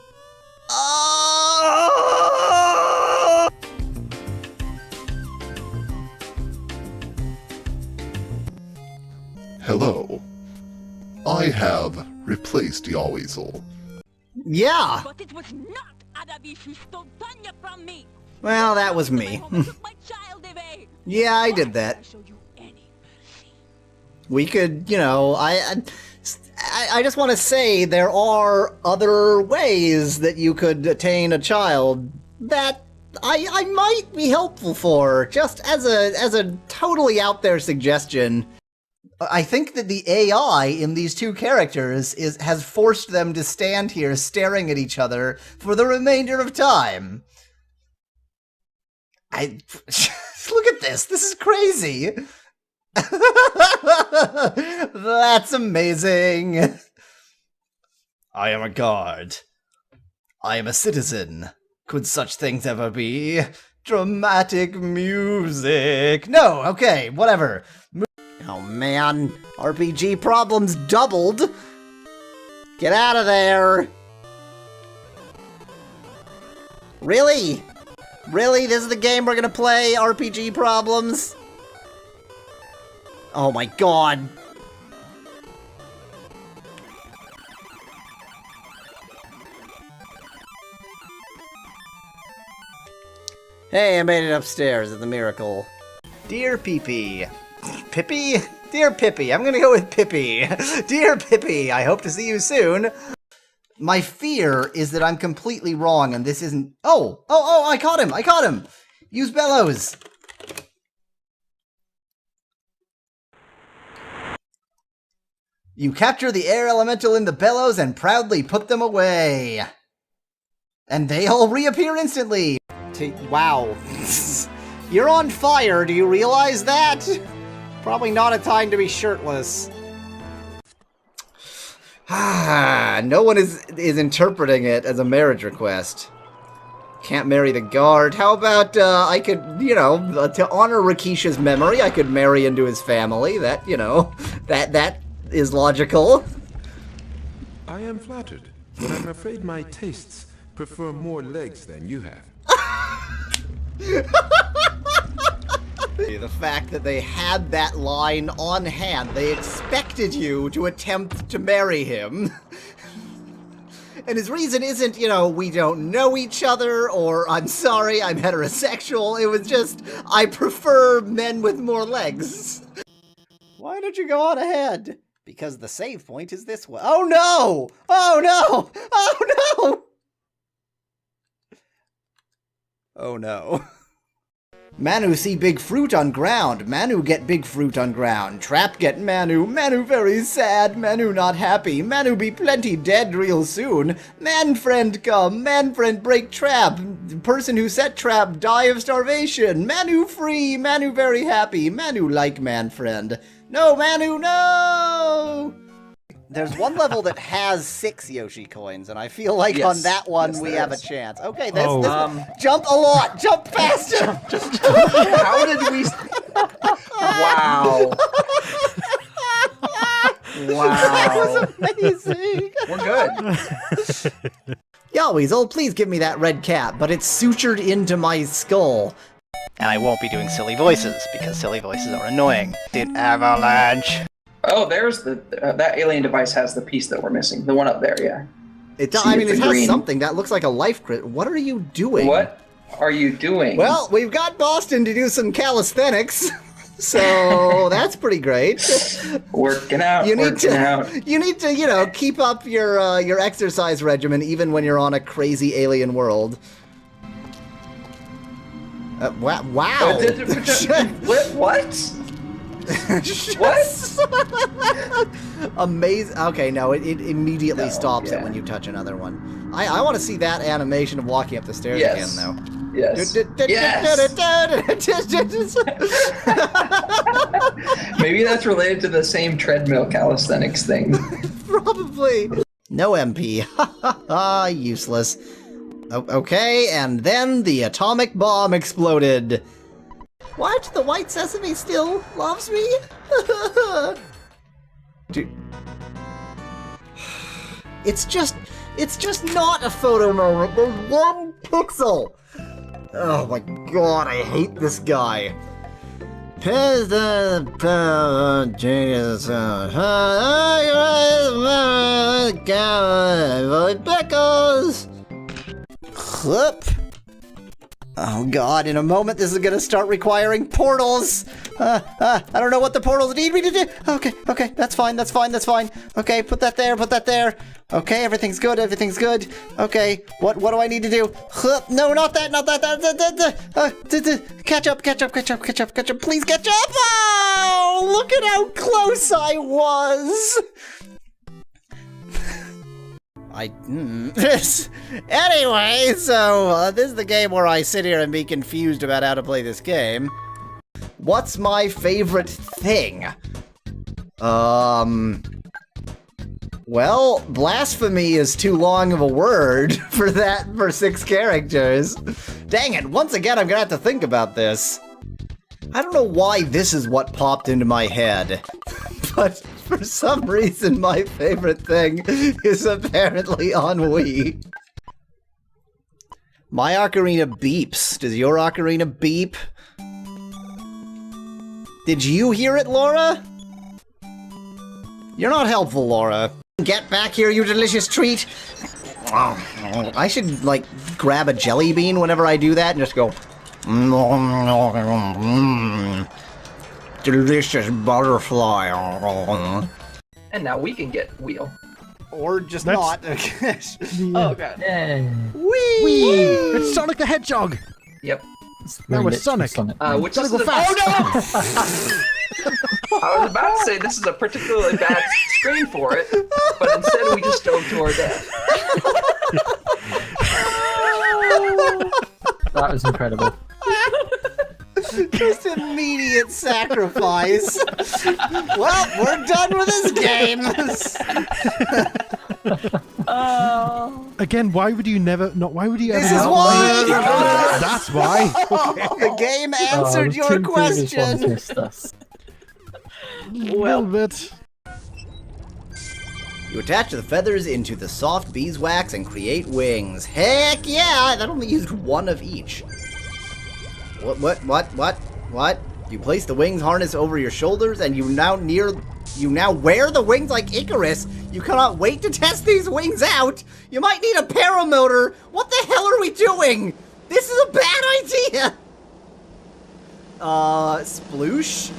F: Hello. I have replaced Yallweasel.
B: Yeah!
G: But it was not Adavis who stole Tanya from me.
B: Well, that was me.
G: Took my child away.
B: Yeah, I did
G: I
B: that.
G: show you any mercy.
B: We could, you know, I just want to say there are other ways that you could attain a child that I might be helpful for, just as a totally out there suggestion. I think that the AI in these two characters has forced them to stand here staring at each other for the remainder of time. Look at this. This is crazy. That's amazing. I am a guard. I am a citizen. Could such things ever be? Dramatic music. No, okay, whatever. Oh man, RPG problems doubled. Get out of there. Really? Really? This is the game we're gonna play? RPG problems? Oh my god. Hey, I made it upstairs. It's a miracle. Dear Pee-Pee. Pippi? Dear Pippi. I'm gonna go with Pippi. Dear Pippi, I hope to see you soon. My fear is that I'm completely wrong and this isn't... Oh, I caught him! I caught him! Use bellows! You capture the air elemental in the bellows and proudly put them away. And they all reappear instantly. Wow. You're on fire, do you realize that? Probably not a time to be shirtless. No one is interpreting it as a marriage request. Can't marry the guard. How about, I could, you know, to honor Rakisha's memory, I could marry into his family. That, you know, that is logical.
H: I am flattered, but I'm afraid my tastes prefer more legs than you have.
B: The fact that they had that line on hand, they expected you to attempt to marry him. And his reason isn't, you know, we don't know each other, or I'm sorry, I'm heterosexual. It was just, I prefer men with more legs. Why don't you go on ahead? Because the save point is this way. Oh no! Oh no! Oh no! Oh no. Manu see big fruit on ground. Manu get big fruit on ground. Trap get Manu. Manu very sad. Manu not happy. Manu be plenty dead real soon. Man friend come. Man friend break trap. Person who set trap die of starvation. Manu free. Manu very happy. Manu like man friend. No, Manu, no! There's one level that has 6 Yoshi coins, and I feel like
E: Yes.
B: on that one
E: Yes,
B: we
E: there
B: have
E: is.
B: a chance. Okay, this jump a lot, jump faster.
E: How did we... Wow.
B: That
E: Wow.
B: was amazing.
E: We're good.
B: Yallweasel, please give me that red cap, but it's sutured into my skull. And I won't be doing silly voices, because silly voices are annoying. Did Avalanche.
E: Oh, there's the... that alien device has the piece that we're missing. The one up there, yeah.
B: I mean,
E: it's
B: it
E: a
B: has
E: green.
B: something that looks like a life crit. What are you doing?
E: What are you doing?
B: Well, we've got Boston to do some calisthenics, so that's pretty great.
E: Working out,
B: You need
E: working
B: to,
E: out.
B: you need to, you know, keep up your exercise regimen even when you're on a crazy alien world. Wow!
E: What? What?
B: Amazing. Okay, no, it immediately
E: No,
B: stops it
E: yeah.
B: when you touch another one. I want to see that animation of walking up the stairs
E: Yes.
B: again, though.
E: Yes. Maybe that's related to the same treadmill calisthenics thing.
B: Probably. No MP. Useless. Okay, and then the atomic bomb exploded. What? The white sesame still loves me? Dude. It's just not a photo moment. There's 1 pixel. Oh my god, I hate this guy. Oh god, in a moment this is gonna start requiring portals! I don't know what the portals need me to do! Okay, that's fine. Okay, put that there. Okay, everything's good. Okay, what do I need to do? No, not that! Catch up, please catch up! Oh, look at how close I was! Anyway, so this is the game where I sit here and be confused about how to play this game. What's my favorite thing? Well, blasphemy is too long of a word for 6 characters. Dang it, once again I'm gonna have to think about this. I don't know why this is what popped into my head, but for some reason my favorite thing is apparently ennui. My ocarina beeps. Does your ocarina beep? Did you hear it, Laura? You're not helpful, Laura. Get back here, you delicious treat! Oh, I should, like, grab a jelly bean whenever I do that and just go... delicious butterfly.
E: And now we can get wheel.
B: Or just not.
E: Oh god.
B: Whee!
I: It's Sonic the Hedgehog!
E: Yep.
I: No, it's Sonic.
E: Which is the fast. Oh no! I was about to say this is a particularly bad screen for it, but instead we just dove to our death.
J: That was incredible.
B: Just immediate sacrifice. Well, we're done with this game.
I: Again, why would you never? Why would you ever?
B: This is why.
I: That's why.
B: The game answered your question.
I: Well, bit.
B: You attach the feathers into the soft beeswax and create wings. Heck yeah! That only used 1 of each. What? You place the wings harness over your shoulders and you now wear the wings like Icarus. You cannot wait to test these wings out. You might need a paramotor. What the hell are we doing? This is a bad idea. Sploosh?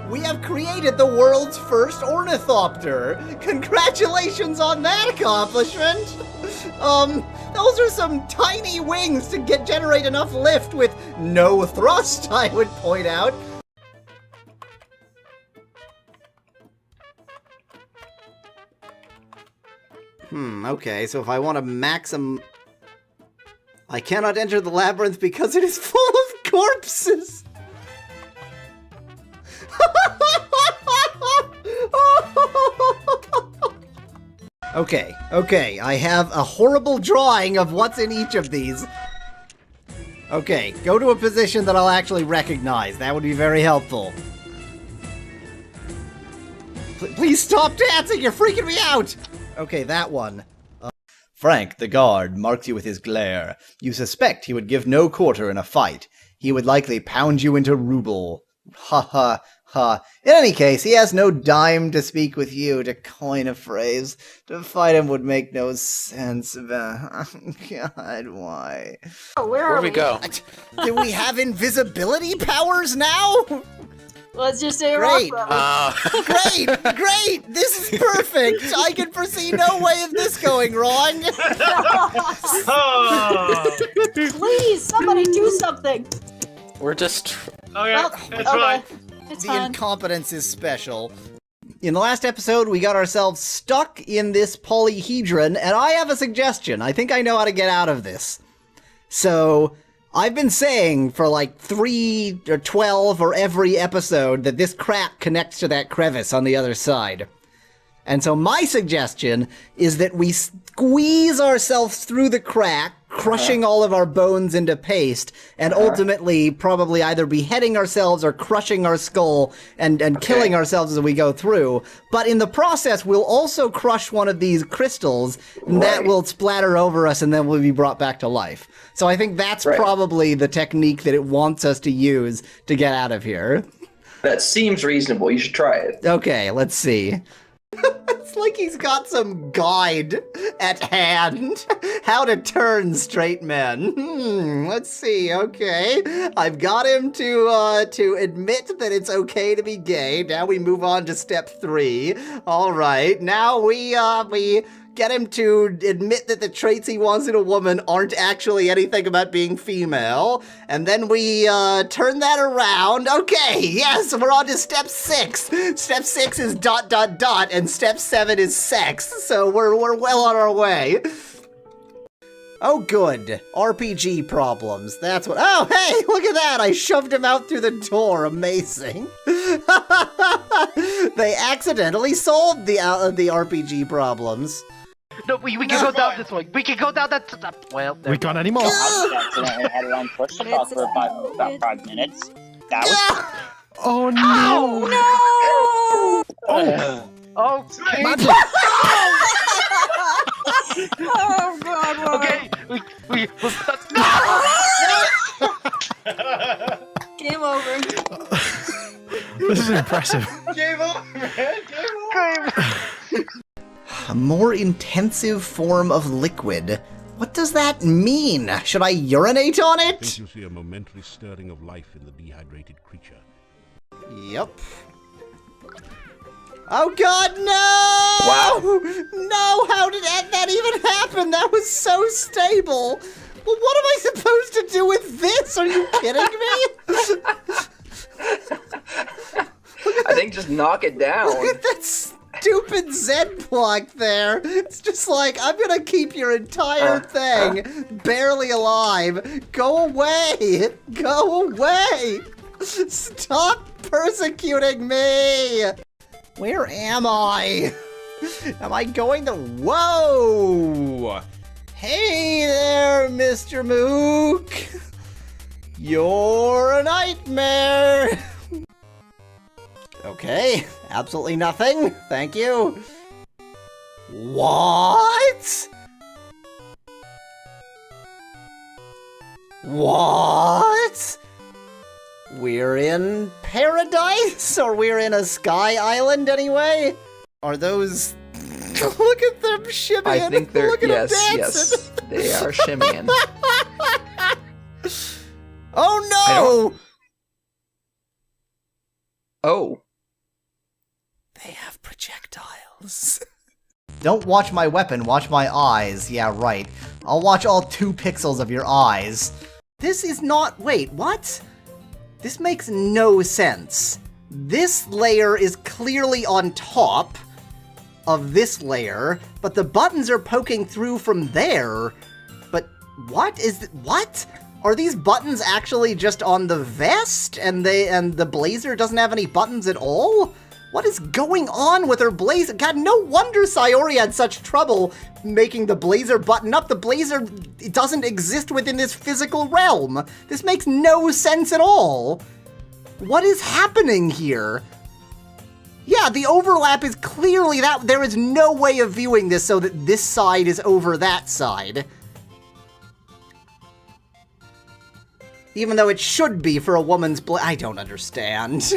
B: We have created the world's first ornithopter. Congratulations on that accomplishment. Those are some tiny wings to generate enough lift with no thrust, I would point out. Okay, so if I want to maximum... I cannot enter the labyrinth because it is full of corpses! Okay, I have a horrible drawing of what's in each of these. Okay, go to a position that I'll actually recognize. That would be very helpful. Please stop dancing, you're freaking me out! Okay, that one. Frank, the guard, marks you with his glare. You suspect he would give no quarter in a fight. He would likely pound you into ruble. Ha ha ha. In any case, he has no dime to speak with you, to coin a phrase. To fight him would make no sense. God, why?
J: Oh, where
K: we go?
B: Do we have invisibility powers now?
J: Let's just say
B: Great.
J: Great!
B: This is perfect! I can foresee no way of this going wrong!
J: Please, somebody do something!
K: We're just...
J: Okay, it's fine. It's
B: The
J: fine.
B: incompetence is special. in the last episode, we got ourselves stuck in this polyhedron, and I have a suggestion. I think I know how to get out of this. So, I've been saying for like 3 or 12 or every episode that this crack connects to that crevice on the other side. And so my suggestion is that we squeeze ourselves through the crack, crushing all of our bones into paste, and ultimately probably either beheading ourselves or crushing our skull and killing ourselves as we go through. But in the process, we'll also crush one of these crystals, and that will splatter over us, and then we'll be brought back to life. So I think that's probably the technique that it wants us to use to get out of here.
E: That seems reasonable. You should try it.
B: Okay, let's see. It's like he's got some guide at hand. How to turn straight men. Let's see. Okay, I've got him to admit that it's okay to be gay. Now we move on to step 3. All right. Now we get him to admit that the traits he wants in a woman aren't actually anything about being female. And then we turn that around. Okay, yes, we're on to step 6. Step 6 is ... and step 7 is sex. So we're well on our way. Oh, good. RPG problems. That's what... Oh, hey, look at that. I shoved him out through the door. Amazing. They accidentally solved the RPG problems.
K: No, we can go down this way. We can go down that... Well,
I: we can't anymore.
L: I accidentally had it on push to talk for about 5 minutes. That was...
I: Oh, no.
J: No!
K: Oh,
I: Magic.
J: Oh, God, why?
K: okay. We
J: Game over.
I: This is impressive.
L: Game over, man. Game over.
B: A more intensive form of liquid. What does that mean? Should I urinate on
D: I
B: it?
D: think you see a momentary stirring of life in the dehydrated creature.
B: Yep. Oh God, no!
E: Wow.
B: No, how did that even happen? That was so stable. Well, what am I supposed to do with this? Are you kidding me?
E: I think just knock it down.
B: Look at that stupid Z block there. It's just like, I'm gonna keep your entire thing barely alive. Go away. Go away. Stop persecuting me. Where am I? Am I going the... Whoa! Hey there, Mr. Mook. You're a nightmare. Okay, absolutely nothing. Thank you. What? What? We're in paradise? Or we're in a sky island anyway? Are those... Look at them shimmying.
E: I think they're...
B: Look at them
E: yes,
B: dancing.
E: they are shimmying.
B: Oh no!
E: Oh.
B: They have projectiles. Don't watch my weapon, watch my eyes. Yeah, right. I'll watch all 2 pixels of your eyes. This is not... Wait, what? This makes no sense. This layer is clearly on top of this layer, but the buttons are poking through from there. But what is... What? Are these buttons actually just on the vest, and the blazer doesn't have any buttons at all? What is going on with her blazer? God, no wonder Sayori had such trouble making the blazer button up. The blazer doesn't exist within this physical realm. This makes no sense at all. What is happening here? Yeah, the overlap is clearly that. There is no way of viewing this so that this side is over that side. Even though it should be for a woman's I don't understand.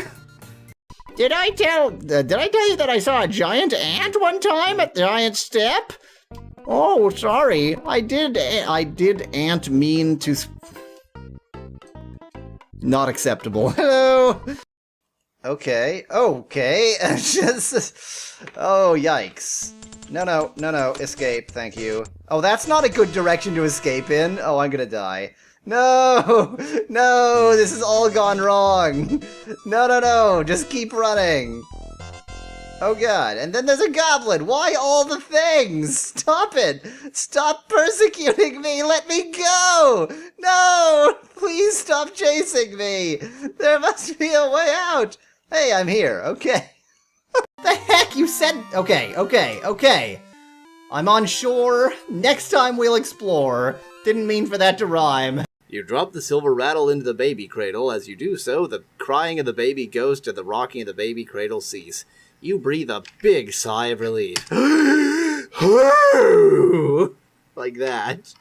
B: Did I tell you that I saw a giant ant one time at the giant step? Oh, sorry. I did ant mean to... Not acceptable. Hello. Okay. Okay. Oh, yikes. No. Escape. Thank you. Oh, that's not a good direction to escape in. Oh, I'm gonna die. No! No! This has all gone wrong! No! Just keep running! Oh god, and then there's a goblin! Why all the things? Stop it! Stop persecuting me! Let me go! No! Please stop chasing me! There must be a way out! Hey, I'm here, okay. The heck? You said... Okay. I'm on shore. Next time we'll explore. Didn't mean for that to rhyme. You drop the silver rattle into the baby cradle. As you do so, the crying of the baby ghost and the rocking of the baby cradle cease. You breathe a big sigh of relief. Like that.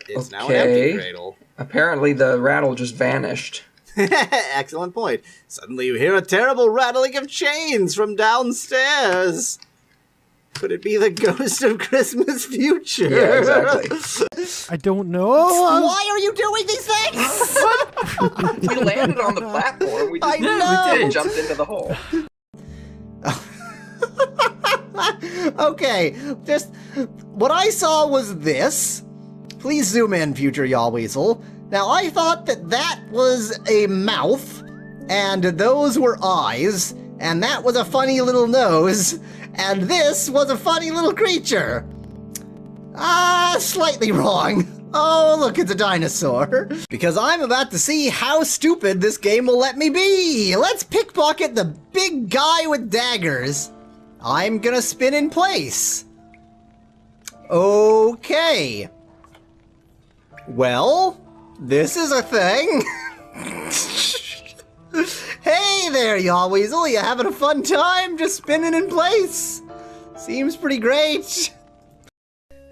B: It's now an empty cradle.
M: Apparently the rattle just vanished.
B: Excellent point. Suddenly you hear a terrible rattling of chains from downstairs. Could it be the ghost of Christmas future?
M: Yeah, exactly.
I: I don't know.
B: Why are you doing these things?
E: We landed on the platform. We just jumped into the hole.
B: Okay, just what I saw was this. Please zoom in, future Yawweasel. Now, I thought that was a mouth, and those were eyes, and that was a funny little nose, and this was a funny little creature. Slightly wrong. Oh, look, it's a dinosaur. Because I'm about to see how stupid this game will let me be. Let's pickpocket the big guy with daggers. I'm gonna spin in place. Okay. Well, this is a thing. Hey there, Yawweasel. You having a fun time just spinning in place? Seems pretty great.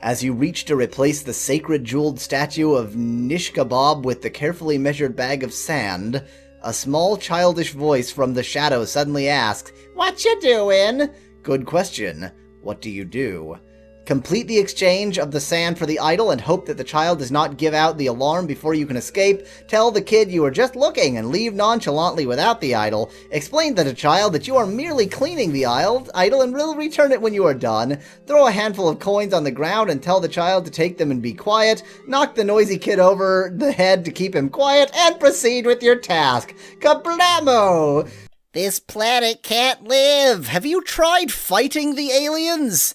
B: As you reach to replace the sacred jeweled statue of Nish Kebab with the carefully measured bag of sand, a small childish voice from the shadows suddenly asks, "What you doing?" Good question. What do you do? Complete the exchange of the sand for the idol and hope that the child does not give out the alarm before you can escape. Tell the kid you are just looking and leave nonchalantly without the idol. Explain to the child that you are merely cleaning the idol and will return it when you are done. Throw a handful of coins on the ground and tell the child to take them and be quiet. Knock the noisy kid over the head to keep him quiet and proceed with your task. Kablamo! This planet can't live. Have you tried fighting the aliens?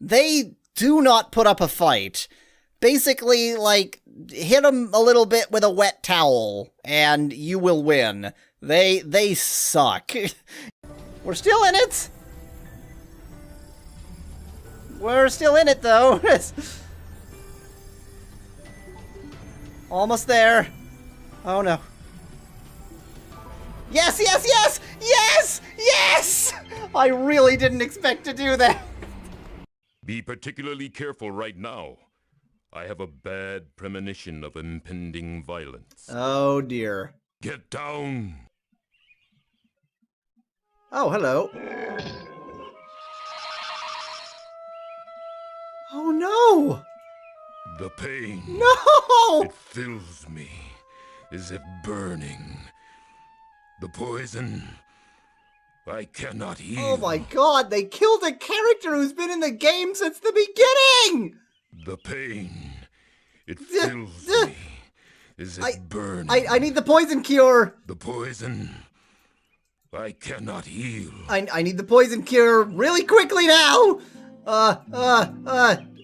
B: They do not put up a fight. Basically, like, hit them a little bit with a wet towel, and you will win. They suck. We're still in it! We're still in it, though. Almost there. Oh, no. Yes, yes, yes! Yes! Yes! I really didn't expect to do that.
H: Be particularly careful right now. I have a bad premonition of impending violence.
B: Oh dear.
H: Get down!
B: Oh, hello. Oh no!
H: The pain.
B: No!
H: It fills me as if burning. The poison. I cannot heal.
B: Oh my god, they killed a character who's been in the game since the beginning!
H: The pain. It fills me as if burning.
B: I need the poison cure!
H: The poison. I cannot heal.
B: I need the poison cure really quickly now!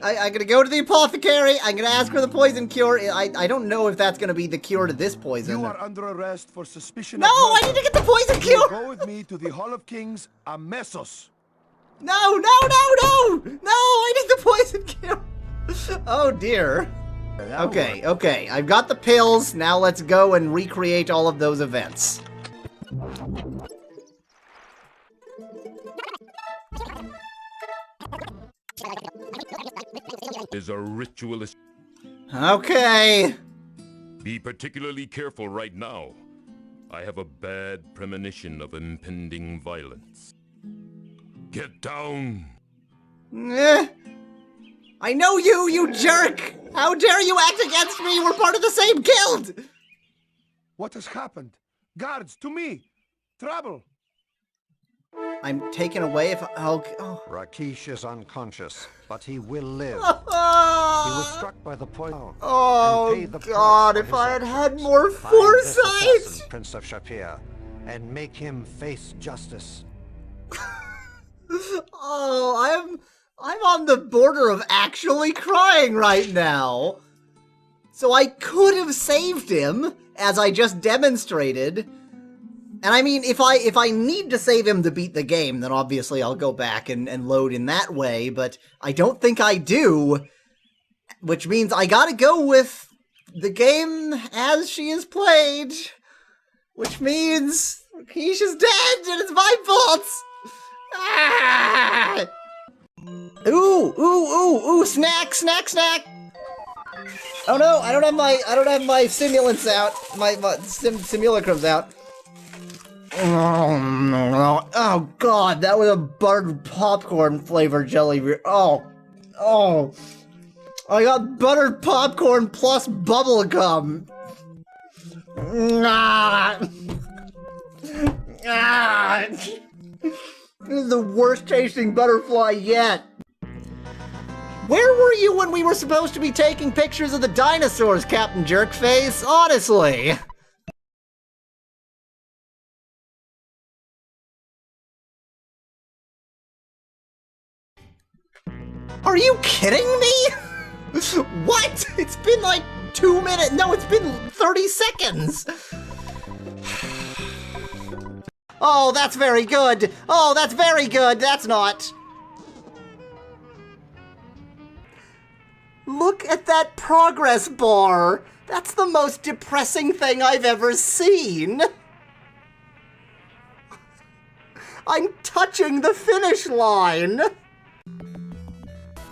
B: I'm gonna go to the apothecary. I'm gonna ask for the poison cure. I don't know if that's gonna be the cure to this poison.
N: You are under arrest for suspicion
B: No,
N: of murder.
B: I need to get the poison cure!
N: Go with me to the Hall of Kings, Amesos.
B: No, no, no, no! No, I need the poison cure! Oh dear. Okay, okay, I've got the pills. Now let's go and recreate all of those events.
H: Is a ritualist.
B: Okay.
H: Be particularly careful right now. I have a bad premonition of impending violence. Get down!
B: I know you, you jerk! How dare you act against me? We're part of the same guild!
N: What has happened? Guards, to me! Trouble!
B: I'm taken away if oh.
O: Rakesh is unconscious, but he will live. He was struck by the poison.
B: Oh
O: and paid the
B: God!
O: price
B: If
O: for his
B: I had
O: actions.
B: had more
O: Find this
B: foresight!
O: assassin, Prince of Shapir, and make him face justice.
B: Oh, I'm on the border of actually crying right now. So I could have saved him, as I just demonstrated. And I mean, if I need to save him to beat the game, then obviously I'll go back and load in that way, but I don't think I do. Which means I gotta go with the game as she is played. Which means Keisha's dead and it's my fault! Ah! Ooh, snack! Oh no, I don't have my stimulants out. My simulacrums out. Oh god, that was a buttered popcorn flavored jelly beer. Oh. I got buttered popcorn plus bubble gum. This is the worst tasting butterfly yet. Where were you when we were supposed to be taking pictures of the dinosaurs, Captain Jerkface? Honestly. Are you kidding me? What? It's been like 2 minutes. No, it's been 30 seconds. Oh, that's very good. Oh, that's very good. That's not. Look at that progress bar. That's the most depressing thing I've ever seen. I'm touching the finish line.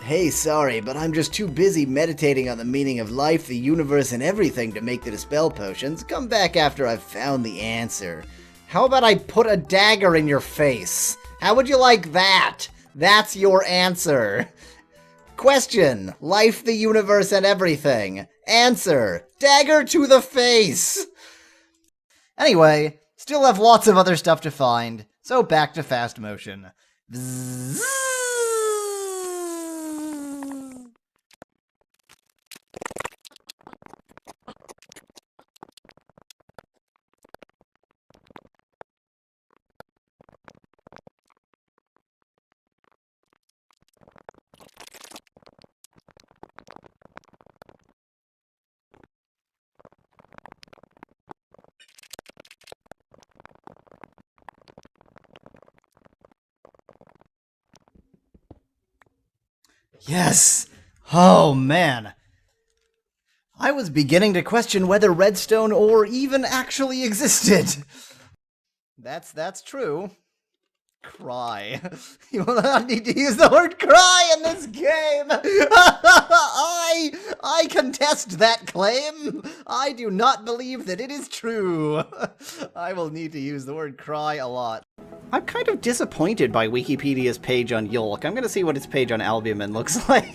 B: Hey, sorry, but I'm just too busy meditating on the meaning of life, the universe, and everything to make the dispel potions. Come back after I've found the answer. How about I put a dagger in your face? How would you like that? That's your answer. Question: life, the universe, and everything. Answer: dagger to the face. Anyway, still have lots of other stuff to find, so back to fast motion. Bzzz. Yes! Oh, man. I was beginning to question whether redstone ore even actually existed. That's true. Cry. You will not need to use the word cry in this game! I contest that claim! I do not believe that it is true. I will need to use the word cry a lot. I'm kind of disappointed by Wikipedia's page on Yolk. I'm gonna see what its page on Albumin looks like.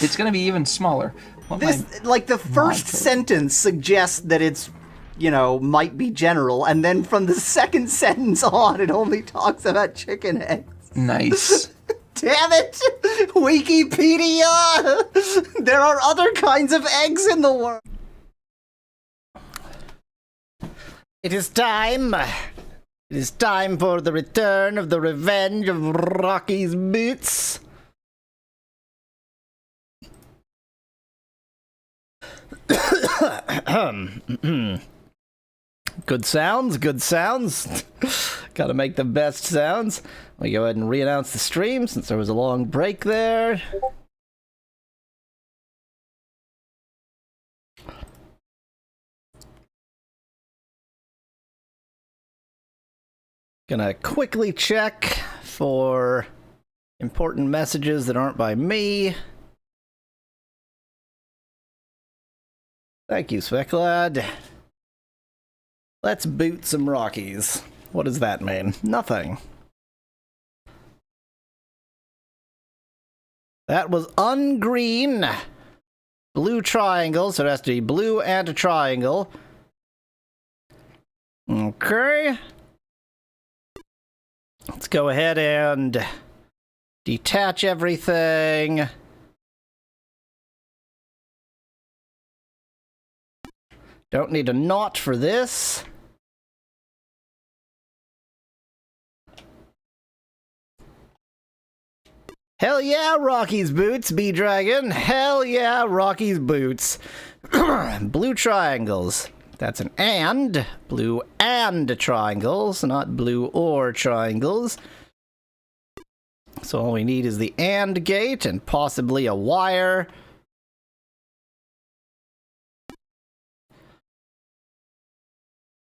M: It's gonna be even smaller.
B: Like, the first sentence suggests that it's, you know, might be general, and then from the second sentence on, it only talks about chicken eggs.
M: Nice.
B: Damn it! Wikipedia! There are other kinds of eggs in the world. It is time. It is time for the return of the revenge of Rocky's boots. Good sounds, good sounds. Gotta make the best sounds. We go ahead and re-announce the stream since there was a long break there. Gonna quickly check for important messages that aren't by me. Thank you, Sveklad. Let's boot some Rockies. What does that mean? Nothing. That was ungreen. Blue triangle, so it has to be blue and a triangle. Okay. Let's go ahead and detach everything. Don't need a knot for this. Hell yeah, Rocky's boots, B-Dragon. Hell yeah, Rocky's boots. Blue triangles. That's an and. Blue and triangles, not blue or triangles. So all we need is the and gate and possibly a wire.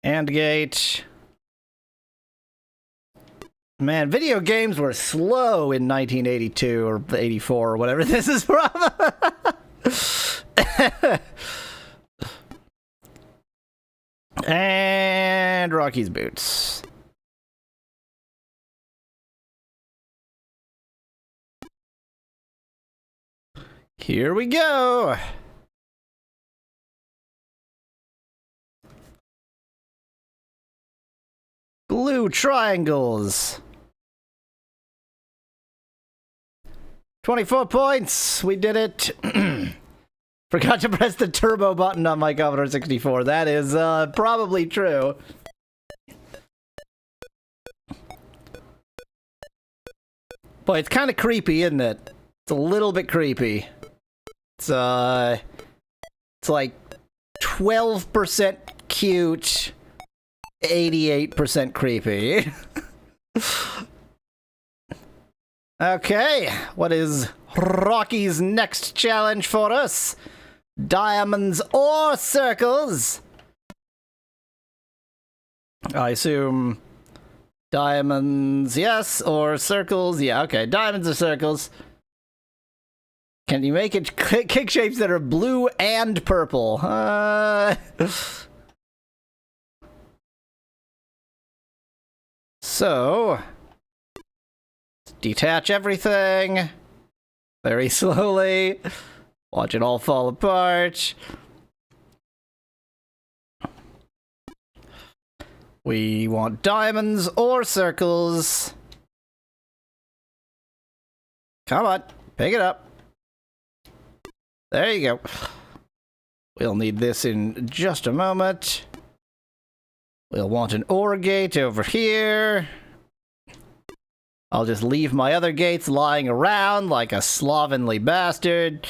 B: And gate. Man, video games were slow in 1982 or 84 or whatever this is from. And Rocky's boots. Here we go. Blue triangles. 24 points! We did it! Forgot to press the turbo button on my Commodore 64. That is, probably true. Boy, it's kind of creepy, isn't it? It's a little bit creepy. It's like 12% cute, 88% creepy. Okay, what is Rocky's next challenge for us? Diamonds or circles? I assume diamonds, yes, or circles. Yeah, okay, diamonds or circles. Can you make it kick shapes that are blue and purple? So... detach everything very slowly. Watch it all fall apart. We want diamonds or circles. Come on, pick it up. There you go. We'll need this in just a moment. We'll want an OR gate over here. I'll just leave my other gates lying around like a slovenly bastard.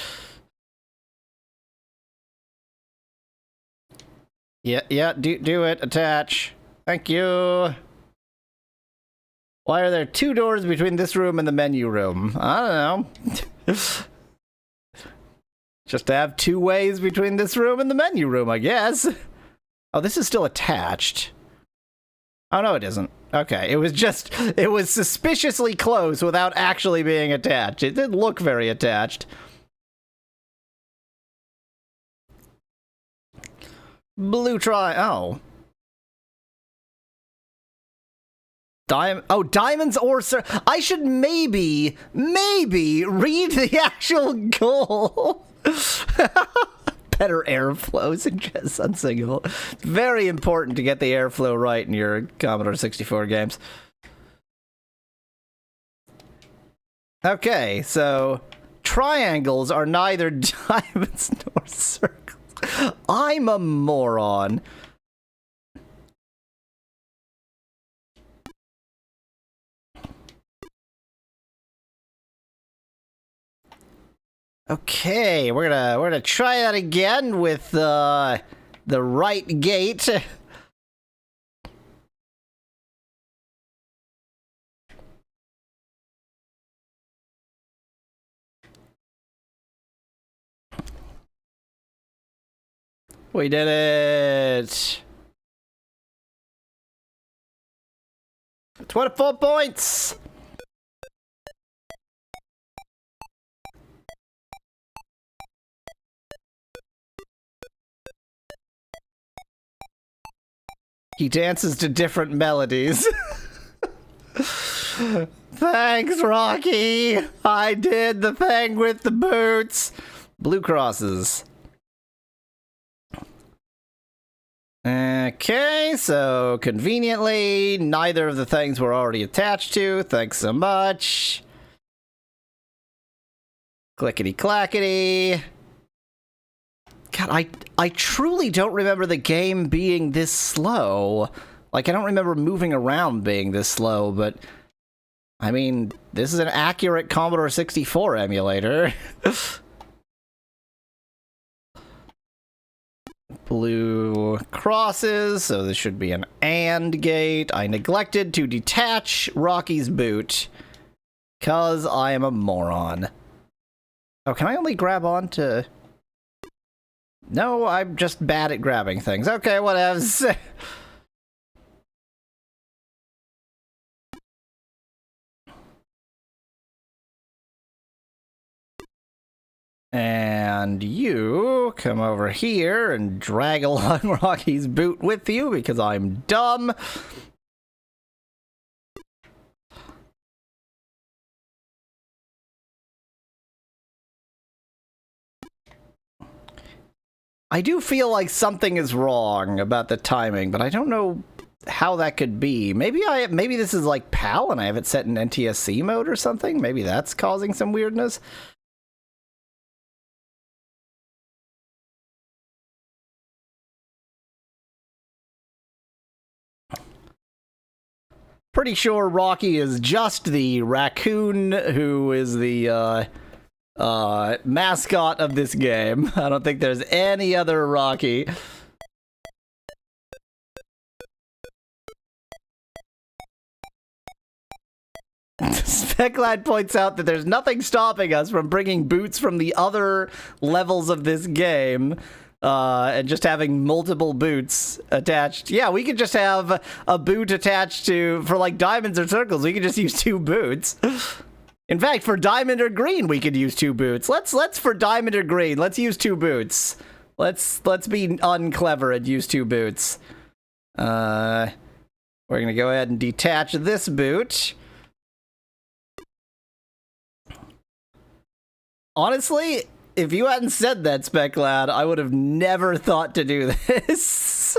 B: Yeah, do it. Attach. Thank you. Why are there two doors between this room and the menu room? I don't know. Just to have two ways between this room and the menu room, I guess. Oh, this is still attached. Oh, no, it isn't. Okay, it was suspiciously close without actually being attached. It didn't look very attached. Blue oh. Diamonds or I should maybe read the actual goal. Better airflow, suggest unsinkable. It's very important to get the airflow right in your Commodore 64 games. Okay, so triangles are neither diamonds nor circles. I'm a moron. Okay, we're gonna try that again with the right gate. We did it! 24 points! He dances to different melodies. Thanks, Rocky! I did the thing with the boots! Blue crosses. Okay, so conveniently, neither of the things were already attached to. Thanks so much. Clickety-clackety. God, I truly don't remember the game being this slow. Like, I don't remember moving around being this slow, but I mean, this is an accurate Commodore 64 emulator. Blue crosses, so this should be an AND gate. I neglected to detach Rocky's boot, 'cause I am a moron. Oh, can I only grab onto... No, I'm just bad at grabbing things. Okay, whatevs. And you come over here and drag along Rocky's boot with you because I'm dumb. I do feel like something is wrong about the timing, but I don't know how that could be. Maybe this is like PAL and I have it set in NTSC mode or something. Maybe that's causing some weirdness. Pretty sure Rocky is just the raccoon who is the mascot of this game. I don't think there's any other Rocky. Speclad points out that there's nothing stopping us from bringing boots from the other levels of this game. And just having multiple boots attached. Yeah, we could just have a boot attached to, for like diamonds or circles, we could just use 2 boots. In fact, for diamond or green, we could use 2 boots. Let's for diamond or green, let's use 2 boots. Let's be unclever and use 2 boots. We're gonna go ahead and detach this boot. Honestly, if you hadn't said that, Speclad, I would have never thought to do this.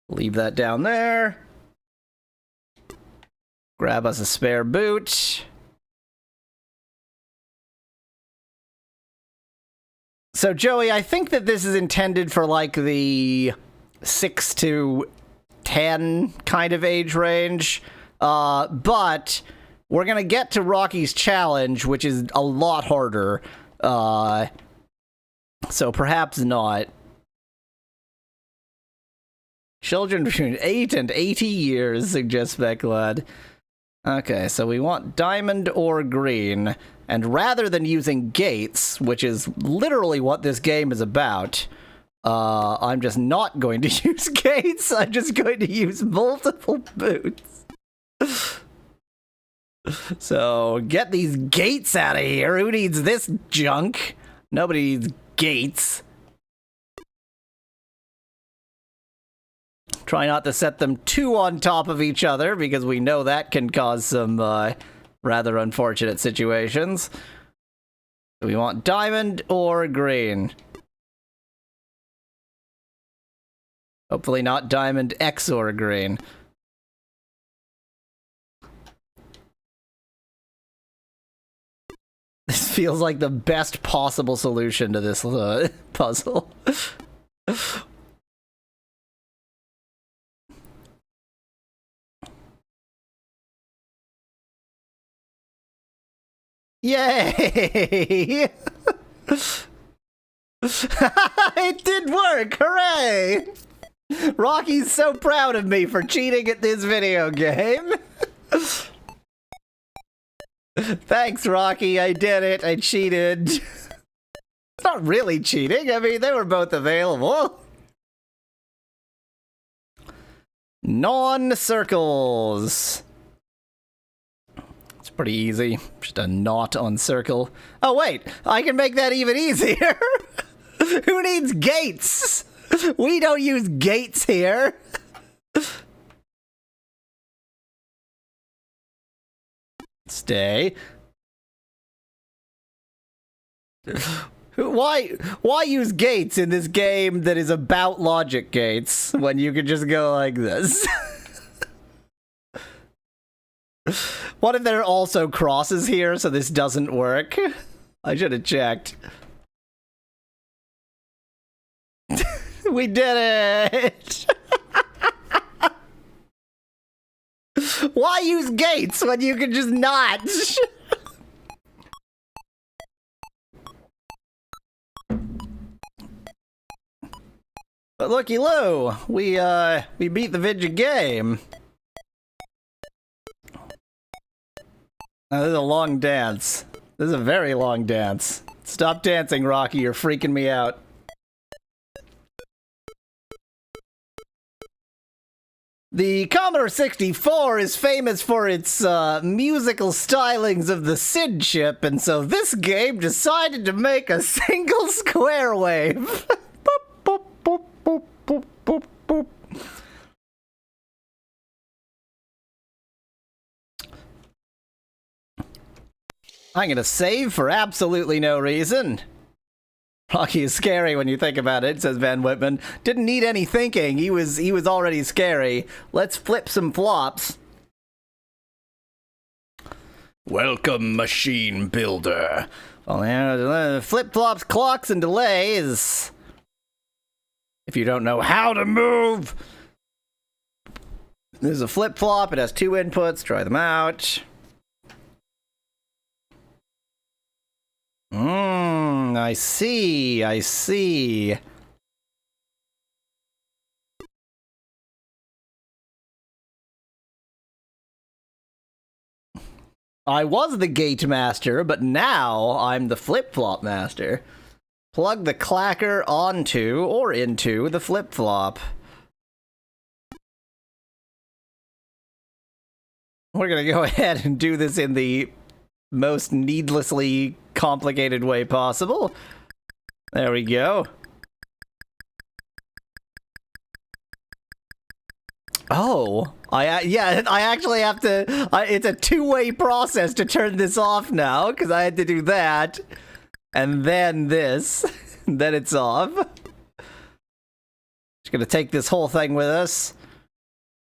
B: Leave that down there. Grab us a spare boot. So, Joey, I think that this is intended for, like, the 6 to 10 kind of age range. But... we're gonna get to Rocky's challenge, which is a lot harder. So perhaps not. Children between 8 and 80 years, suggests Speclad. Okay, so we want diamond or green. And rather than using gates, which is literally what this game is about, I'm just not going to use gates. I'm just going to use multiple boots. So, get these gates out of here. Who needs this junk? Nobody needs gates. Try not to set them too on top of each other, because we know that can cause some rather unfortunate situations. Do we want diamond or green? Hopefully not diamond X or green. This feels like the best possible solution to this puzzle. Yay! It did work! Hooray! Rocky's so proud of me for cheating at this video game. Thanks, Rocky. I did it. I cheated. It's not really cheating. I mean, they were both available. Non-circles. It's pretty easy. Just a knot on circle. Oh, wait. I can make that even easier. Who needs gates? We don't use gates here. Stay. Why use gates in this game that is about logic gates when you could just go like this? What if there are also crosses here so this doesn't work? I should have checked. We did it! Why Why use gates when you can just not? But looky loo, we beat the Vidya game. Now, this is a long dance. This is a very long dance. Stop dancing, Rocky, you're freaking me out. The Commodore 64 is famous for its musical stylings of the SID chip, and so this game decided to make a single square wave. Boop, boop, boop, boop, boop, boop, boop. I'm gonna save for absolutely no reason. Rocky is scary when you think about it, says Van Whitman. Didn't need any thinking. He was already scary. Let's flip some flops. Welcome, machine builder. Flip flops, clocks, and delays. If you don't know how to move. This is a flip flop. It has 2 inputs. Try them out. I see, I see. I was the gate master, but now I'm the flip-flop master. Plug the clacker onto or into the flip-flop. We're gonna go ahead and do this in the most needlessly complicated way possible. There we go. Oh, I actually have to. It's a 2-way process to turn this off now because I had to do that, and then this, then it's off. Just gonna take this whole thing with us.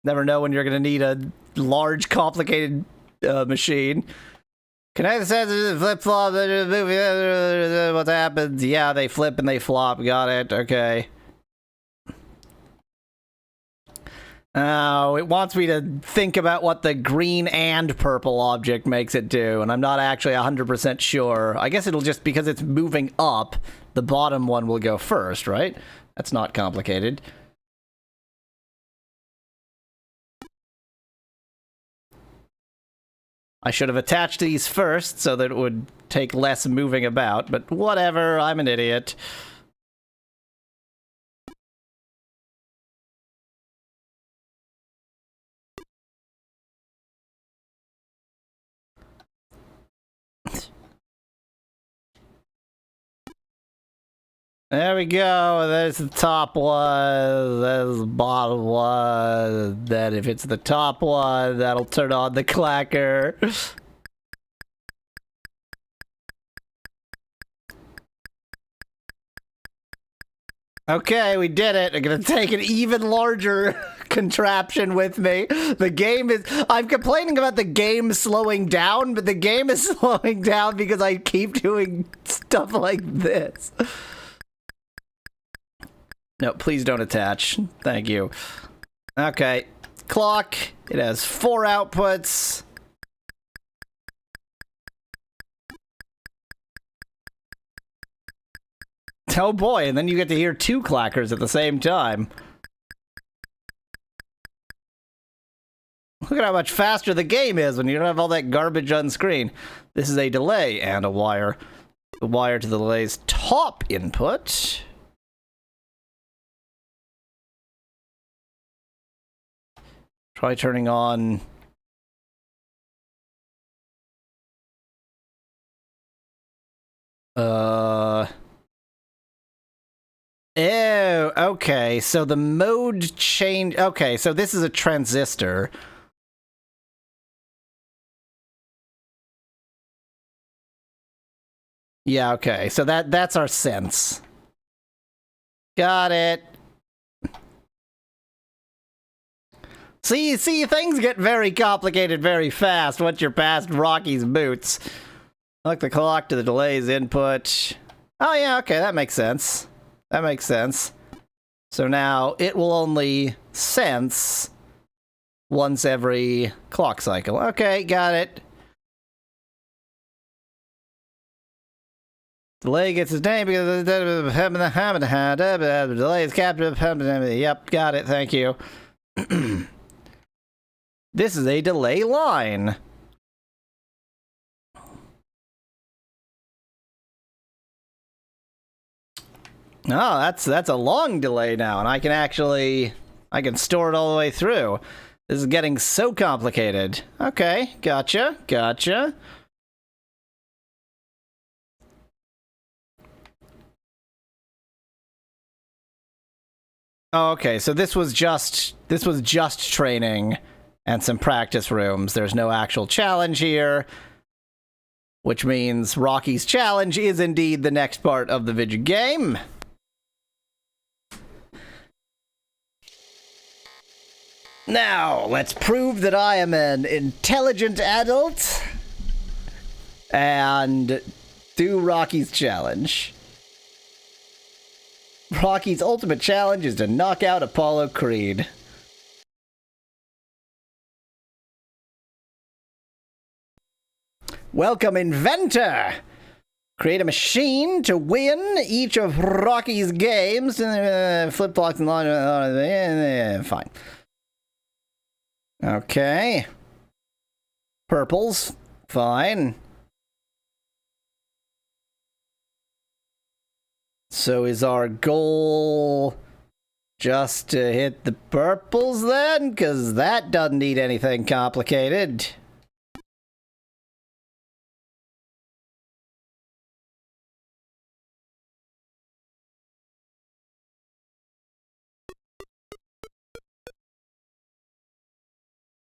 B: Never know when you're gonna need a large, complicated machine. Connect the sensors and flip-flop, what happens? Yeah, they flip and they flop, got it, okay. Oh, it wants me to think about what the green and purple object makes it do, and I'm not actually 100% sure. I guess it'll just, because it's moving up, the bottom one will go first, right? That's not complicated. I should have attached these first so that it would take less moving about, but whatever, I'm an idiot. There we go, there's the top one, there's the bottom one, then if it's the top one, that'll turn on the clacker. Okay, we did it. I'm gonna take an even larger contraption with me. The game is... I'm complaining about the game slowing down, but the game is slowing down because I keep doing stuff like this. No, please don't attach. Thank you. Okay. Clock. It has 4 outputs. Oh boy, and then you get to hear 2 clackers at the same time. Look at how much faster the game is when you don't have all that garbage on screen. This is a delay and a wire. The wire to the delay's top input. Try turning on... Oh, okay, so the mode change... Okay, so this is a transistor. Yeah, okay, so that's our sense. Got it. See, things get very complicated very fast once you're past Rocky's boots. Hook the clock to the delay's input. Oh yeah, okay, that makes sense. That makes sense. So now it will only sense once every clock cycle. Okay, got it. Delay gets its name because the delay is captured. Yep, got it, thank you. This is a delay line. Oh, that's a long delay now, and I can store it all the way through. This is getting so complicated. Okay, gotcha. Oh, okay, so this was just training and some practice rooms. There's no actual challenge here, which means Rocky's challenge is indeed the next part of the video game. Now, let's prove that I am an intelligent adult and do Rocky's challenge. Rocky's ultimate challenge is to knock out Apollo Creed. Welcome, inventor! Create a machine to win each of Rocky's games. Flip blocks and line. Fine. Okay. Purples. Fine. So is our goal just to hit the purples then? Because that doesn't need anything complicated.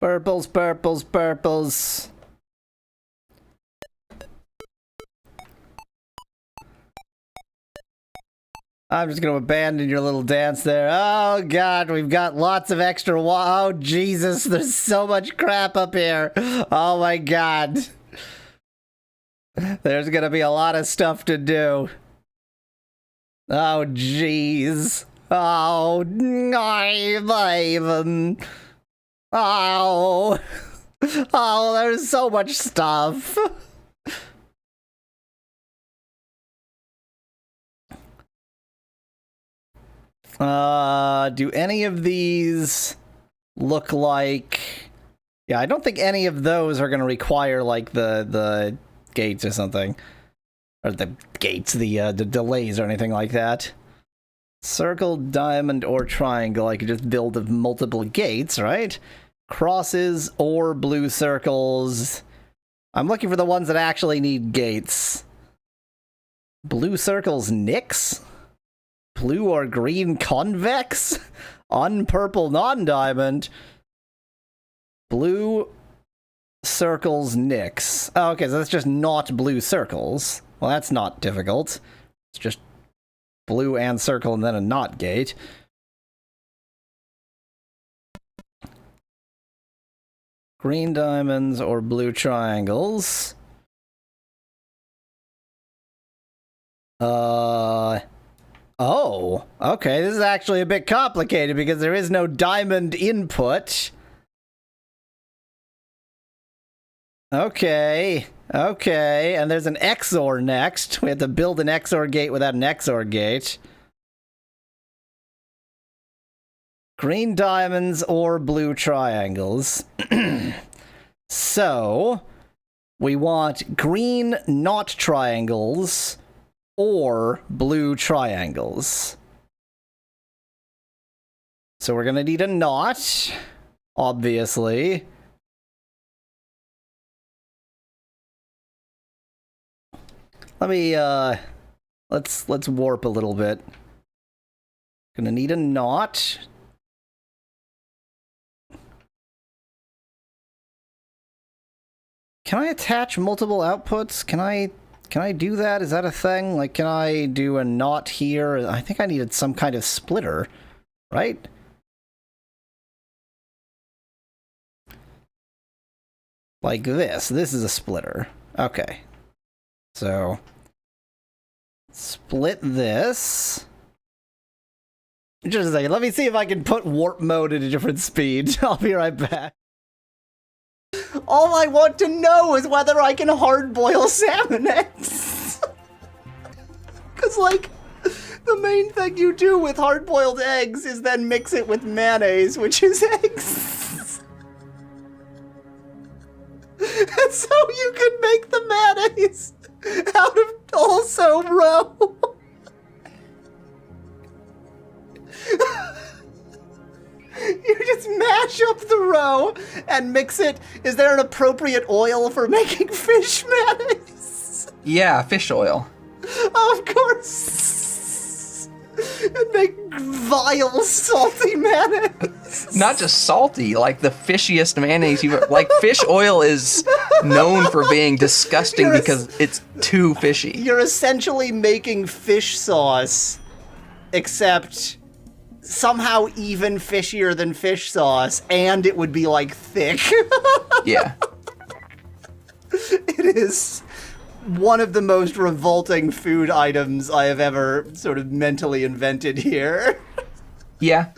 B: Purples, purples, purples. I'm just gonna abandon your little dance there. Oh god, we've got lots of extra oh Jesus, there's so much crap up here. Oh my god. There's gonna be a lot of stuff to do. Oh jeez. Oh, oh. Oh, there's so much stuff. Do any of these look like... Yeah, I don't think any of those are going to require, like, the gates or something. Or the gates, the delays or anything like that. Circle, diamond, or triangle. I could just build multiple gates, right? Crosses or blue circles. I'm looking for the ones that actually need gates. Blue circles, Nix? Blue or green convex? Unpurple non-diamond. Blue circles Nix. Oh, okay, so that's just not blue circles. Well, that's not difficult. It's just blue and circle and then a not gate. Green diamonds or blue triangles. Oh, okay, this is actually a bit complicated because there is no diamond input. Okay, and there's an XOR next. We have to build an XOR gate without an XOR gate. Green diamonds or blue triangles. So, we want green not triangles or blue triangles. So we're gonna need a knot, obviously. Let me, let's warp a little bit. Gonna need a knot. Can I attach multiple outputs? Can I do that? Is that a thing? Like, can I do a knot here? I think I needed some kind of splitter, right? Like this. This is a splitter. Okay. So, split this. Just a second. Let me see if I can put warp mode at a different speed. I'll be right back. All I want to know is whether I can hard-boil salmon eggs. Because, like, the main thing you do with hard-boiled eggs is then mix it with mayonnaise, which is eggs. And so you can make the mayonnaise out of also roe. You just mash up the roe and mix it. Is there an appropriate oil for making fish mayonnaise?
M: Yeah, fish oil.
B: Of course. And make vile, salty mayonnaise.
M: Not just salty, like the fishiest mayonnaise you've ever... Like, fish oil is known for being disgusting because it's too fishy.
B: You're essentially making fish sauce, except somehow even fishier than fish sauce, and it would be, like, thick.
M: Yeah.
B: It is one of the most revolting food items I have ever sort of mentally invented here.
M: Yeah.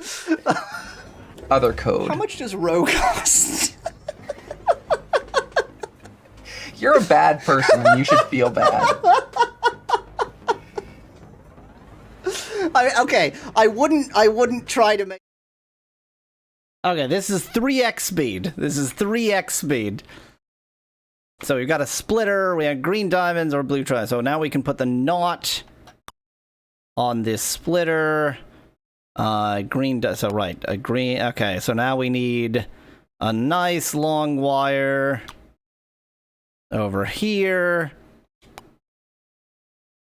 M: Other code.
B: How much does roe cost?
M: You're a bad person and you should feel bad.
B: I wouldn't try to make... Okay, this is 3x speed. This is 3x speed. So we've got a splitter, we have green diamonds or blue tri. So now we can put the knot on this splitter. Green, so right, a green, okay, so now we need a nice long wire over here.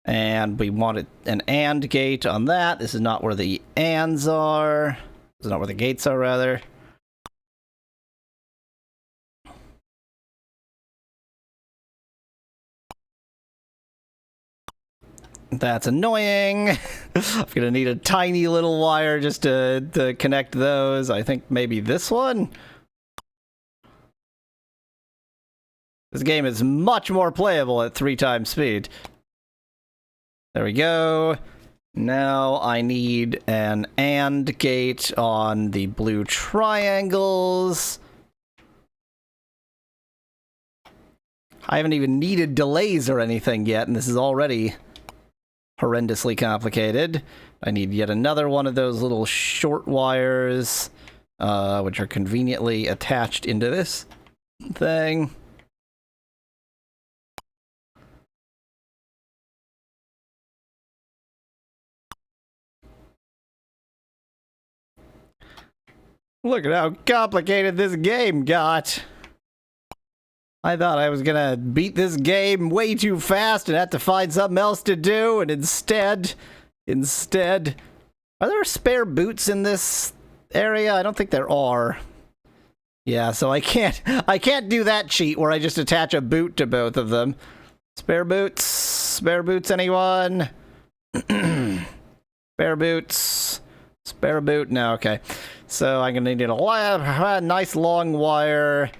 B: And we want an AND gate on that. This is not where the ANDs are. This is not where the gates are, rather. That's annoying. I'm gonna need a tiny little wire just to connect those. I think maybe this one? This game is much more playable at 3 times speed. There we go. Now I need an AND gate on the blue triangles. I haven't even needed delays or anything yet, and this is already horrendously complicated. I need yet another one of those little short wires, which are conveniently attached into this thing. Look at how complicated this game got. I thought I was gonna beat this game way too fast and have to find something else to do, and instead, are there spare boots in this area? I don't think there are. Yeah, so I can't do that cheat where I just attach a boot to both of them. Spare boots, anyone? Spare boots, spare boot, no, okay. So I'm gonna need a nice long wire.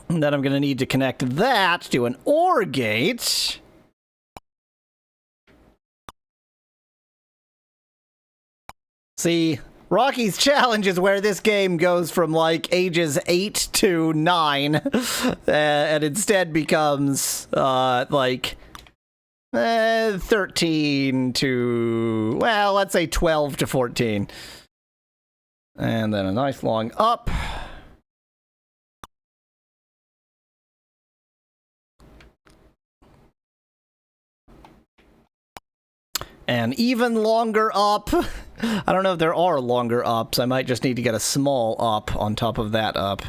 B: Then I'm gonna need to connect that to an OR gate. See, Rocky's Challenge is where this game goes from like ages 8 to 9, and instead becomes like 13 to, well, let's say 12 to 14. And then a nice long up. And even longer up. I don't know if there are longer ups. I might just need to get a small up on top of that up.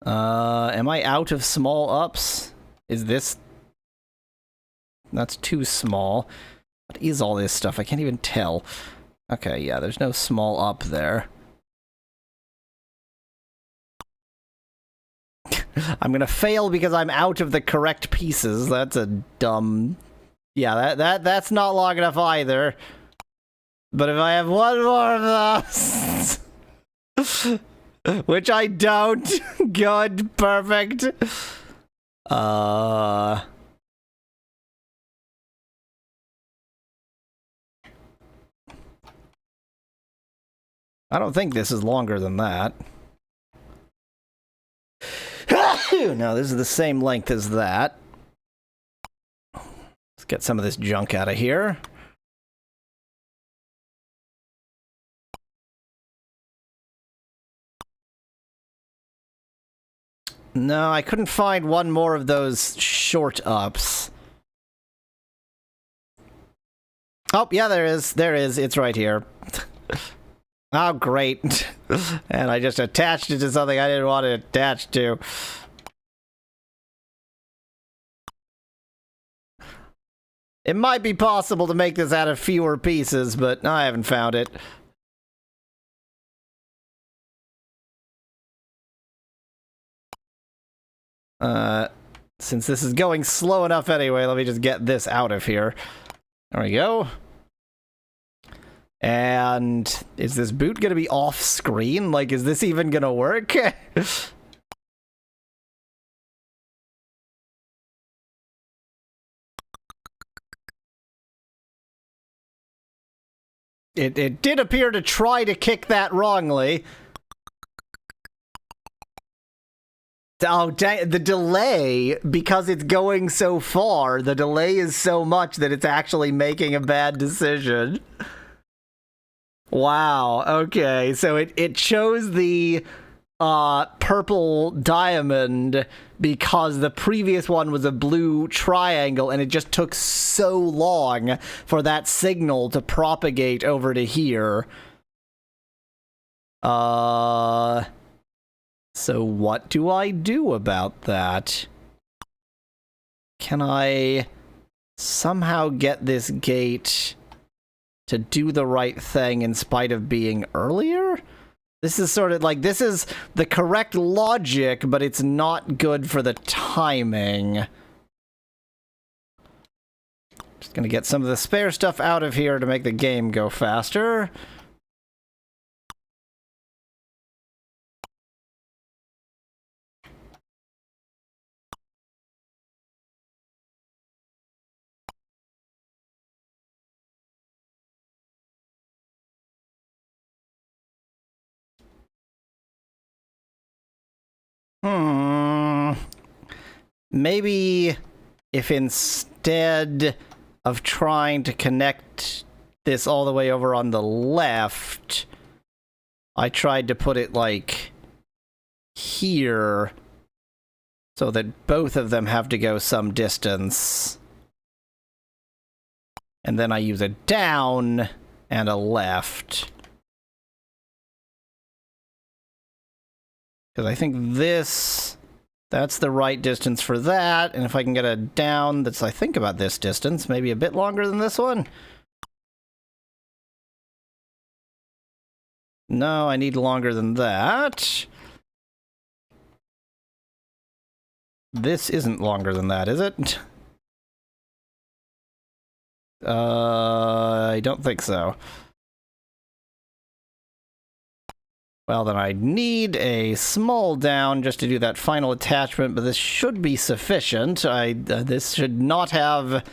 B: Am I out of small ups? Is this... That's too small. What is all this stuff? I can't even tell. Okay, yeah, there's no small up there. I'm gonna fail because I'm out of the correct pieces. That's a dumb... Yeah, that's not long enough either. But if I have one more of those... which I don't. Good, perfect. I don't think this is longer than that. No, this is the same length as that. Let's get some of this junk out of here. No, I couldn't find one more of those short ups. Oh, yeah, there is. There is. It's right here. Oh, great. And I just attached it to something I didn't want it attached to. It might be possible to make this out of fewer pieces, but I haven't found it. Since this is going slow enough anyway, let me just get this out of here. There we go. And is this boot gonna be off screen? Like, is this even gonna work? It did appear to try to kick that wrongly. Oh, dang, the delay, because it's going so far, the delay is so much that it's actually making a bad decision. Wow, okay, so it chose the purple diamond because the previous one was a blue triangle, and it just took so long for that signal to propagate over to here. So what do I do about that? Can I somehow get this gate to do the right thing in spite of being earlier? This is sort of like, this is the correct logic, but it's not good for the timing. Just gonna get some of the spare stuff out of here to make the game go faster. Maybe if instead of trying to connect this all the way over on the left, I tried to put it like here so that both of them have to go some distance. And then I use a down and a left. Because I think that's the right distance for that, and if I can get a down that's, I think, about this distance, maybe a bit longer than this one. No, I need longer than that. This isn't longer than that, is it? I don't think so. Well, then I need a small down just to do that final attachment, but this should be sufficient. This should not have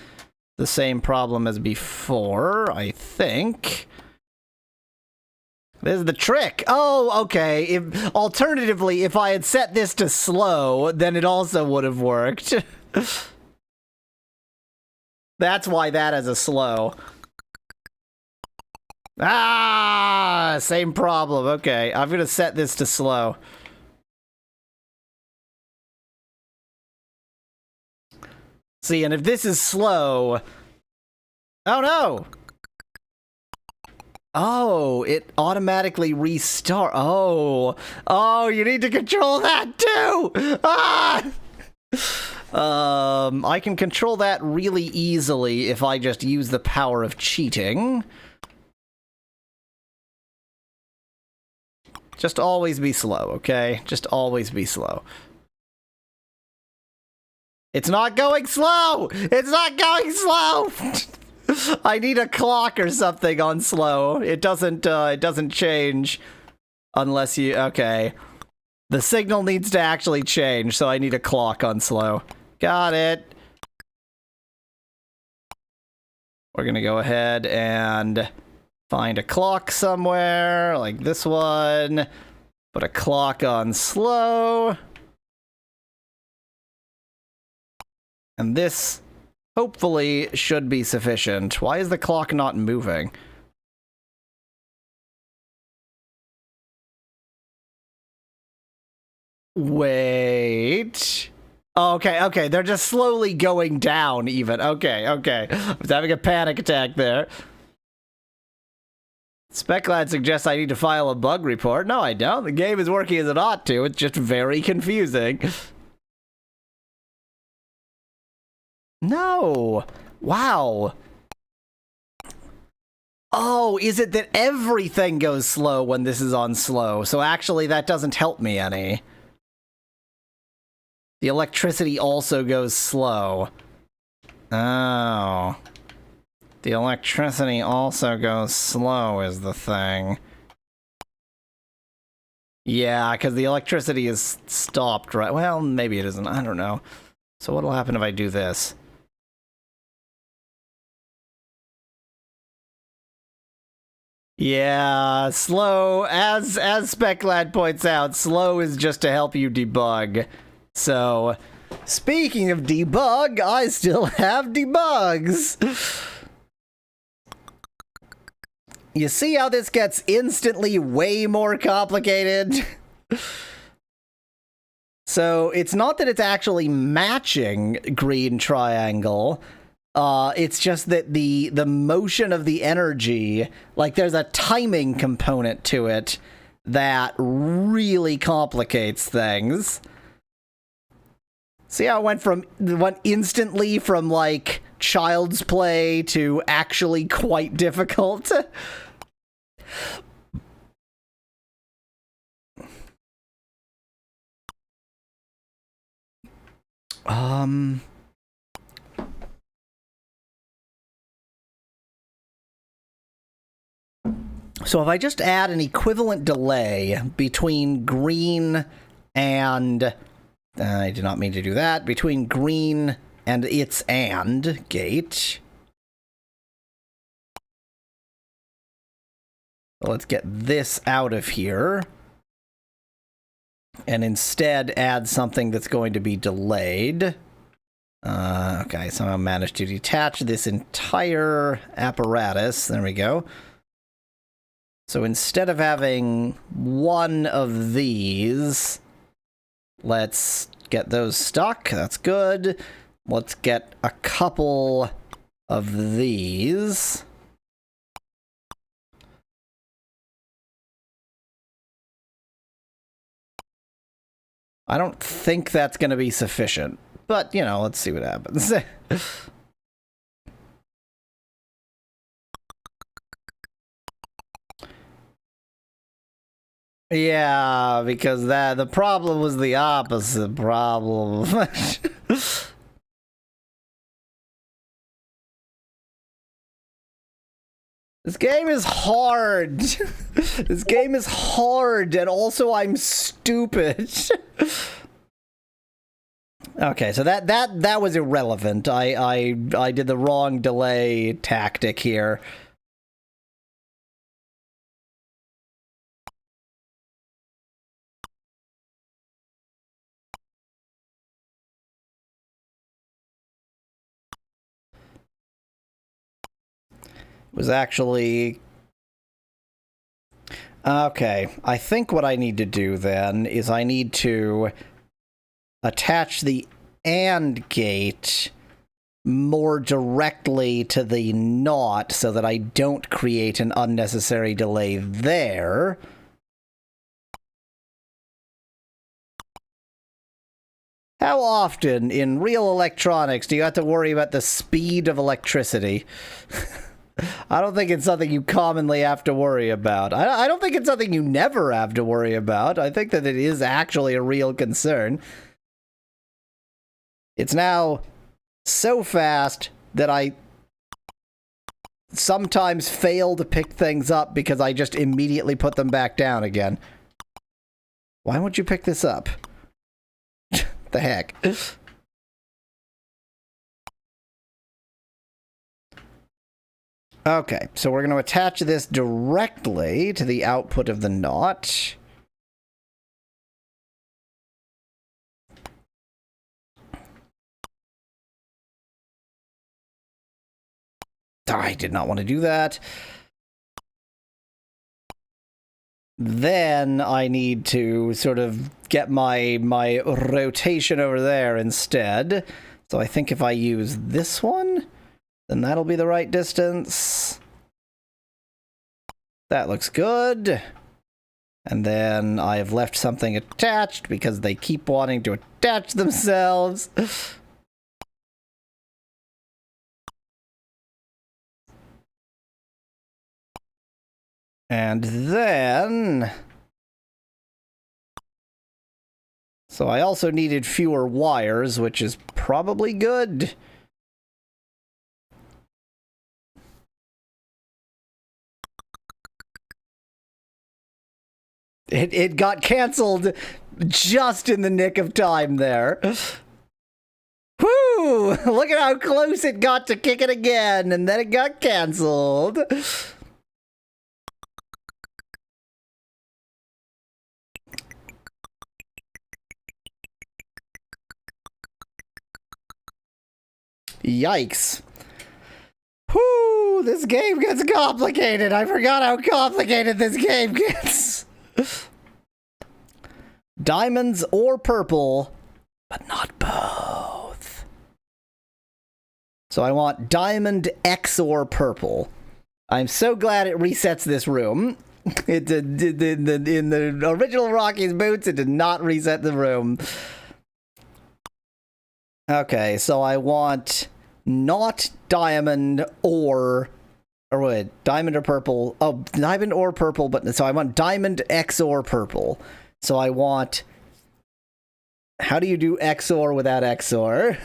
B: the same problem as before, I think. This is the trick. Oh, okay. Alternatively, if I had set this to slow, then it also would have worked. That's why that is a slow. Ah, same problem. Okay, I'm gonna set this to slow. See, and if this is slow... Oh, no! Oh, it automatically restart. Oh, you need to control that too! Ah! I can control that really easily if I just use the power of cheating. Just always be slow, okay? Just always be slow. It's not going slow! It's not going slow! I need a clock or something on slow. It doesn't change unless you... Okay. The signal needs to actually change, so I need a clock on slow. Got it. We're gonna go ahead and Find a clock somewhere, like this one. Put a clock on slow. And this, hopefully, should be sufficient. Why is the clock not moving? Wait. Oh, okay, they're just slowly going down even. Okay. I was having a panic attack there. Speclad suggests I need to file a bug report. No, I don't. The game is working as it ought to. It's just very confusing. No. Wow. Oh, is it that everything goes slow when this is on slow? So actually that doesn't help me any. The electricity also goes slow. Oh. The electricity also goes slow is the thing. Yeah, because the electricity is stopped, right? Well, maybe it isn't. I don't know. So what'll happen if I do this? Yeah, slow, as Speclad points out, slow is just to help you debug. So, speaking of debug, I still have debugs. You see how this gets instantly way more complicated? So, it's not that it's actually matching green triangle. It's just that the motion of the energy, like there's a timing component to it that really complicates things. See how it went instantly from like child's play to actually quite difficult? So if I just add an equivalent delay between green and... I did not mean to do that. Between green and its AND gate. Let's get this out of here. And instead add something that's going to be delayed. Okay, so I managed to detach this entire apparatus. There we go. So instead of having one of these, let's get those stuck. That's good. Let's get a couple of these. I don't think that's going to be sufficient, but, you know, let's see what happens. Yeah, because the problem was the opposite problem. This game is hard. This game is hard, and also I'm stupid. Okay, so that was irrelevant. I did the wrong delay tactic here. Was actually... Okay, I think what I need to do then is I need to attach the AND gate more directly to the NOT so that I don't create an unnecessary delay there. How often in real electronics do you have to worry about the speed of electricity? I don't think it's something you commonly have to worry about. I don't think it's something you never have to worry about. I think that it is actually a real concern. It's now so fast that I sometimes fail to pick things up because I just immediately put them back down again. Why won't you pick this up? The heck? Okay, so we're going to attach this directly to the output of the knot. I did not want to do that. Then I need to sort of get my rotation over there instead. So I think if I use this one, then that'll be the right distance. That looks good. And then I've left something attached because they keep wanting to attach themselves. And then... So I also needed fewer wires, which is probably good. It got canceled just in the nick of time there. Whoo! Look at how close it got to kick it again, and then it got canceled. Yikes. Whoo! This game gets complicated. I forgot how complicated this game gets. Diamonds or purple, but not both. So I want diamond XOR purple. I'm so glad it resets this room. In the original Rocky's Boots, it did not reset the room. Okay, so I want not diamond or wait, diamond or purple. Oh, diamond or purple, but so I want diamond XOR purple. So I want... How do you do XOR without XOR?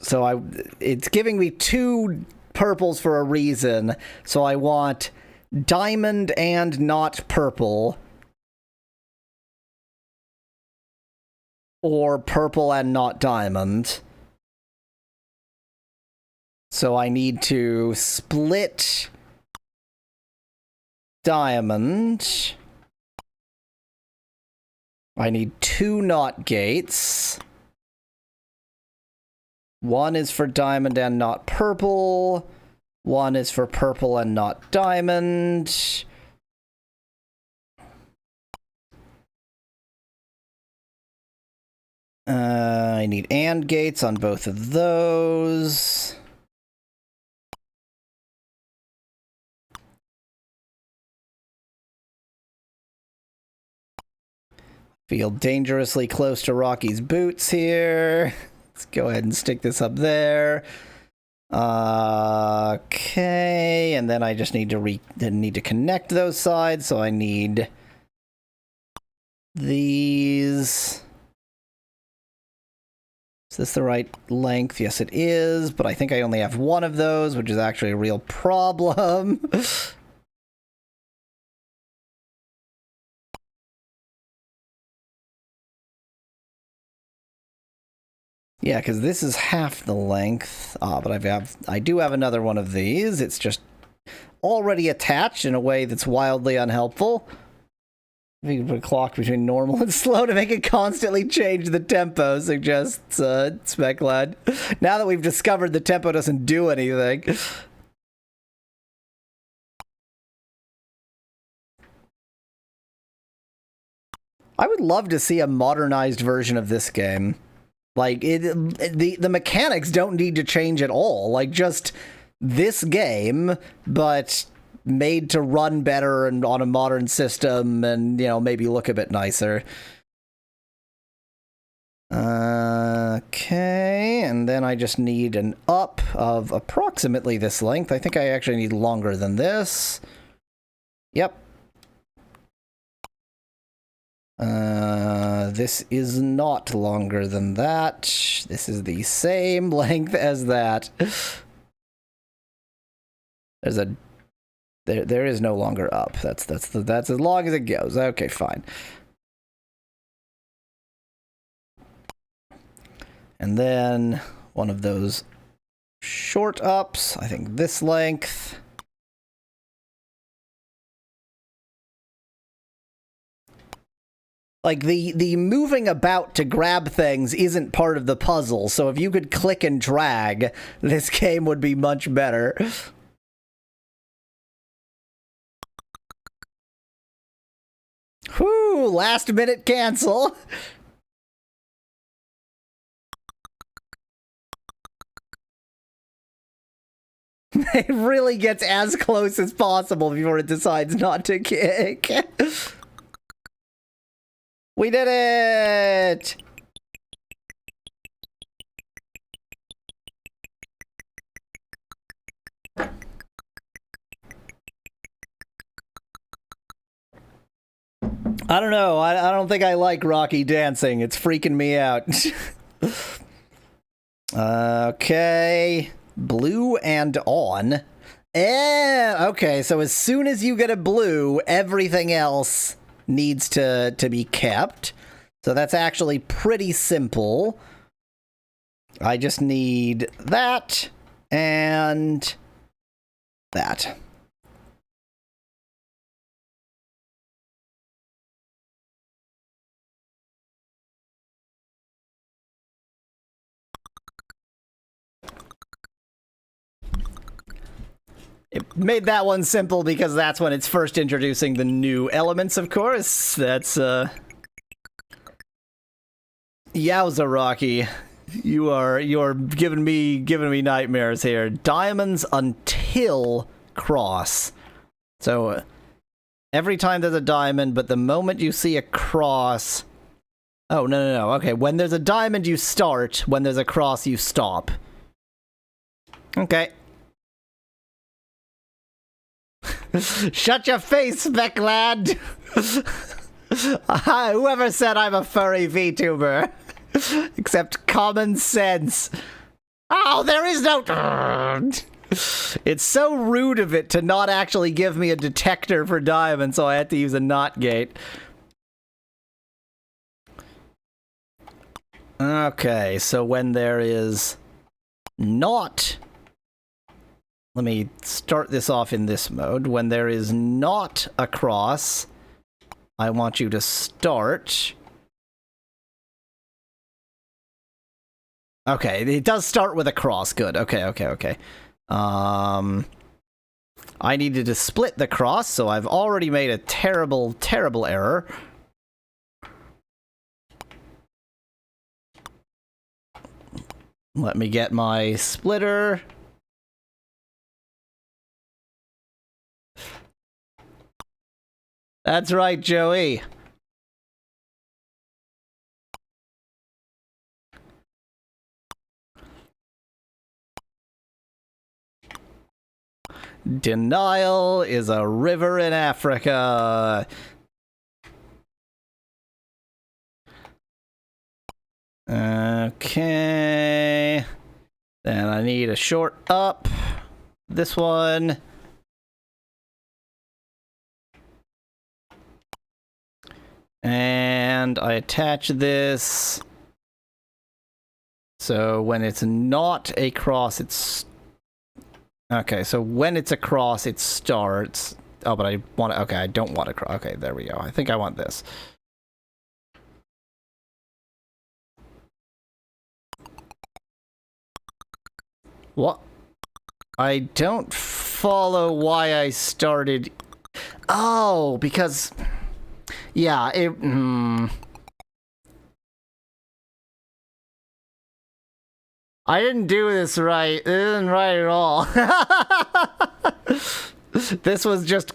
B: So it's giving me two purples for a reason. So I want diamond and not purple. Or purple and not diamond. So I need to split diamond. I need two NOT gates. One is for diamond and not purple. One is for purple and not diamond. I need AND gates on both of those. Feel dangerously close to Rocky's boots here. Let's go ahead and stick this up there. Okay, and then I just need to connect those sides, so I need these. Is this the right length? Yes, it is, but I think I only have one of those, which is actually a real problem. Yeah, because this is half the length. But I do have another one of these. It's just already attached in a way that's wildly unhelpful. If you can put a clock between normal and slow to make it constantly change the tempo, suggests Speclad. Now that we've discovered the tempo doesn't do anything. I would love to see a modernized version of this game. Like, the mechanics don't need to change at all. Like, just this game, but made to run better and on a modern system and, you know, maybe look a bit nicer. Okay, and then I just need an up of approximately this length. I think I actually need longer than this. Yep. This is not longer than that. This is the same length as that. There is no longer up. That's as long as it goes. Okay, fine. And then one of those short ups. I think this length. Like, the moving about to grab things isn't part of the puzzle, so if you could click and drag, this game would be much better. Whew, last minute cancel. It really gets as close as possible before it decides not to kick. We did it! I don't know. I don't think I like Rocky dancing. It's freaking me out. Okay. Blue and on. Okay, so as soon as you get a blue, everything else needs to be kept. So that's actually pretty simple. I just need that and that. It made that one simple because that's when it's first introducing the new elements, of course. That's, Yowza, Rocky. You're giving me nightmares here. Diamonds until cross. So, every time there's a diamond, but the moment you see a cross... Oh, no. Okay, when there's a diamond, you start. When there's a cross, you stop. Okay. Shut your face, Beck lad! Whoever said I'm a furry VTuber? Except common sense. Oh, there is no... It's so rude of it to not actually give me a detector for diamonds, so I had to use a NOT gate. Okay, so when there is not... Let me start this off in this mode. When there is not a cross, I want you to start. Okay, it does start with a cross. Good. Okay. I needed to split the cross, so I've already made a terrible, terrible error. Let me get my splitter. That's right, Joey. Denial is a river in Africa. Okay. Then I need a short up. This one. And I attach this. So when it's not a cross, it's... Okay, so when it's a cross, it starts... Oh, but I want to... Okay, I don't want a cross. Okay, there we go. I think I want this. What? I don't follow why I started... Oh, because... Yeah, it... I didn't do this right. It isn't right at all. This was just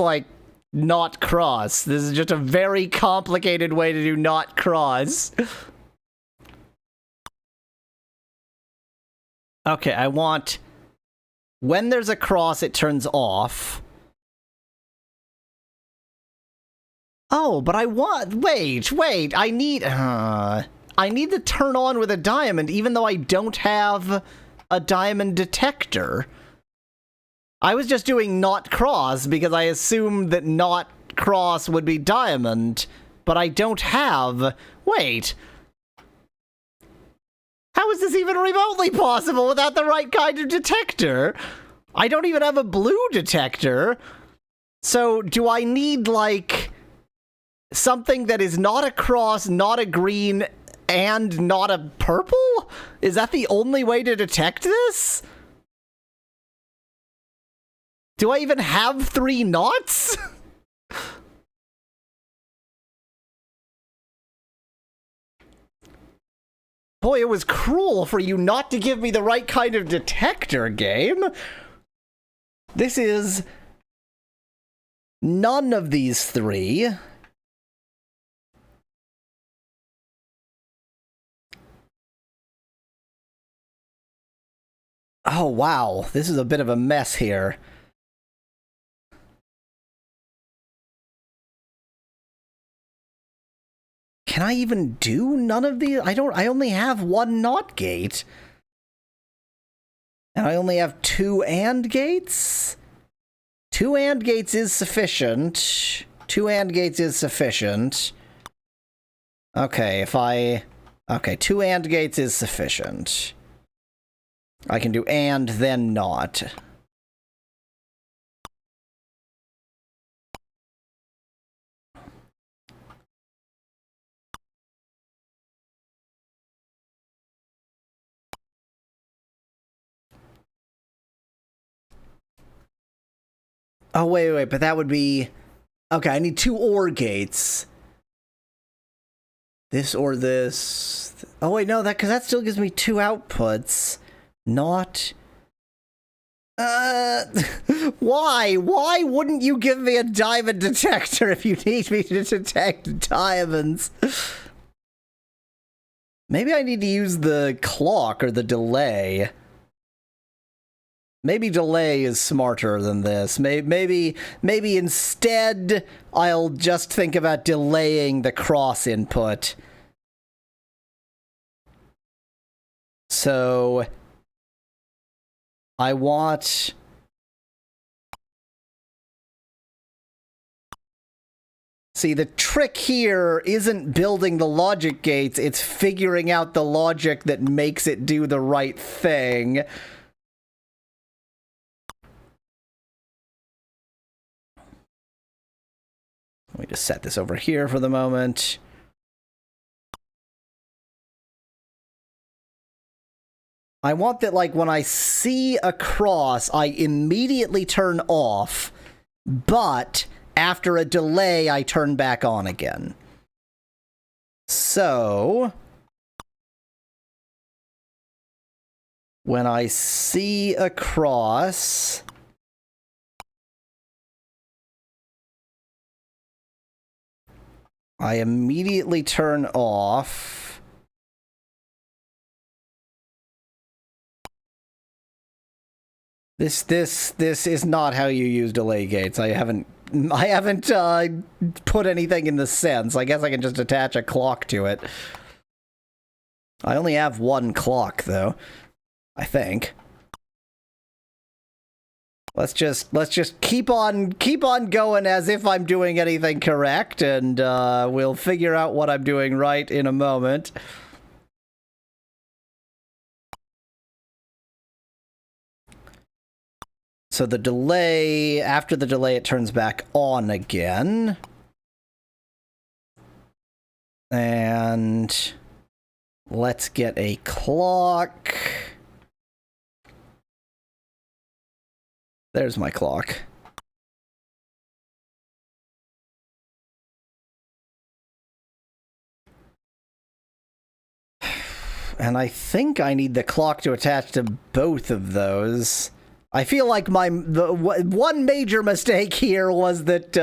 B: like not cross. This is just a very complicated way to do not cross. Okay, I want... When there's a cross, it turns off. Oh, but I want... Wait, I need to turn on with a diamond, even though I don't have a diamond detector. I was just doing not cross, because I assumed that not cross would be diamond, but I don't have... Wait. how is this even remotely possible without the right kind of detector? I don't even have a blue detector. So, do I need, like, something that is not a cross, not a green, and not a purple? Is that the only way to detect this? Do I even have 3 knots? Boy, it was cruel for you not to give me the right kind of detector, game. This is none of these 3. Oh, wow. This is a bit of a mess here. Can I even do none of these? I only have 1 NOT gate. And I only have 2 AND gates? 2 AND gates is sufficient. 2 AND gates is sufficient. Okay, okay, 2 AND gates is sufficient. I can do AND, then NOT. Oh, wait, but that would be... Okay, I need 2 OR gates. This or this... Oh, wait, no, because that still gives me 2 outputs. Not... Why? Why wouldn't you give me a diamond detector if you need me to detect diamonds? Maybe I need to use the clock or the delay. Maybe delay is smarter than this. Maybe instead I'll just think about delaying the cross input. So I want... See, the trick here isn't building the logic gates, it's figuring out the logic that makes it do the right thing. Let me just set this over here for the moment. I want that, like, when I see a cross, I immediately turn off, but after a delay, I turn back on again. So, when I see a cross... I immediately turn off. This is not how you use delay gates. I haven't put anything in the sense. I guess I can just attach a clock to it. I only have 1 clock though, I think. Let's just keep on going as if I'm doing anything correct, and we'll figure out what I'm doing right in a moment. So the delay, after the delay, it turns back on again. And let's get a clock. There's my clock. And I think I need the clock to attach to both of those. I feel like one major mistake here was that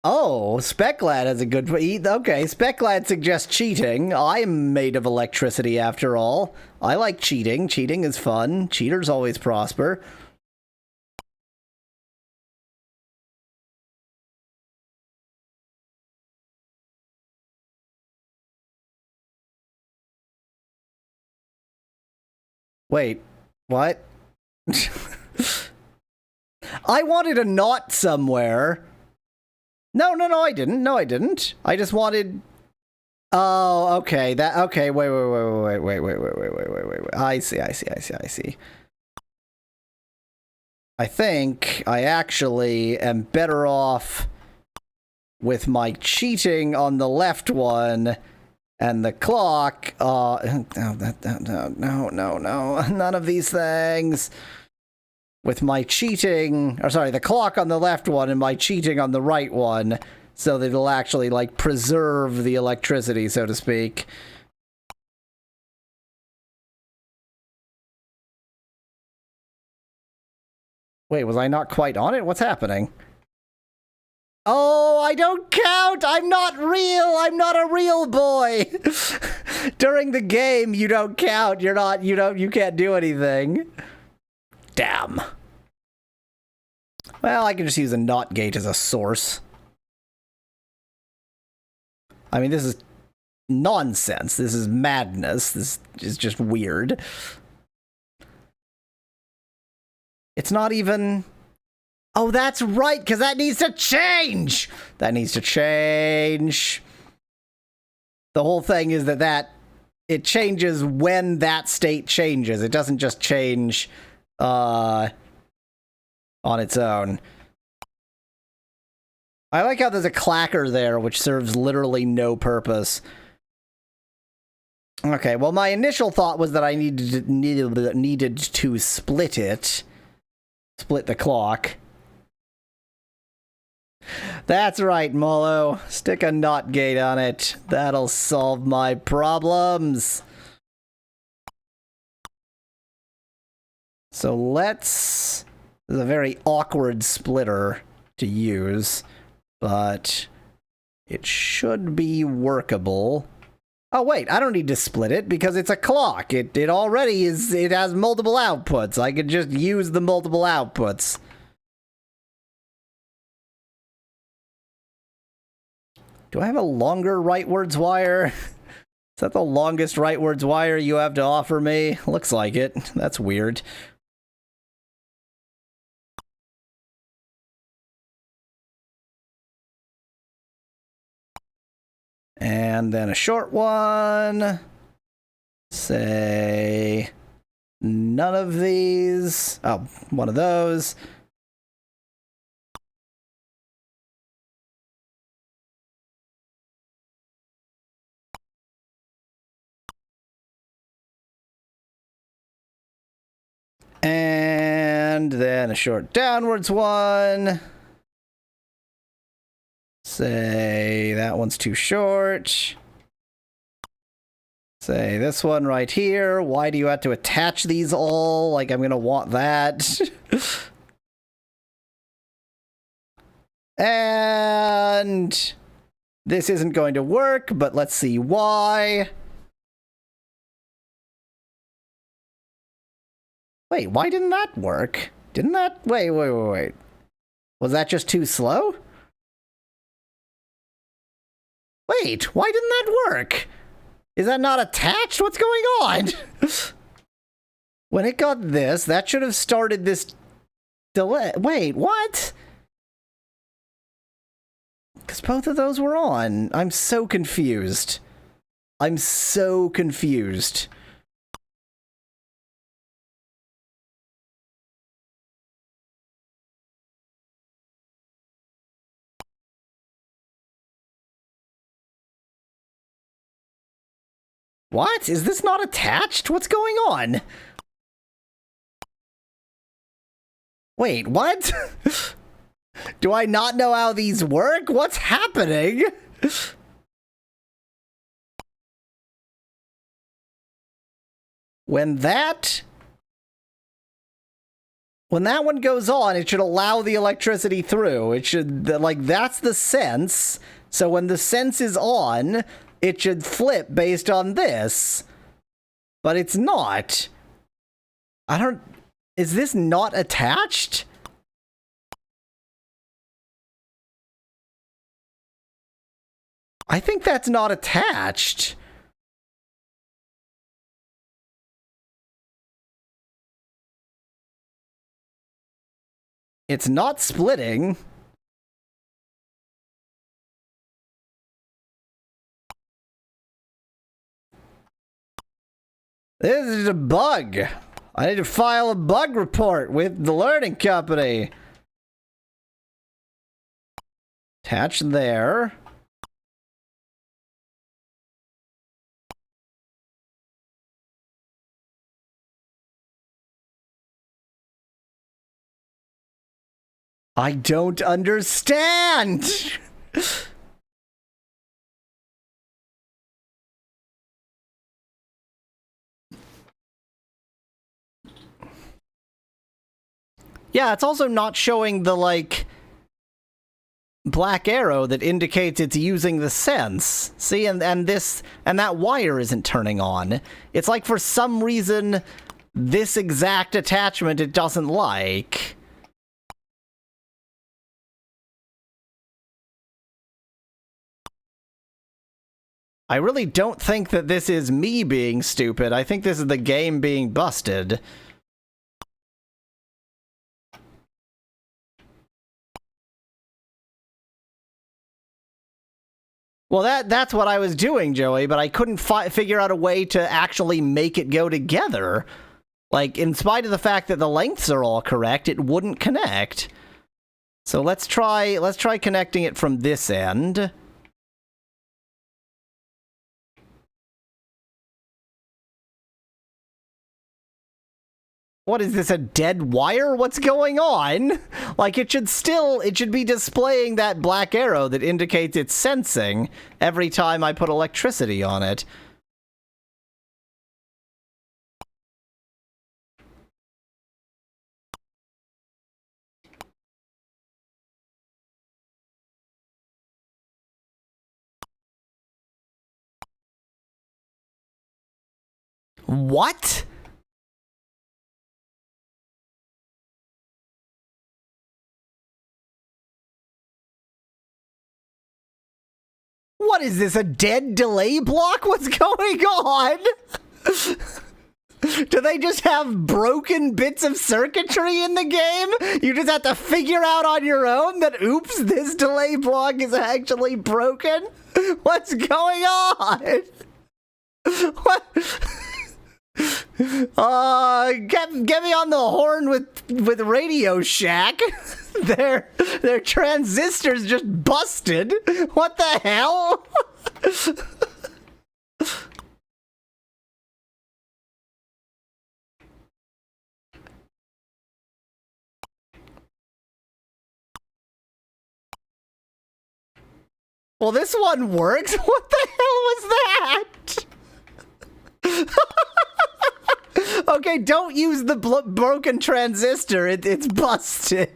B: Oh, Speclad has a good... Okay, Speclad suggests cheating. I'm made of electricity, after all. I like cheating. Cheating is fun. Cheaters always prosper. Wait, what? I wanted a knot somewhere. No, I didn't. No, I didn't. I just wanted... Oh, okay. Okay, wait. I see. I think I actually am better off with my cheating on the left one and the clock. No, none of these things. With my cheating, or sorry, the clock on the left one and my cheating on the right one, so that it'll actually, like, preserve the electricity, so to speak. Wait, was I not quite on it? What's happening? Oh, I don't count! I'm not real! I'm not a real boy! During the game, you don't count. You can't do anything. Damn. Well, I can just use a NOT gate as a source. I mean, this is nonsense. This is madness. This is just weird. It's not even... Oh, that's right, because that needs to change! That needs to change. The whole thing is that it changes when that state changes. It doesn't just change... on its own. I like how there's a clacker there, which serves literally no purpose. Okay, well, my initial thought was that I needed to split it. Split the clock. That's right, Molo. Stick a NOT gate on it. That'll solve my problems. So let's... This is a very awkward splitter to use, but it should be workable. Oh wait, I don't need to split it because it's a clock. It already is, it has multiple outputs. I could just use the multiple outputs. Do I have a longer rightwards wire? Is that the longest rightwards wire you have to offer me? Looks like it. That's weird. And then a short one. Say none of these. Oh, one of those. And then a short downwards one. Say that one's too short. Say this one right here. Why do you have to attach these all? Like, I'm gonna want that. And this isn't going to work, but let's see why. Wait, why didn't that work? Didn't that? Wait. Was that just too slow? Wait, why didn't that work? Is that not attached? What's going on? When it got this, that should have started this delay. Wait, what? Because both of those were on. I'm so confused. I'm so confused. What? Is this not attached? What's going on? Wait, what? Do I not know how these work? What's happening? When that one goes on, it should allow the electricity through. It should, like, that's the sense. So when the sense is on, it should flip based on this. But it's not. Is this not attached? I think that's not attached. It's not splitting. This is a bug. I need to file a bug report with the learning company. Attach there. I don't understand. Yeah, it's also not showing the, like, black arrow that indicates it's using the sense. See, and that wire isn't turning on. It's like for some reason, this exact attachment it doesn't like. I really don't think that this is me being stupid. I think this is the game being busted. Well, that's what I was doing, Joey, but I couldn't figure out a way to actually make it go together. Like, in spite of the fact that the lengths are all correct, it wouldn't connect. So let's try connecting it from this end. What is this, a dead wire? What's going on? Like, it should be displaying that black arrow that indicates it's sensing every time I put electricity on it. What? What is this, a dead delay block? What's going on? Do they just have broken bits of circuitry in the game? You just have to figure out on your own that, oops, this delay block is actually broken? What's going on? What? Get me on the horn with Radio Shack. Their transistors just busted. What the hell? Well, this one works. What the hell was that? Okay, don't use the broken transistor. It's busted.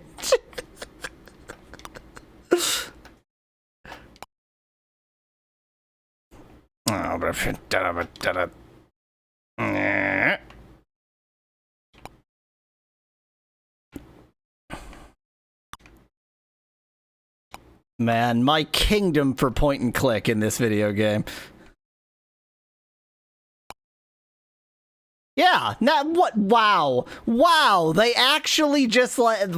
B: Man, my kingdom for point and click in this video game. Yeah, what? Wow, they actually just let...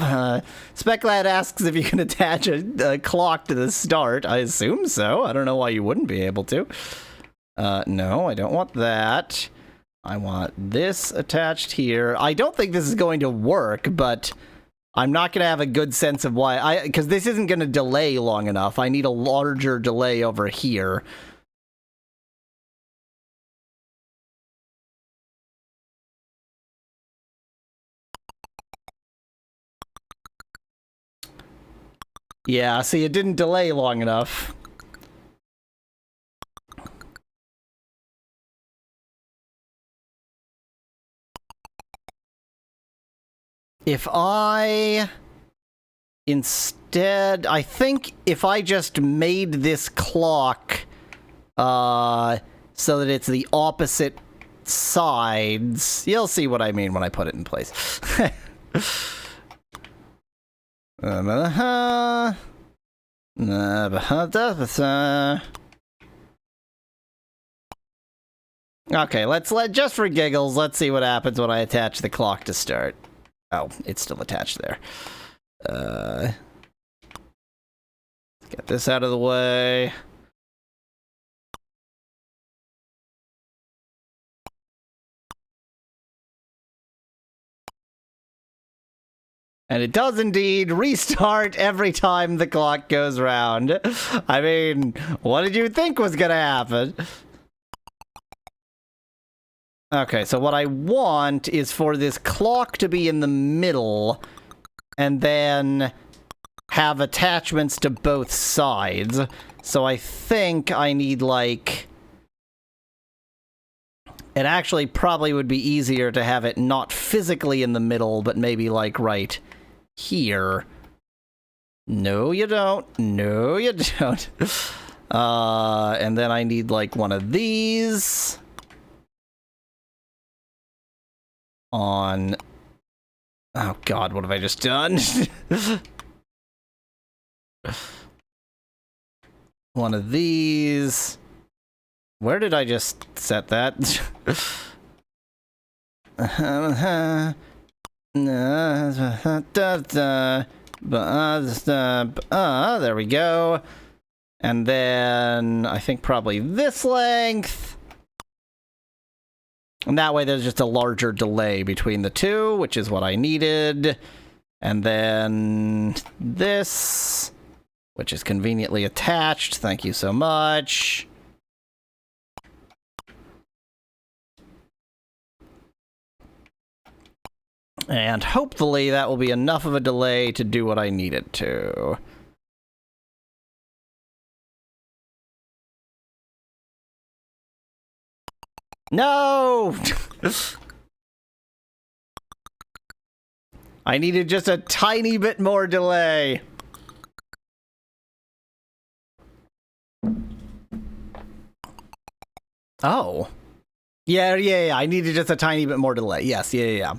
B: Speclad asks if you can attach a clock to the start. I assume so. I don't know why you wouldn't be able to. No, I don't want that. I want this attached here. I don't think this is going to work, but I'm not going to have a good sense of why. Because this isn't going to delay long enough. I need a larger delay over here. Yeah, see, it didn't delay long enough. If I... Instead, I think if I just made this clock so that it's the opposite sides, you'll see what I mean when I put it in place. Okay, let's just for giggles, let's see what happens when I attach the clock to start. Oh, it's still attached there. Let's get this out of the way. And it does indeed restart every time the clock goes round. I mean, what did you think was gonna happen? Okay, so what I want is for this clock to be in the middle, and then have attachments to both sides. So I think I need, like... It actually probably would be easier to have it not physically in the middle, but maybe, like, right here. No, you don't. No, you don't. And then I need, like, one of these. On... Oh, God, what have I just done? One of these. Where did I just set that? There we go. And then I think probably this length. And that way there's just a larger delay between the two, which is what I needed. And then this, which is conveniently attached. Thank you so much. And hopefully that will be enough of a delay to do what I need it to. No! I needed just a tiny bit more delay. Oh. Yeah, I needed just a tiny bit more delay. Yes, yeah.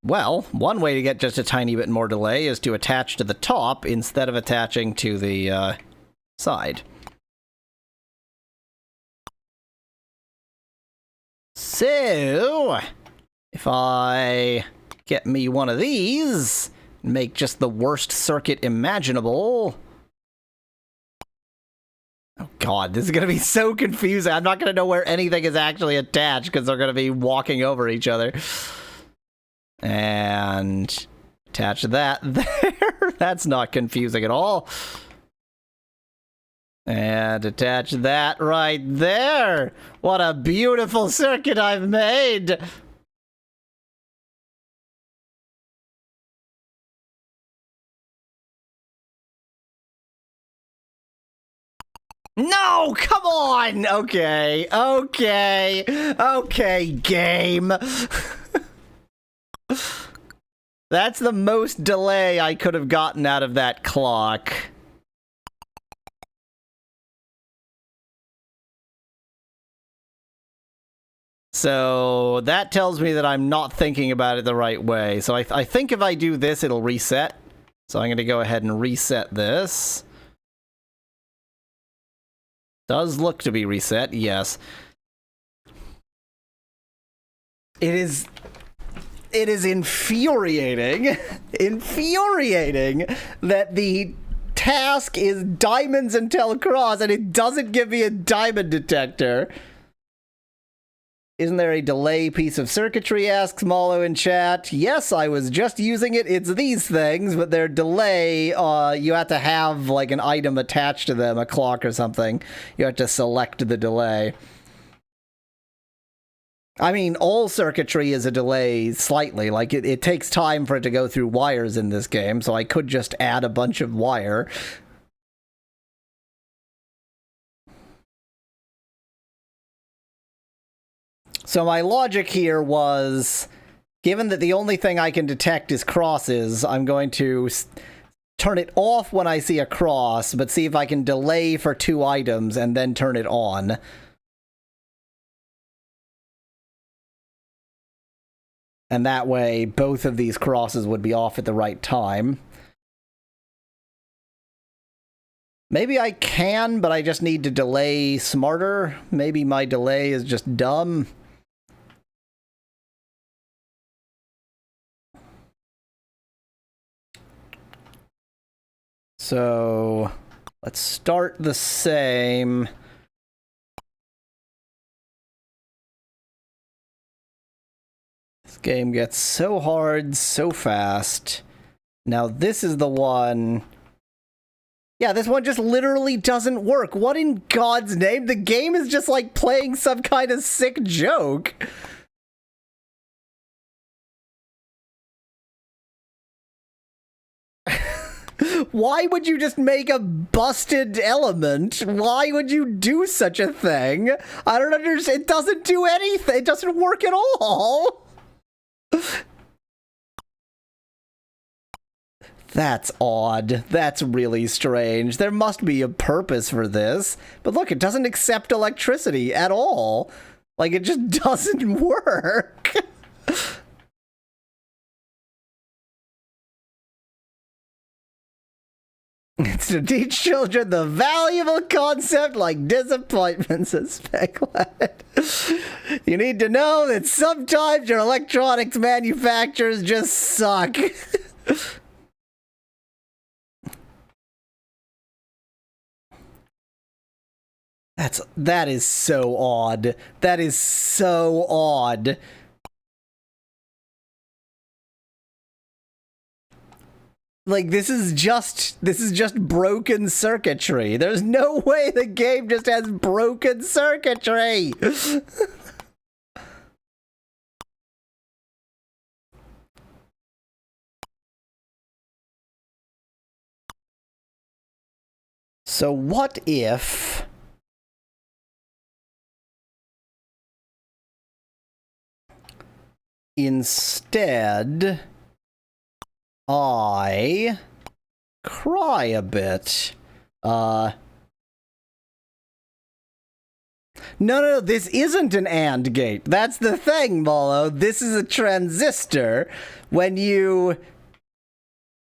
B: Well, one way to get just a tiny bit more delay is to attach to the top instead of attaching to the side. So, if I get me one of these, make just the worst circuit imaginable. Oh God, this is going to be so confusing. I'm not going to know where anything is actually attached because they're going to be walking over each other. And attach that there. That's not confusing at all. And attach that right there. What a beautiful circuit I've made. No, come on. Okay, game. That's the most delay I could have gotten out of that clock. So that tells me that I'm not thinking about it the right way. So I think if I do this, it'll reset. So I'm going to go ahead and reset this. Does look to be reset, yes. It is infuriating, that the task is diamonds until cross, and it doesn't give me a diamond detector. Isn't there a delay piece of circuitry, asks Malo in chat. Yes, I was just using it. It's these things, but their delay, you have to have like an item attached to them, a clock or something. You have to select the delay. I mean, all circuitry is a delay slightly. Like, it takes time for it to go through wires in this game, so I could just add a bunch of wire. So my logic here was, given that the only thing I can detect is crosses, I'm going to turn it off when I see a cross, but see if I can delay for 2 items and then turn it on. And that way, both of these crosses would be off at the right time. Maybe I can, but I just need to delay smarter. Maybe my delay is just dumb. So, let's start the same. Game gets so hard so fast. Now this is the one... Yeah, this one just literally doesn't work. What in God's name? The game is just like playing some kind of sick joke. Why would you just make a busted element? Why would you do such a thing? I don't understand. It doesn't do anything. It doesn't work at all. That's odd. That's really strange. There must be a purpose for this. But look, it doesn't accept electricity at all. Like, it just doesn't work. It's to teach children the valuable concept like disappointments and speculate. You need to know that sometimes your electronics manufacturers just suck. That is so odd. That is so odd. Like, this is just broken circuitry. There's no way the game just has broken circuitry. So what if... instead... I cry a bit. No, this isn't an AND gate. That's the thing, Molo. This is a transistor. When you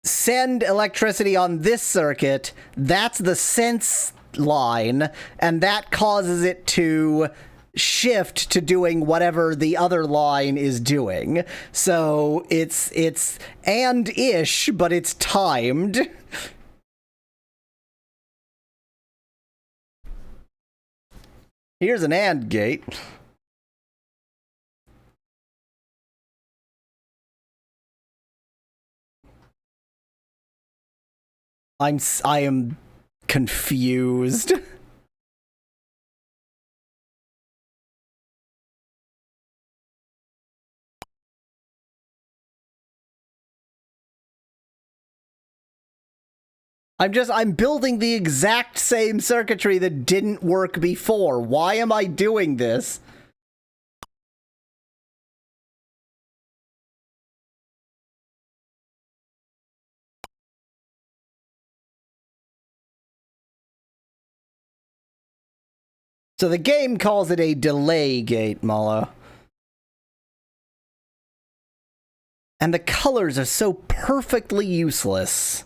B: send electricity on this circuit, that's the sense line, and that causes it to shift to doing whatever the other line is doing. So it's and-ish, but it's timed. Here's an AND gate. I am confused. I'm building the exact same circuitry that didn't work before. Why am I doing this? So the game calls it a delay gate, Molo. And the colors are so perfectly useless.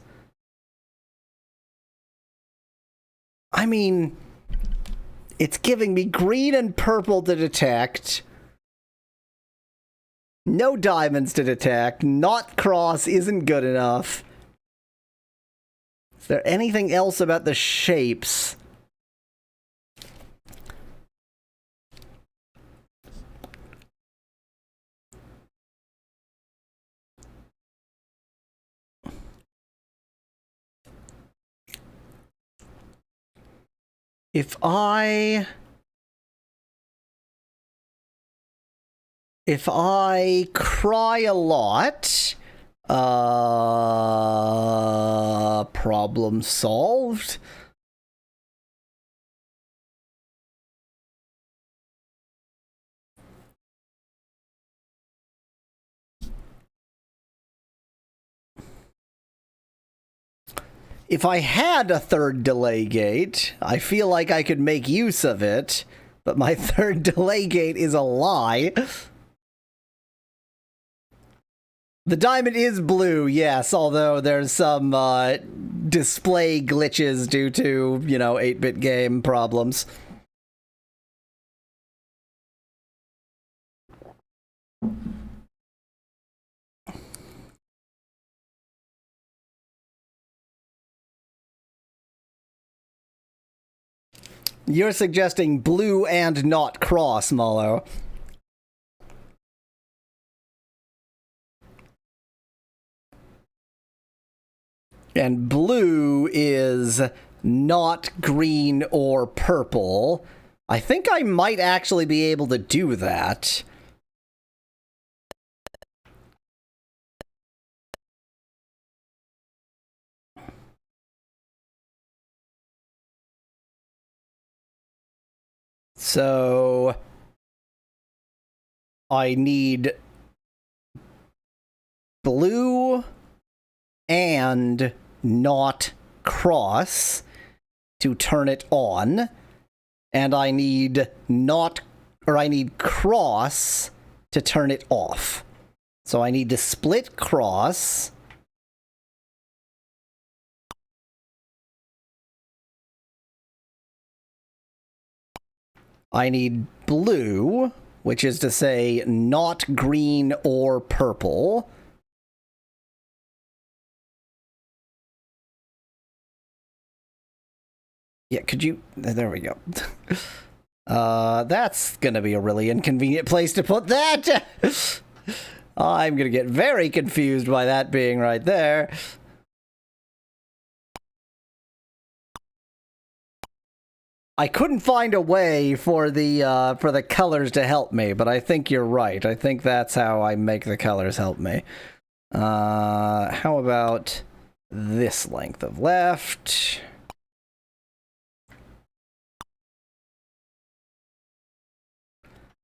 B: I mean, it's giving me green and purple to detect. No diamonds to detect. Not cross isn't good enough. Is there anything else about the shapes? If I cry a lot, problem solved. If I had a third delay gate, I feel like I could make use of it, but my third delay gate is a lie. The diamond is blue, yes, although there's some display glitches due to, 8-bit game problems. You're suggesting blue and not cross, Molo. And blue is not green or purple. I think I might actually be able to do that. So I need blue and not cross to turn it on, and I need cross to turn it off. So I need to split cross. I need blue, which is to say not green or purple. Yeah, could you... There we go. That's gonna be a really inconvenient place to put that! I'm gonna get very confused by that being right there. I couldn't find a way for the colors to help me, but I think you're right. I think that's how I make the colors help me. How about this length of left?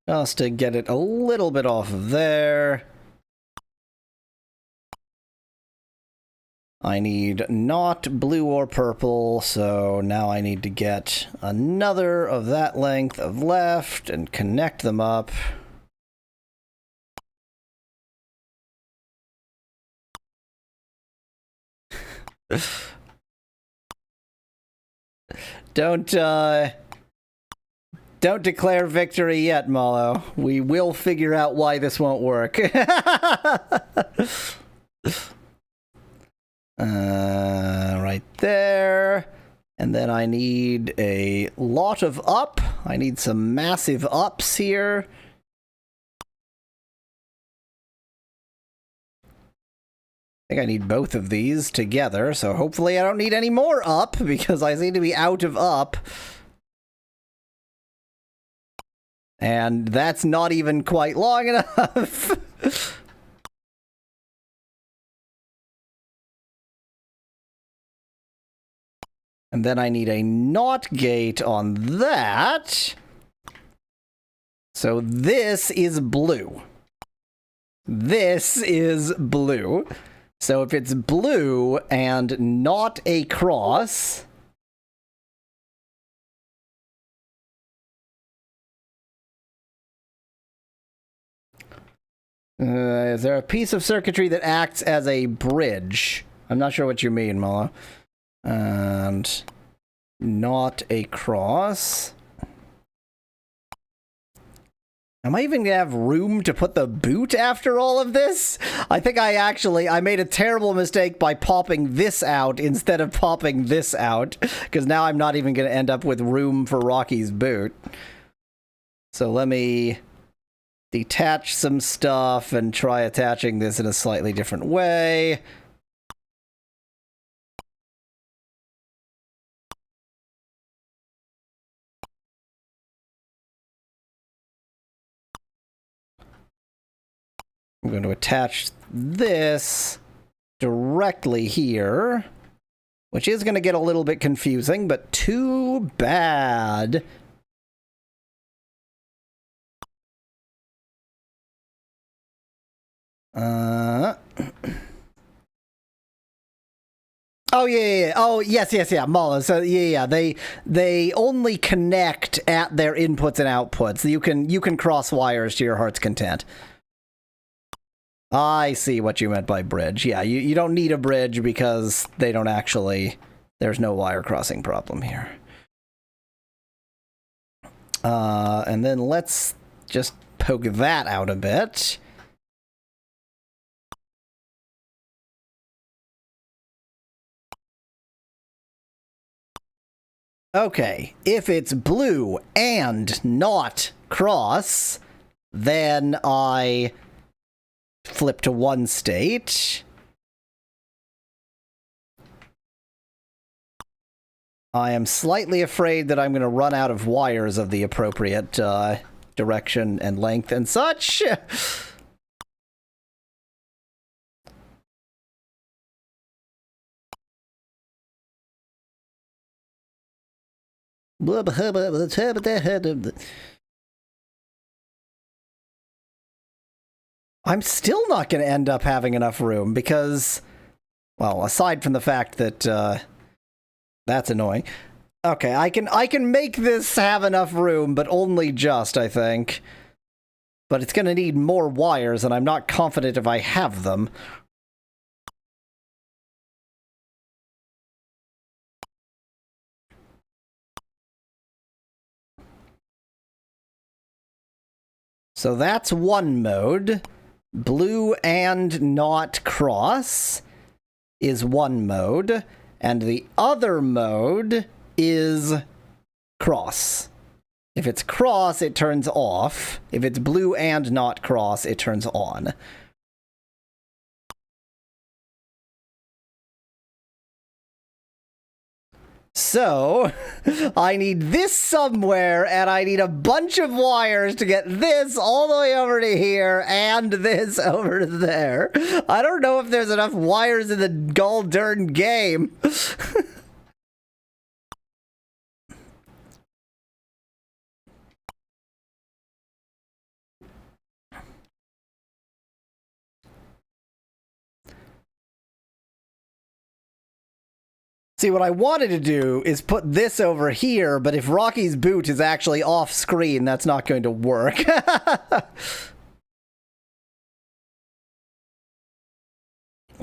B: Just to get it a little bit off of there. I need not blue or purple, so now I need to get another of that length of left and connect them up. Don't declare victory yet, Malo. We will figure out why this won't work. Right there. And then I need a lot of up. I need some massive ups here. I think I need both of these together, so hopefully I don't need any more up, because I seem to be out of up. And that's not even quite long enough. And then I need a NOT gate on that. So this is blue. This is blue. So if it's blue and not a cross... is there a piece of circuitry that acts as a bridge? I'm not sure what you mean, Mala. And not a cross. Am I even gonna have room to put the boot after all of this? I think I made a terrible mistake by popping this out instead of popping this out, because now I'm not even gonna end up with room for Rocky's boot. So let me detach some stuff and try attaching this in a slightly different way. I'm going to attach this directly here, which is going to get a little bit confusing, but too bad. Oh yeah. Oh yes, yeah. Mala. So yeah. They only connect at their inputs and outputs. You can cross wires to your heart's content. I see what you meant by bridge. Yeah, you don't need a bridge because they don't actually... There's no wire crossing problem here. And then let's just poke that out a bit. Okay, if it's blue and not cross, then I flip to one state. I am slightly afraid that I'm going to run out of wires of the appropriate direction and length and such. I'm still not going to end up having enough room because, well, aside from the fact that that's annoying. Okay, I can make this have enough room, but only just, I think. But it's going to need more wires, and I'm not confident if I have them. So that's one mode. Blue and not cross is one mode, and the other mode is cross. If it's cross, it turns off. If it's blue and not cross, it turns on. So, I need this somewhere, and I need a bunch of wires to get this all the way over to here, and this over to there. I don't know if there's enough wires in the gall-darn game. See, what I wanted to do is put this over here, but if Rocky's boot is actually off screen, that's not going to work.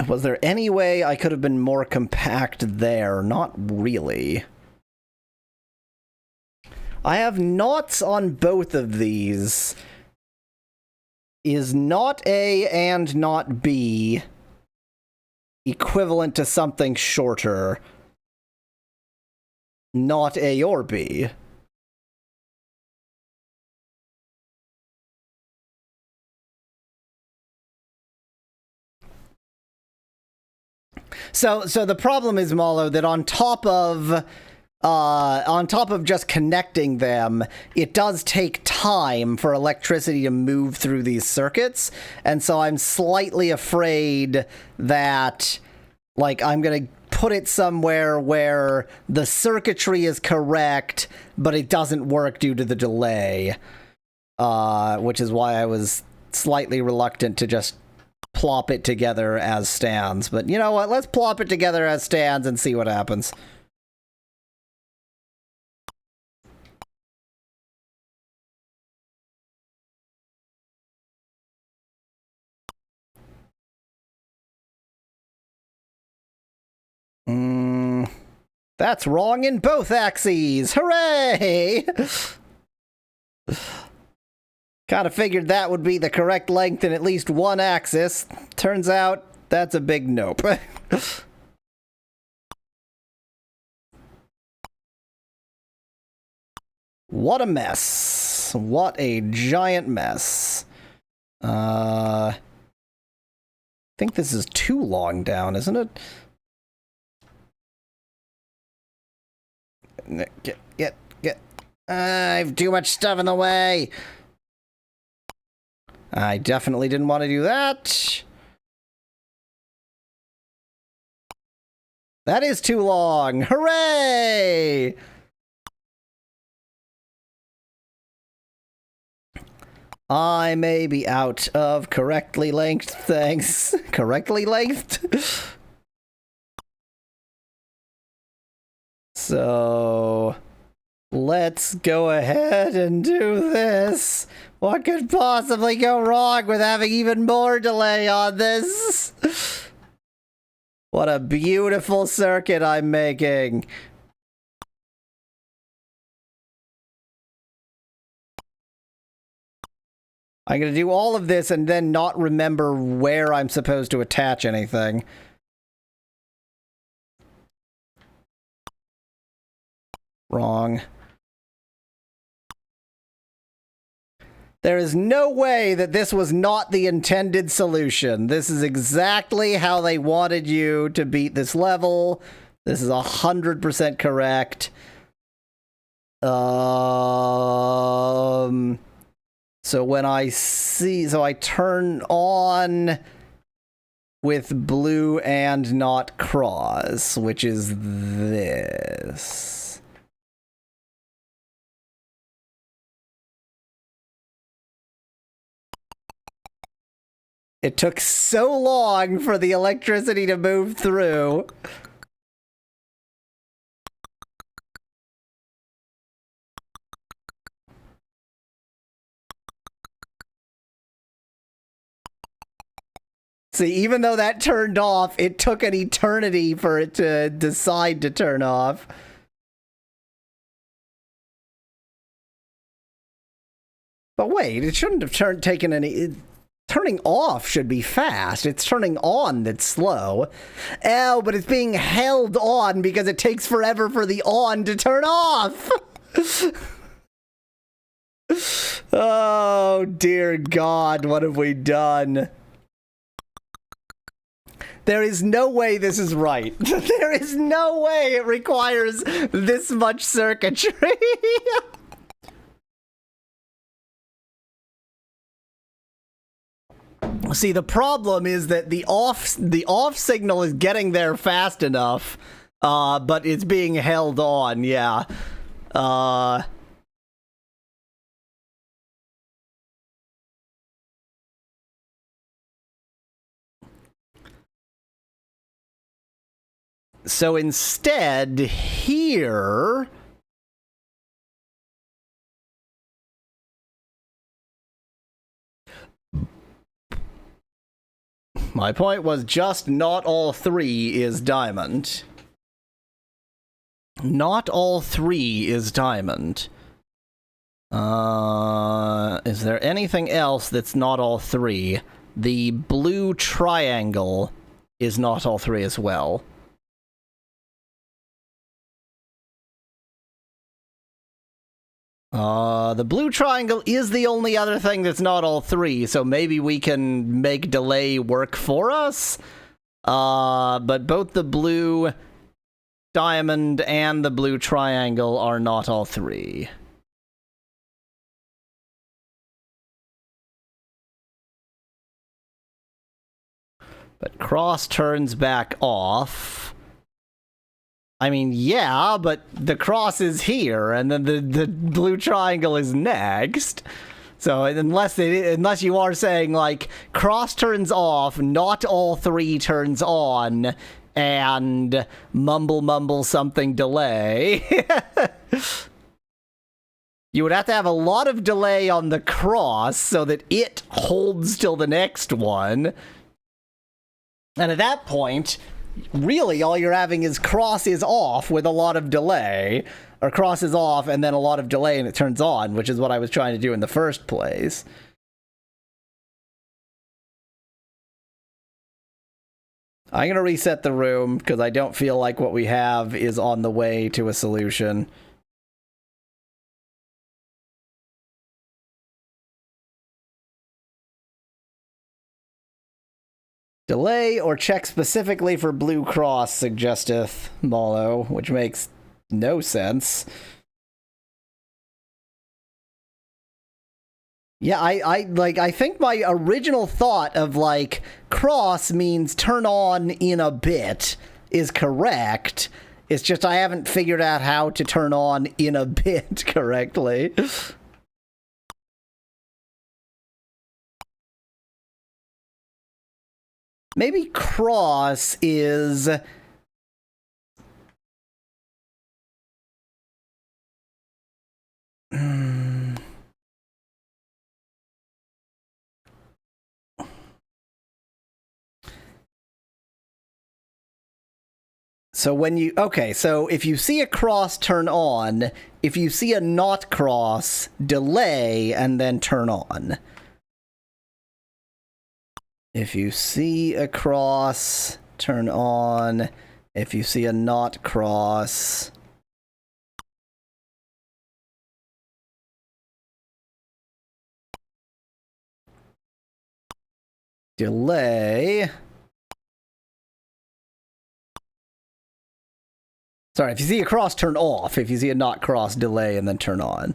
B: Was there any way I could have been more compact there? Not really. I have knots on both of these. Is not A and not B equivalent to something shorter? Not A or B. So the problem is, Malo, that on top of just connecting them, it does take time for electricity to move through these circuits, and so I'm slightly afraid that, like, I'm gonna put it somewhere where the circuitry is correct, but it doesn't work due to the delay, which is why I was slightly reluctant to just plop it together as stands. But you know what? Let's plop it together as stands and see what happens. That's wrong in both axes! Hooray! Kinda figured that would be the correct length in at least one axis. Turns out, that's a big nope. What a mess. What a giant mess. I think this is too long down, isn't it? Get. I have too much stuff in the way. I definitely didn't want to do that. That is too long. Hooray! I may be out of correctly lengthed things. Correctly lengthed? So, let's go ahead and do this. What could possibly go wrong with having even more delay on this? What a beautiful circuit I'm making. I'm going to do all of this and then not remember where I'm supposed to attach anything. Wrong. There is no way that this was not the intended solution. This is exactly how they wanted you to beat this level. This is 100% correct. So when I turn on with blue and not cross, which is this. It took so long for the electricity to move through. See, even though that turned off, it took an eternity for it to decide to turn off. But wait, it shouldn't have taken any... Turning off should be fast. It's turning on that's slow. Oh, but it's being held on because it takes forever for the on to turn off! Oh, dear God, what have we done? There is no way this is right. There is no way it requires this much circuitry. See, the problem is that the off signal is getting there fast enough, but it's being held on, yeah. So instead, here... My point was just not all three is diamond. Not all three is diamond. Is there anything else that's not all three? The blue triangle is not all three as well. The blue triangle is the only other thing that's not all three, so maybe we can make delay work for us? But both the blue diamond and the blue triangle are not all three. But cross turns back off. I mean, yeah, but the cross is here, and then the blue triangle is next. So unless you are saying, like, cross turns off, not all three turns on, and mumble something delay. You would have to have a lot of delay on the cross so that it holds till the next one. And at that point... really, all you're having is cross is off with a lot of delay, or cross is off and then a lot of delay and it turns on, which is what I was trying to do in the first place. I'm going to reset the room because I don't feel like what we have is on the way to a solution. Delay or check specifically for blue cross, suggesteth Molo, which makes no sense. Yeah, I think my original thought of, like, cross means turn on in a bit is correct. It's just I haven't figured out how to turn on in a bit correctly. Maybe cross is... So when you... Okay, so if you see a cross, turn on. If you see a not cross, delay, and then turn on. If you see a cross, turn on. If you see a not cross... delay... Sorry, if you see a cross, turn off. If you see a not cross, delay and then turn on.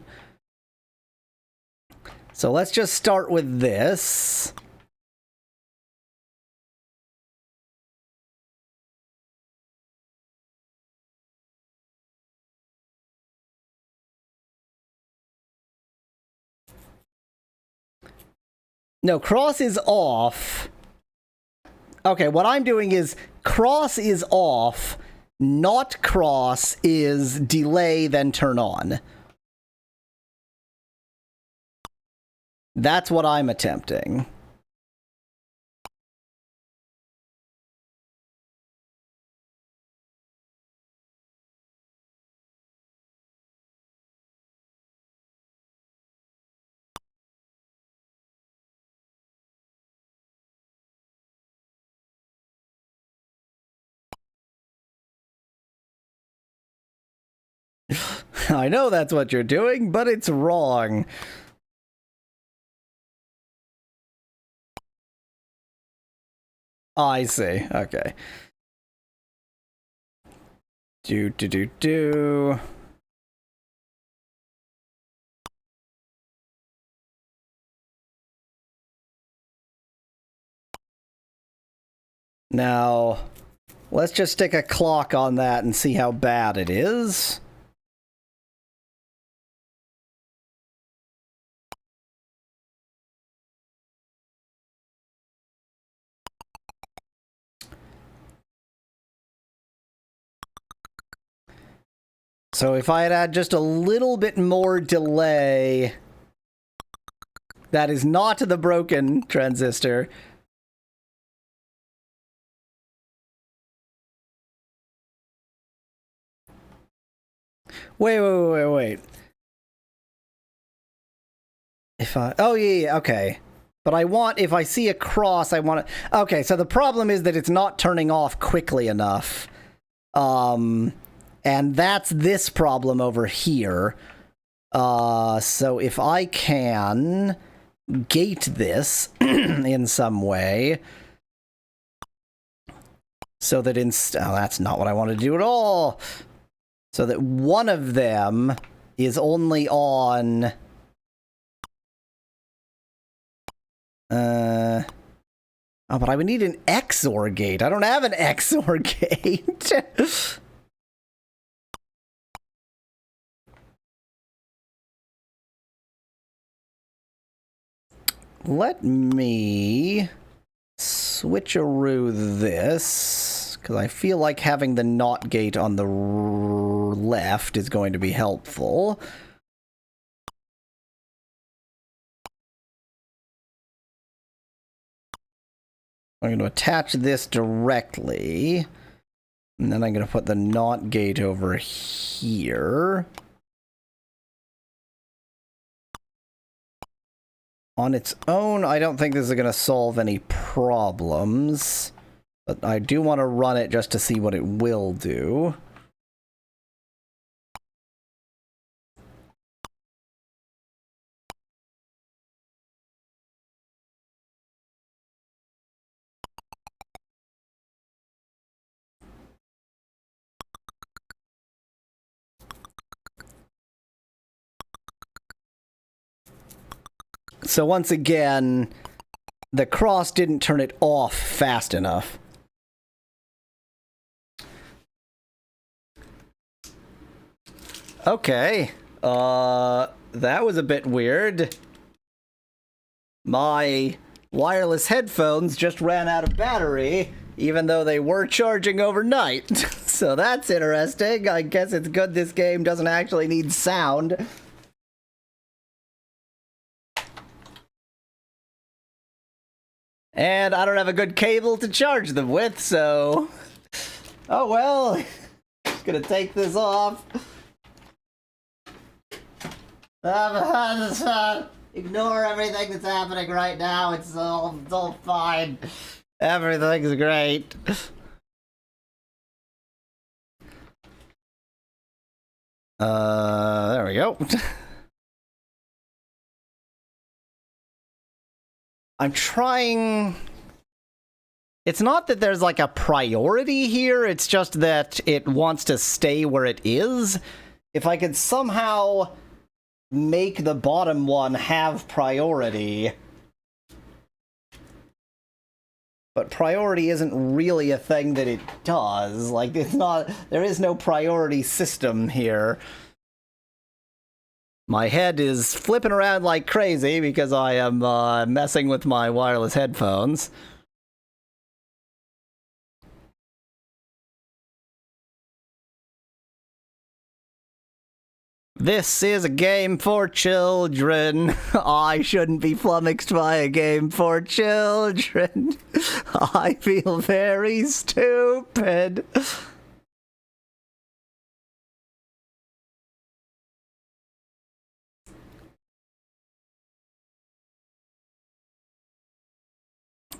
B: So let's just start with this. No, cross is off. Okay, what I'm doing is cross is off. Not cross is delay, then turn on. That's what I'm attempting. I know that's what you're doing, but it's wrong. I see. Okay. Do. Now, let's just stick a clock on that and see how bad it is. So if I had just a little bit more delay, that is not the broken transistor. Wait. If I, oh yeah, okay. But I want, if I see a cross, I want to, okay, so the problem is that it's not turning off quickly enough. And that's this problem over here. So if I can gate this in some way, so that oh, that's not what I want to do at all. So that one of them is only on... oh, but I would need an XOR gate. I don't have an XOR gate. Let me switcheroo this, because I feel like having the NOT gate on the left is going to be helpful. I'm going to attach this directly, and then I'm going to put the NOT gate over here. On its own, I don't think this is going to solve any problems, but I do want to run it just to see what it will do. So once again, the cross didn't turn it off fast enough. Okay, that was a bit weird. My wireless headphones just ran out of battery, even though they were charging overnight. So that's interesting. I guess it's good this game doesn't actually need sound. And I don't have a good cable to charge them with, so... Oh well, just gonna take this off. Ignore everything that's happening right now, it's all fine. Everything's great. There we go. I'm trying... It's not that there's like a priority here, it's just that it wants to stay where it is. If I could somehow make the bottom one have priority... But priority isn't really a thing that it does. Like, it's not... There is no priority system here. My head is flipping around like crazy because I am messing with my wireless headphones. This is a game for children. I shouldn't be flummoxed by a game for children. I feel very stupid.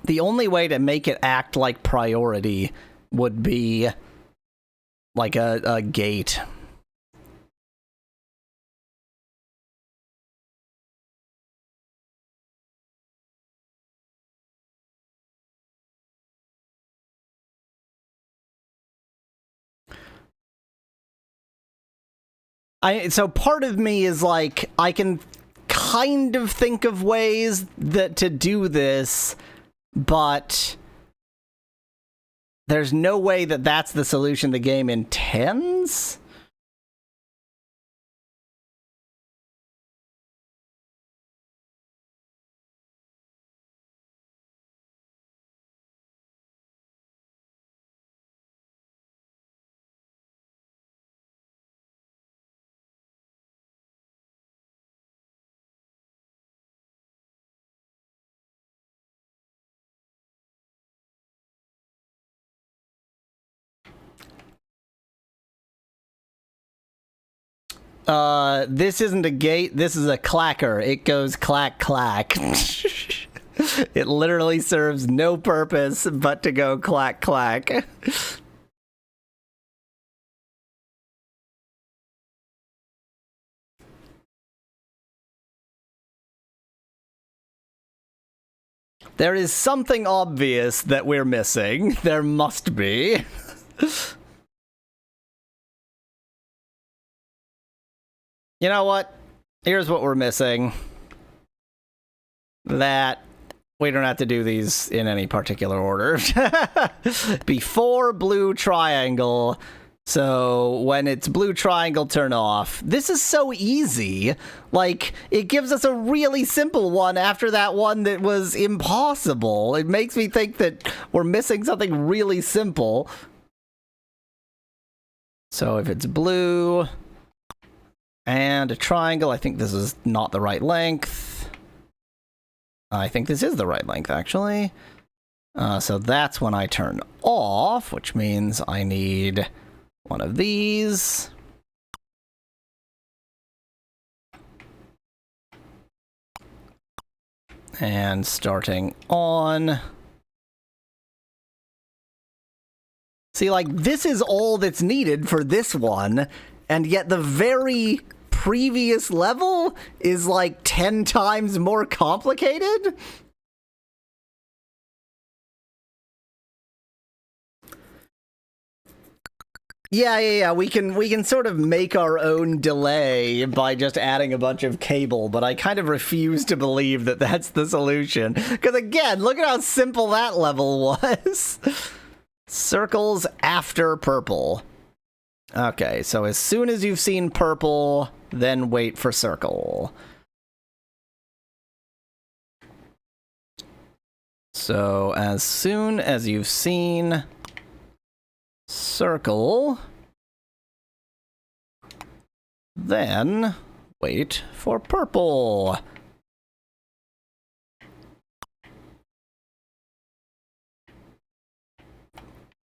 B: The only way to make it act like priority would be like a gate. So part of me is like, I can kind of think of ways that to do this, but there's no way that that's the solution the game intends? This isn't a gate, this is a clacker. It goes clack clack. It literally serves no purpose but to go clack clack. There is something obvious that we're missing. There must be. You know what? Here's what we're missing. That we don't have to do these in any particular order. Before blue triangle. So when it's blue triangle, turn off. This is so easy. Like, it gives us a really simple one after that one that was impossible. It makes me think that we're missing something really simple. So if it's blue... and a triangle. I think this is not the right length. I think this is the right length, actually. So that's when I turn off, which means I need one of these. And starting on. See, like, this is all that's needed for this one, and yet the very previous level is like 10 times more complicated? Yeah, we can sort of make our own delay by just adding a bunch of cable, but I kind of refuse to believe that that's the solution. Because again, look at how simple that level was. Circles after purple. Okay, so as soon as you've seen purple, then wait for circle. So as soon as you've seen circle, then wait for purple.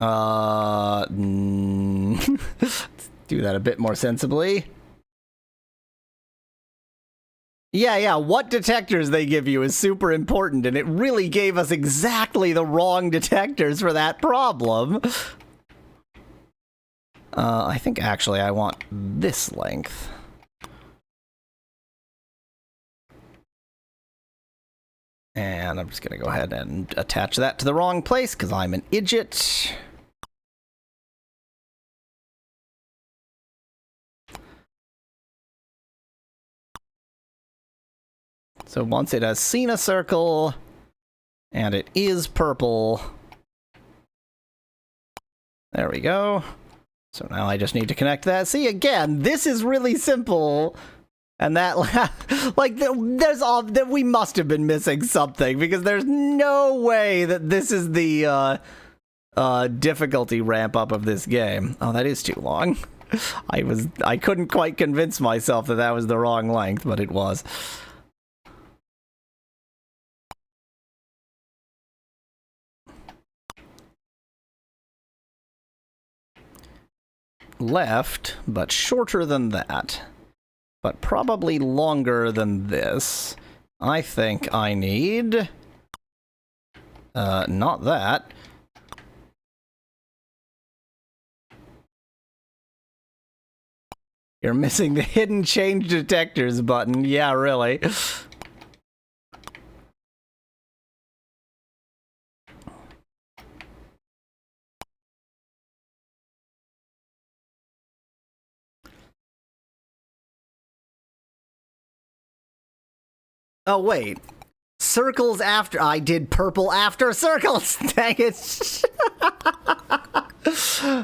B: Let's do that a bit more sensibly. Yeah, what detectors they give you is super important, and it really gave us exactly the wrong detectors for that problem. I think actually I want this length. And I'm just going to go ahead and attach that to the wrong place because I'm an idiot. So once it has seen a circle, and it is purple. There we go. So now I just need to connect that. See, again, this is really simple. And that, like, that we must have been missing something, because there's no way that this is the difficulty ramp up of this game. Oh, that is too long. I couldn't quite convince myself that that was the wrong length, but it was. Left, but shorter than that. But probably longer than this. I think I need... not that. You're missing the hidden change detectors button. Yeah, really. Oh, wait. Circles after... I did purple after circles! Dang it!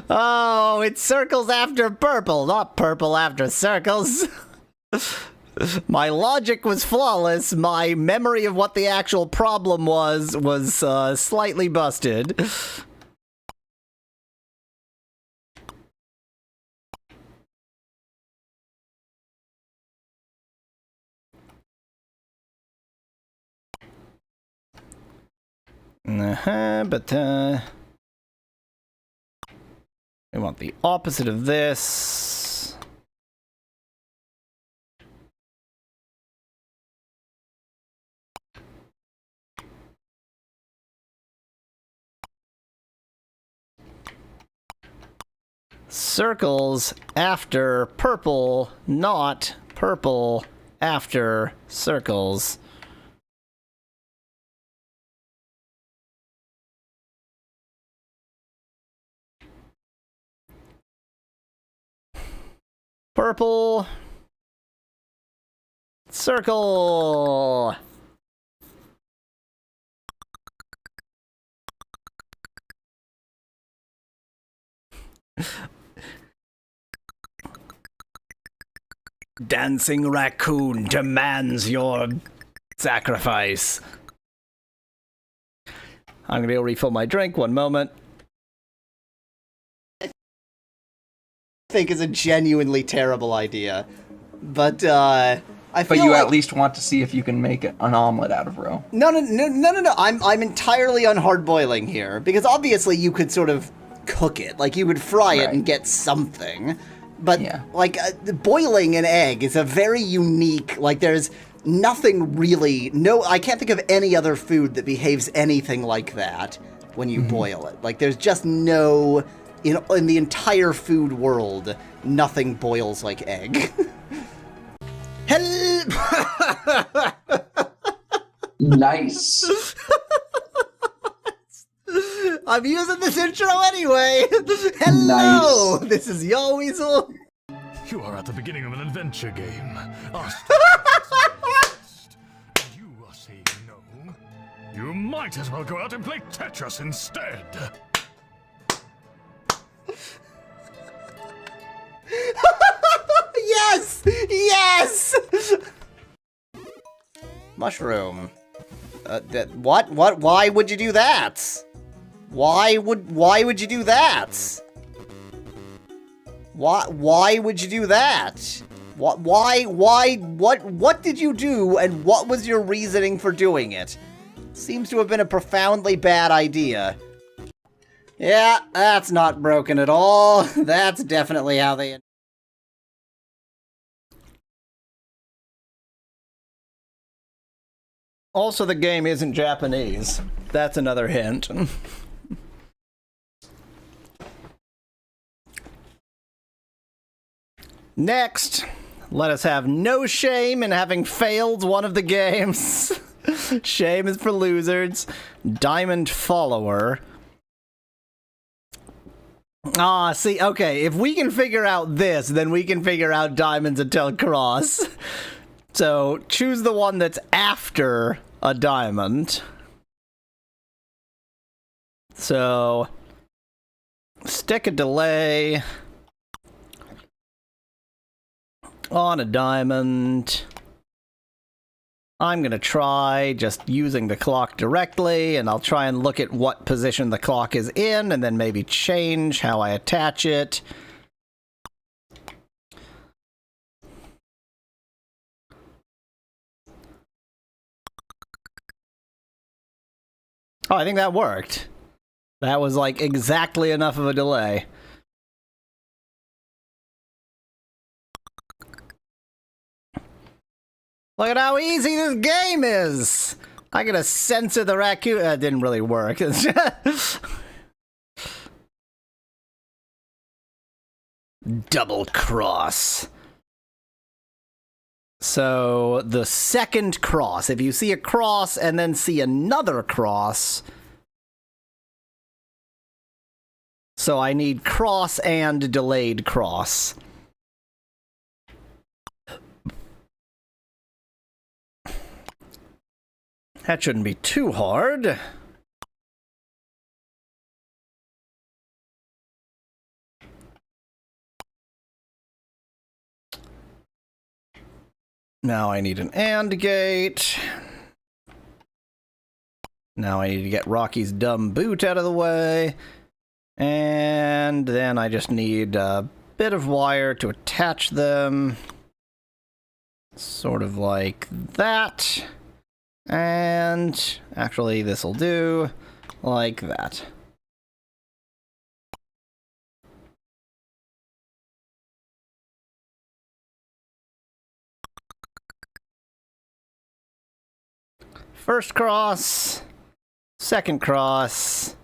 B: Oh, it's circles after purple, not purple after circles. My logic was flawless. My memory of what the actual problem was slightly busted. But we want the opposite of this. Circles after purple, not purple after circles. Purple. Circle. Dancing raccoon demands your sacrifice. I'm gonna go refill my drink. One moment. Think is a genuinely terrible idea, but I feel
M: but you
B: like...
M: at least want to see if you can make an omelet out of roe.
B: No. I'm entirely on hard boiling here, because obviously you could sort of cook it, like you would fry it and get something. But like boiling an egg is a very unique. Like there's nothing really. No, I can't think of any other food that behaves anything like that when you boil it. Like there's just no. In the entire food world, nothing boils like egg.
E: Nice.
B: I'm using this intro anyway. Hello,
E: nice.
B: This is Yo Weasel.
P: You are at the beginning of an adventure game. You are saying no. You might as well go out and play Tetris instead.
B: Yes! Yes! Mushroom. What? Why would you do that? Why would you do that? Why would you do that? What did you do, and what was your reasoning for doing it? Seems to have been a profoundly bad idea. Yeah, that's not broken at all. That's definitely how they... Also, the game isn't Japanese. That's another hint. Next, let us have no shame in having failed one of the games. Shame is for losers. Diamond follower. Ah, see, okay, if we can figure out this, then we can figure out diamonds until cross. So, choose the one that's after a diamond. So, stick a delay on a diamond. I'm gonna try just using the clock directly, and I'll try and look at what position the clock is in, and then maybe change how I attach it. Oh, I think that worked. That was like exactly enough of a delay. Look at how easy this game is! I gotta censor the raccoon. That didn't really work. Double cross. So, the second cross. If you see a cross and then see another cross. So I need cross and delayed cross. That shouldn't be too hard. Now I need an AND gate. Now I need to get Rocky's dumb boot out of the way. And then I just need a bit of wire to attach them. Sort of like that. And actually, this will do like that. First cross, second cross.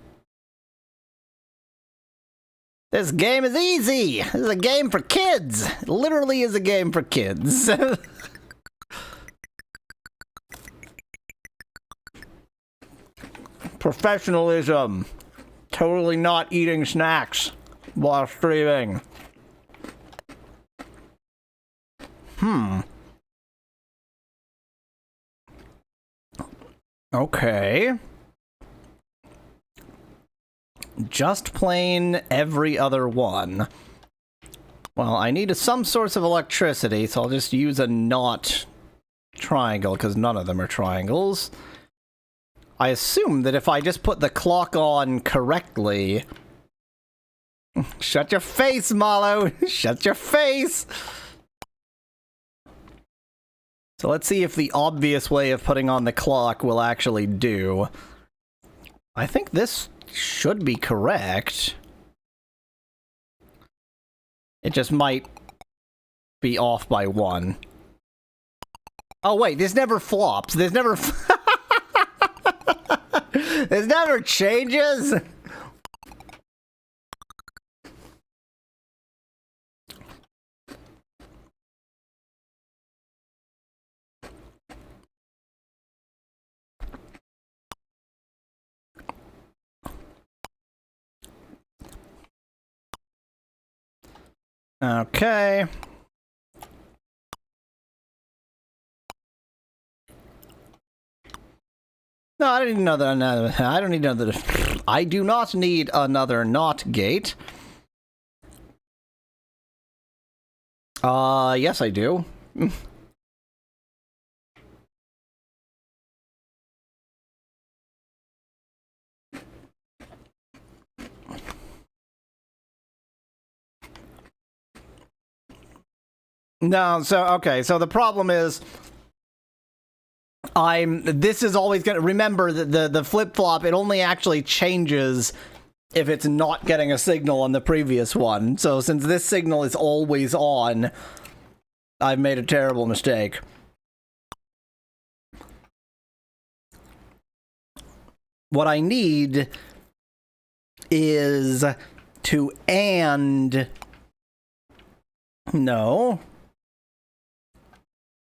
B: This game is easy. This is a game for kids. It literally is a game for kids. Professionalism. Totally not eating snacks while streaming. Okay. Just plain every other one. Well, I need some source of electricity, so I'll just use a not triangle, because none of them are triangles. I assume that if I just put the clock on correctly... Shut your face, Malo! Shut your face! So let's see if the obvious way of putting on the clock will actually do. I think this should be correct. It just might be off by 1. Oh wait, this never flops. This never... This never changes! Okay. No, I don't need another. I don't need another. I do not need another NOT gate. Yes, I do. No, so, okay, so the problem is... This is always gonna... Remember that the flip-flop, it only actually changes if it's not getting a signal on the previous one. So since this signal is always on, I've made a terrible mistake. What I need is to AND... No.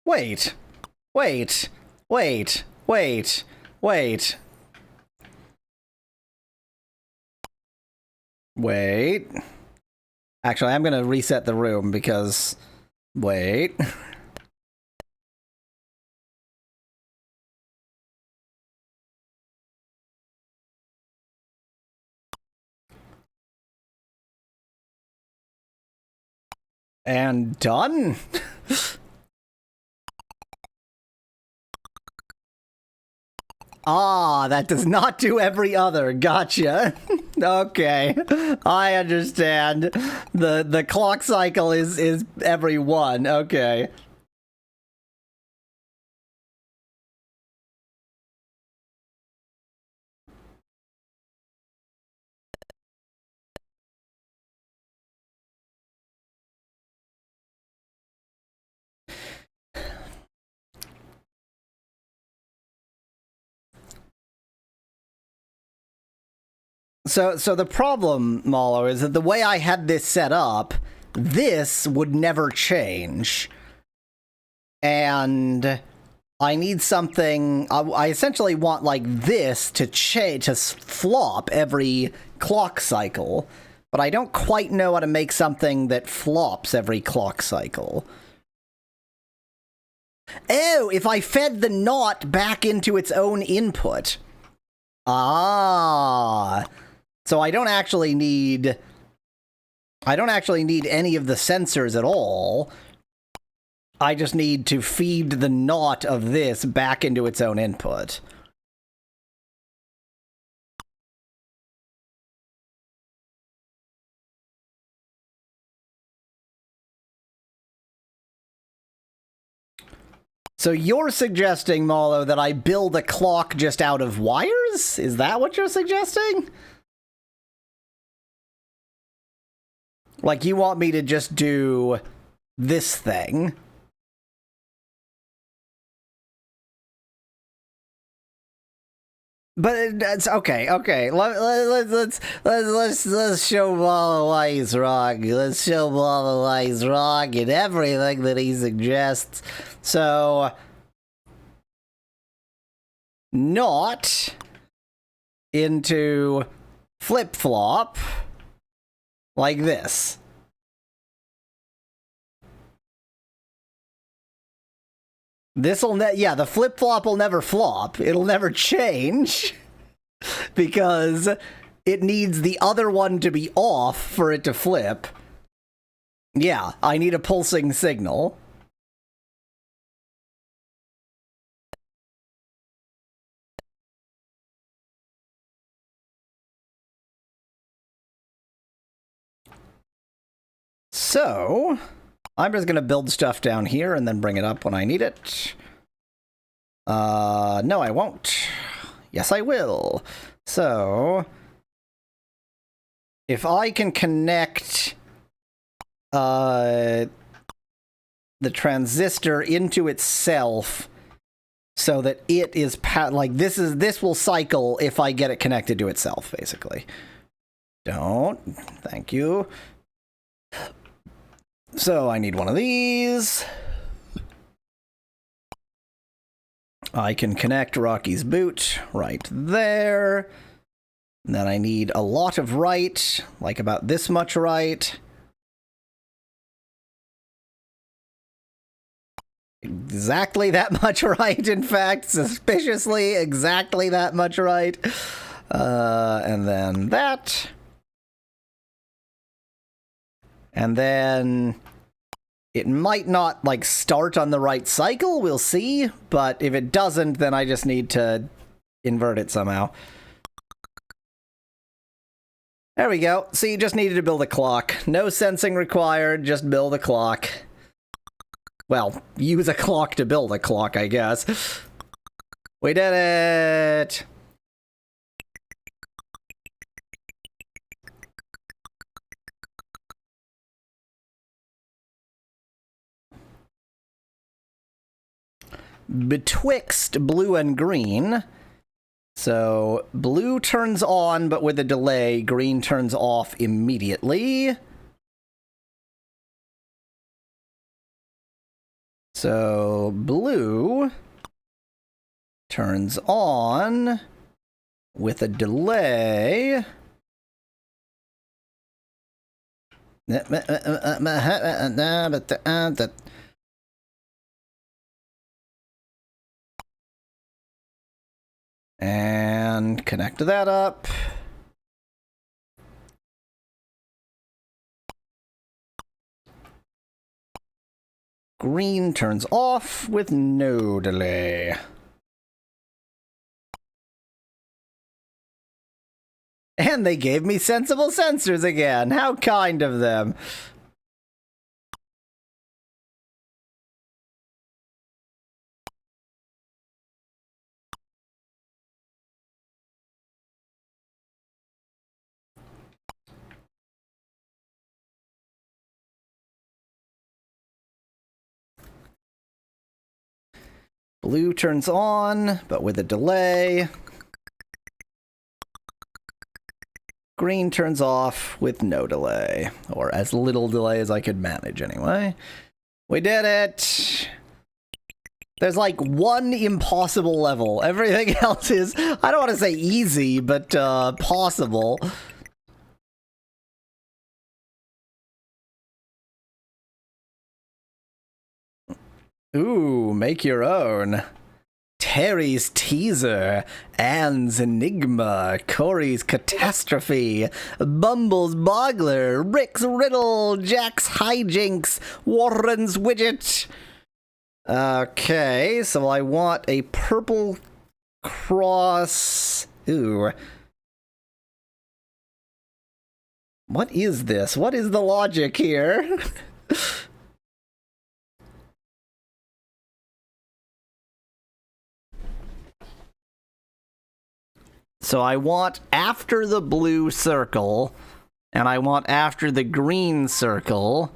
B: Wait. Wait. Wait. Wait. Actually, I'm gonna reset the room because... Wait. And done? Ah, that does not do every other. Gotcha. Okay. I understand. The clock cycle is every one. Okay. So the problem, Malo, is that the way I had this set up, this would never change. And I need something... I essentially want, like, this to flop every clock cycle. But I don't quite know how to make something that flops every clock cycle. Oh, if I fed the knot back into its own input. Ah... So I don't actually need any of the sensors at all. I just need to feed the knot of this back into its own input. So you're suggesting, Malo, that I build a clock just out of wires? Is that what you're suggesting? Like, you want me to just do this thing? But it's okay. Let's show Malo why he's wrong. Let's show Malo why he's wrong in everything that he suggests. So, not into flip-flop. Like this. Yeah, the flip-flop will never flop. It'll never change. Because it needs the other one to be off for it to flip. Yeah, I need a pulsing signal. So, I'm just gonna build stuff down here and then bring it up when I need it. No, I won't. Yes, I will. So, if I can connect the transistor into itself so that it is this will cycle if I get it connected to itself, basically. Don't. Thank you. So I need one of these. I can connect Rocky's boot right there. And then I need a lot of right, like about this much right. Exactly that much right, in fact. Suspiciously exactly that much right. And then that. And then it might not, like, start on the right cycle, we'll see. But if it doesn't, then I just need to invert it somehow. There we go. See, just needed to build a clock. No sensing required, just build a clock. Well, use a clock to build a clock, I guess. We did it! Betwixt blue and green. So blue turns on, but with a delay. Green turns off immediately. So blue turns on with a delay. And connect that up. Green turns off with no delay. And they gave me sensible sensors again. How kind of them. Blue turns on, but with a delay. Green turns off with no delay, or as little delay as I could manage anyway. We did it! There's like one impossible level. Everything else is, I don't want to say easy, but possible. Ooh, make your own. Terry's Teaser, Anne's Enigma, Corey's Catastrophe, Bumble's Boggler, Rick's Riddle, Jack's Hijinks, Warren's Widget. Okay, so I want a purple cross. Ooh. What is this? What is the logic here? So I want after the blue circle, and I want after the green circle,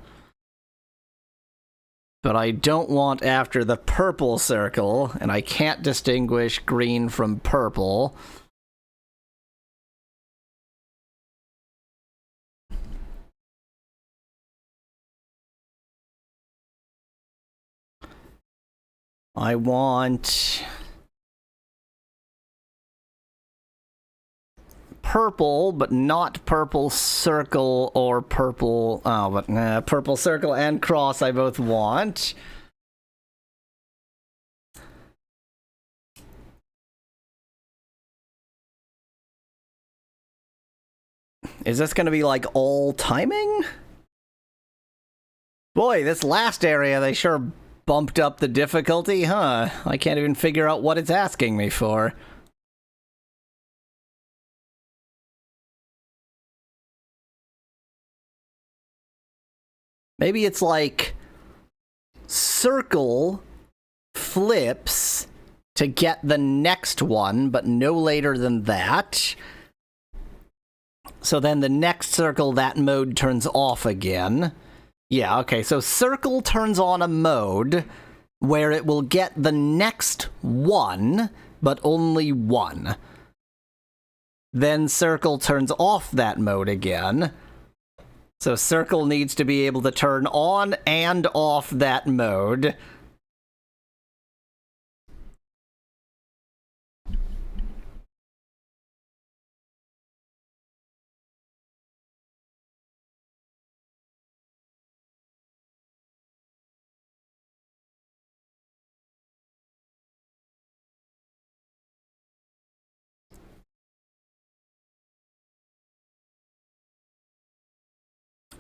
B: but I don't want after the purple circle, and I can't distinguish green from purple. I want purple, but not purple circle or purple... Oh, but purple circle and cross I both want. Is this going to be, like, all timing? Boy, this last area, they sure bumped up the difficulty, huh? I can't even figure out what it's asking me for. Maybe it's like circle flips to get the next one, but no later than that. So then the next circle, that mode turns off again. Yeah, okay, so circle turns on a mode where it will get the next one, but only one. Then circle turns off that mode again. So circle needs to be able to turn on and off that mode.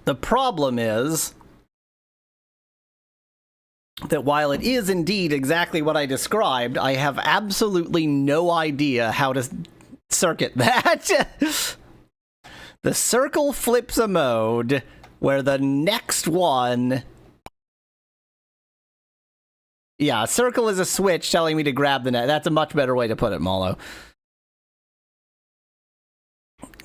B: The problem is that while it is indeed exactly what I described, I have absolutely no idea how to circuit that. The circle flips a mode where the next one... Yeah, circle is a switch telling me to grab the net. That's a much better way to put it, Molo.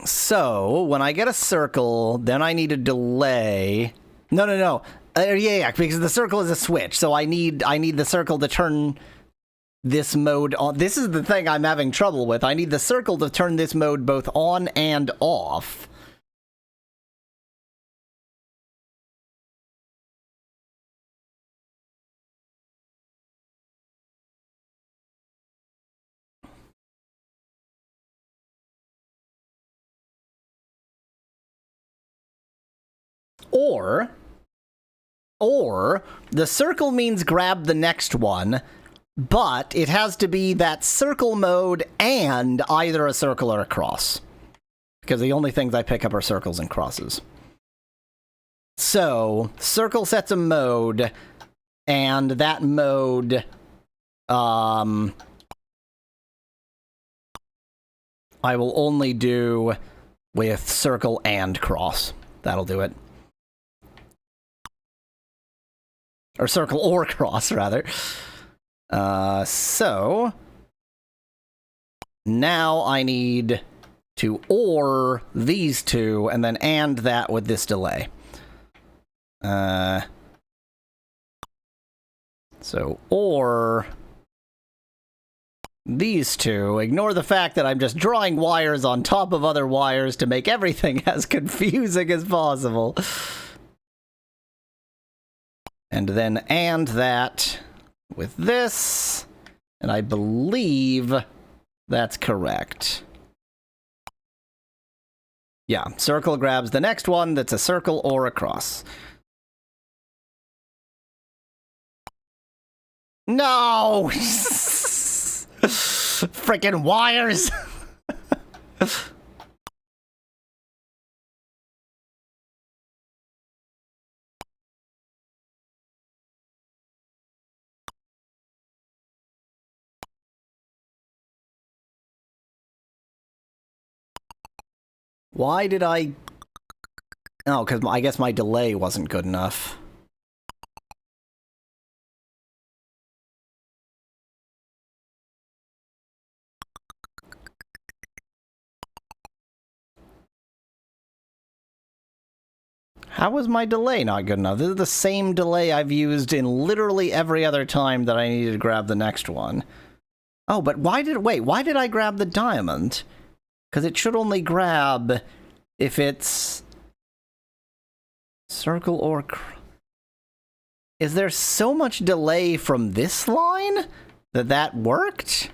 B: So, when I get a circle, then I need a delay. No. Yeah, because the circle is a switch, so I need the circle to turn this mode on. This is the thing I'm having trouble with. I need the circle to turn this mode both on and off. Or the circle means grab the next one, but it has to be that circle mode and either a circle or a cross. Because the only things I pick up are circles and crosses. So, circle sets a mode, and that mode, I will only do with circle and cross. That'll do it. Or circle or cross, rather. So, now I need to OR these two, and then AND that with this delay. So, OR these two. Ignore the fact that I'm just drawing wires on top of other wires to make everything as confusing as possible. And then AND that with this, and I believe that's correct. Yeah, circle grabs the next one that's a circle or a cross. No! Frickin' wires! Why did I... Oh, because I guess my delay wasn't good enough. How was my delay not good enough? This is the same delay I've used in literally every other time that I needed to grab the next one. Oh, but why did I grab the diamond? Because it should only grab if it's circle or... Is there so much delay from this line that that worked?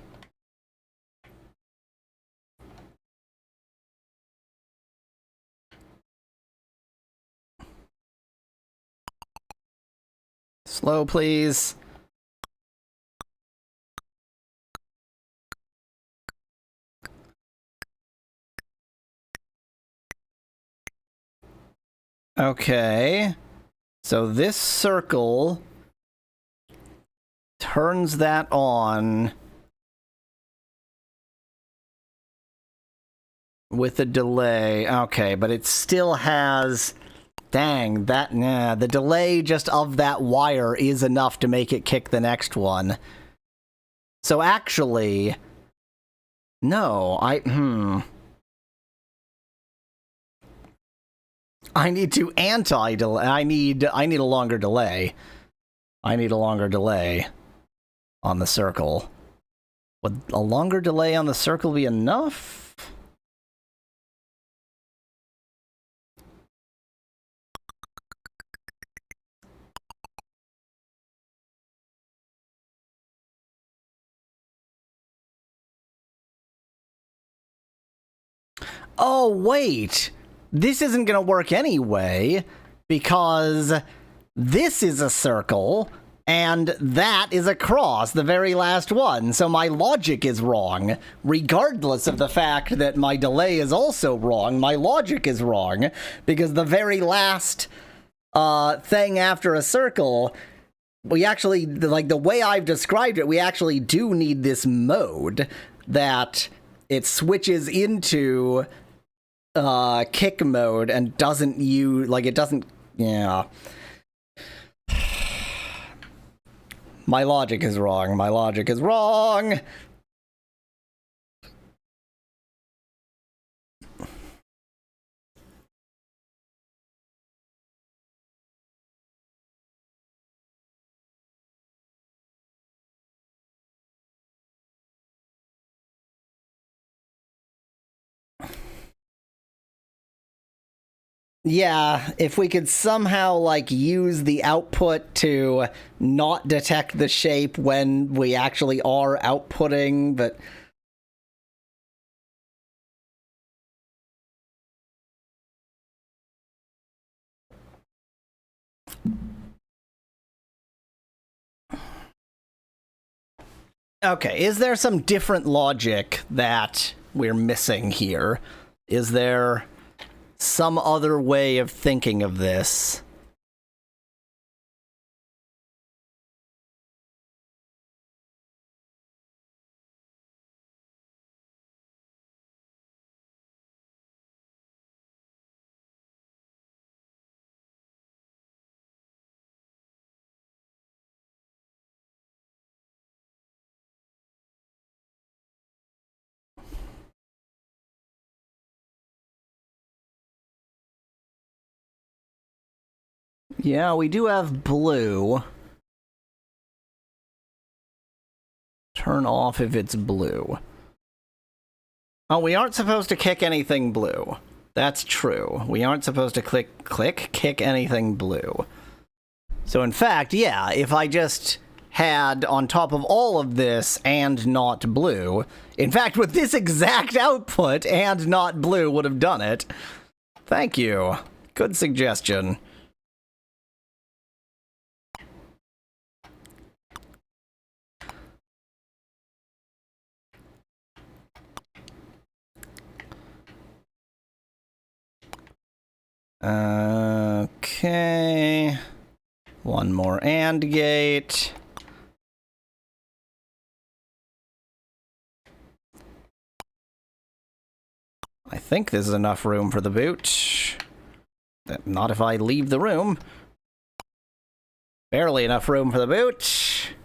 B: Slow, please. Okay. So this circle turns that on with a delay. Okay, but it still has... Dang, the delay just of that wire is enough to make it kick the next one. So actually, no, I need to anti-delay. I need a longer delay. I need a longer delay on the circle. Would a longer delay on the circle be enough? Oh, wait! This isn't gonna work anyway, because this is a circle, and that is a cross, the very last one, so my logic is wrong. Regardless of the fact that my delay is also wrong, my logic is wrong, because the very last thing after a circle, we actually, like the way I've described it, we actually do need this mode that it switches into kick mode and doesn't use, like it doesn't, yeah. My logic is wrong. My logic is wrong. Yeah, if we could somehow, like, use the output to not detect the shape when we actually are outputting, but... Okay, is there some different logic that we're missing here? Is there some other way of thinking of this? Yeah, we do have blue. Turn off if it's blue. Oh, we aren't supposed to kick anything blue. That's true. We aren't supposed to kick anything blue. So in fact, yeah, if I just had on top of all of this and not blue, in fact, with this exact output and not blue would have done it. Thank you. Good suggestion. Okay. One more AND gate. I think this is enough room for the boot. Not if I leave the room. Barely enough room for the boot.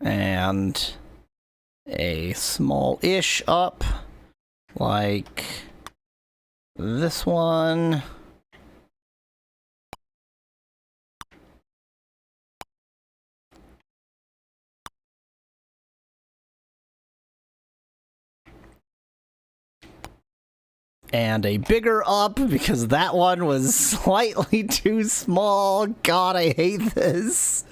B: And a small-ish up, like this one. And a bigger up, because that one was slightly too small. God, I hate this.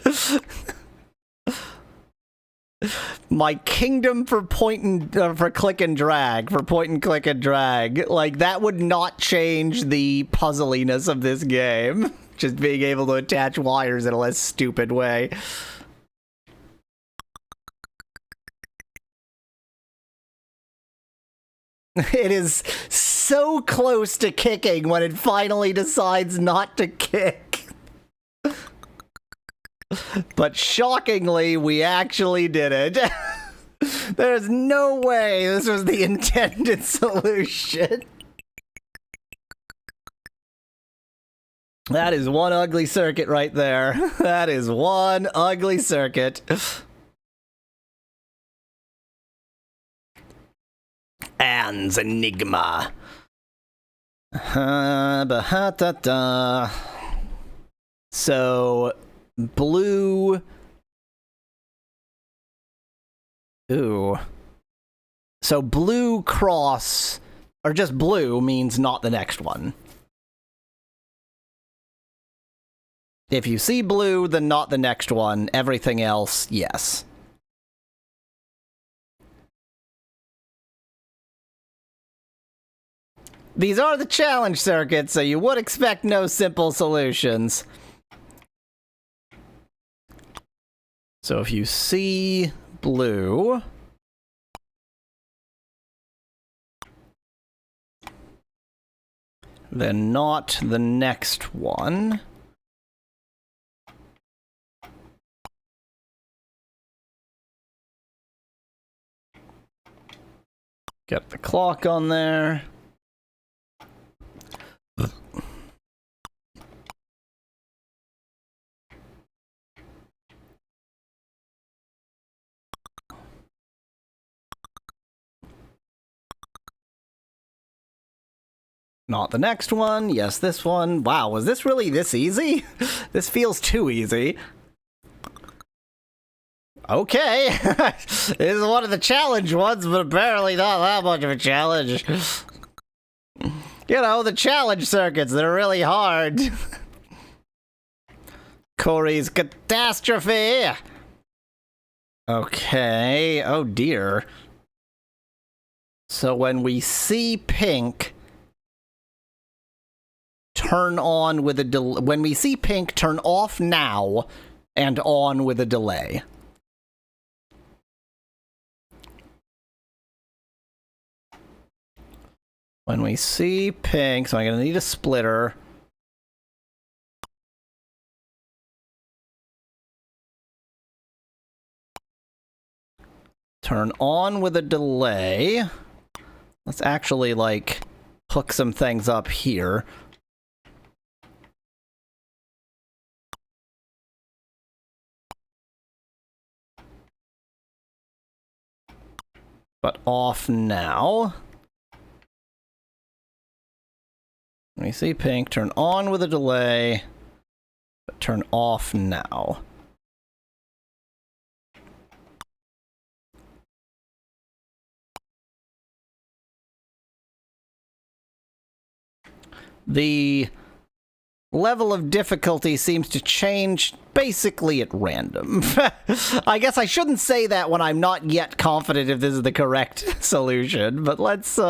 B: My kingdom for for click and drag, for point and click and drag. Like, that would not change the puzzliness of this game. Just being able to attach wires in a less stupid way. It is so close to kicking when it finally decides not to kick. But shockingly, we actually did it. There's no way this was the intended solution. That is one ugly circuit right there. That is one ugly circuit. Anne's Enigma. So, blue. Ooh. So blue cross, or just blue, means not the next one. If you see blue, then not the next one. Everything else, yes. These are the challenge circuits, so you would expect no simple solutions. So if you see blue, then not the next one. Get the clock on there. Not the next one. Yes, this one. Wow, was this really this easy? This feels too easy. Okay. This is one of the challenge ones, but apparently not that much of a challenge. You know, the challenge circuits, they're really hard. Corey's catastrophe. Okay. Oh, dear. So when we see pink, turn on with a delay. When we see pink, turn off now and on with a delay. When we see pink, so I'm going to need a splitter. Turn on with a delay. Let's actually, like, hook some things up here. But off now. When we see pink, turn on with a delay, but turn off now. The level of difficulty seems to change basically at random. I guess I shouldn't say that when I'm not yet confident if this is the correct solution, but let's,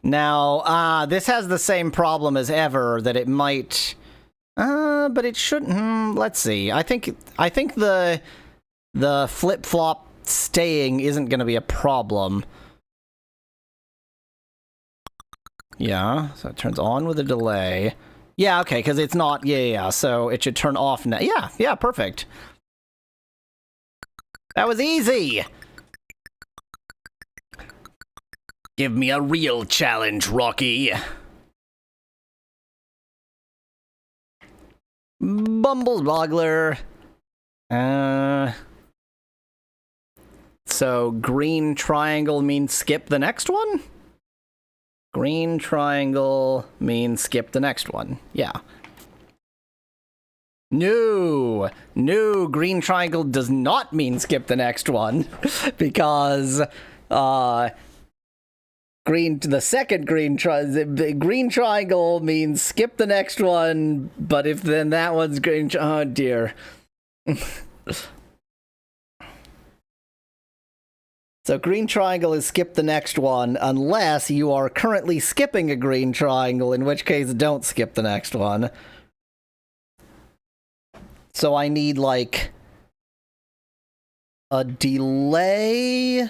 B: Now, this has the same problem as ever, that it might... but it shouldn't... let's see. I think the flip-flop staying isn't going to be a problem. Yeah, so it turns on with a delay. Yeah, okay, because it's not... Yeah, so it should turn off now. Yeah, perfect. That was easy! Give me a real challenge, Rocky. Bumbleboggler. So green triangle means skip the next one? Green triangle means skip the next one. Yeah. No, green triangle does not mean skip the next one, because, the second green triangle means skip the next one, but if then that one's green, oh dear. So green triangle is skip the next one, unless you are currently skipping a green triangle, in which case don't skip the next one. So I need, like, a delay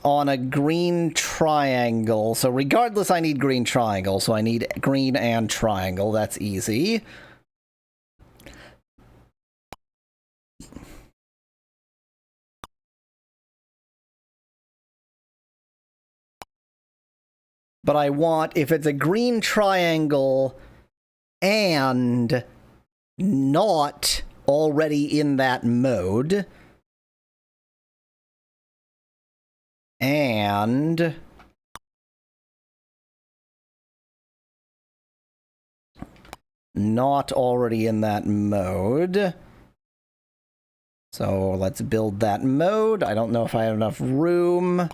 B: on a green triangle. So regardless, I need green triangle. So I need green and triangle. That's easy. But I want, if it's a green triangle and not already in that mode, and not already in that mode. So let's build that mode. I don't know if I have enough room.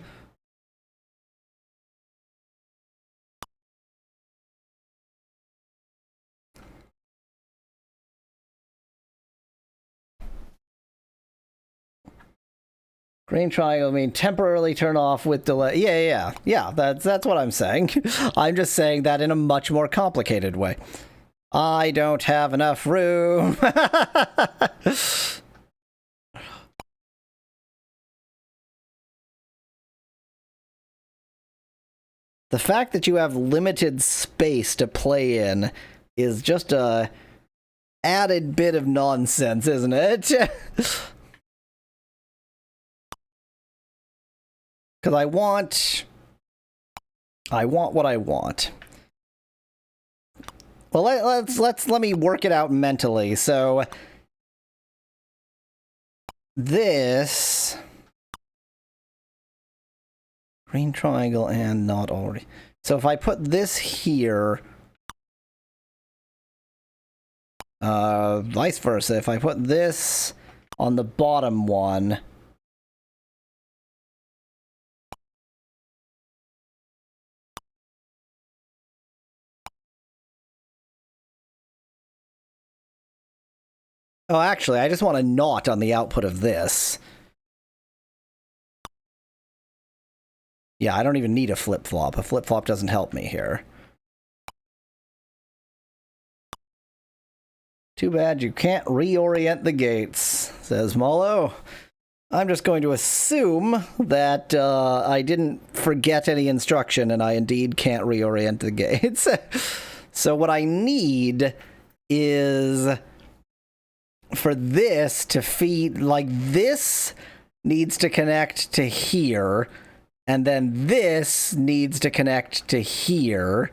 B: Green triangle mean temporarily turn off with delay. Yeah, that's what I'm saying. I'm just saying that in a much more complicated way. I don't have enough room. The fact that you have limited space to play in is just a added bit of nonsense, isn't it? Because I want what I want. Well, let me work it out mentally. So this green triangle and not already. So if I put this here, vice versa. If I put this on the bottom one, Oh, actually, I just want a NOT on the output of this. Yeah, I don't even need a flip-flop. A flip-flop doesn't help me here. Too bad you can't reorient the gates, says Molo. I'm just going to assume that I didn't forget any instruction and I indeed can't reorient the gates. So what I need is for this to feed, like this needs to connect to here, and then this needs to connect to here.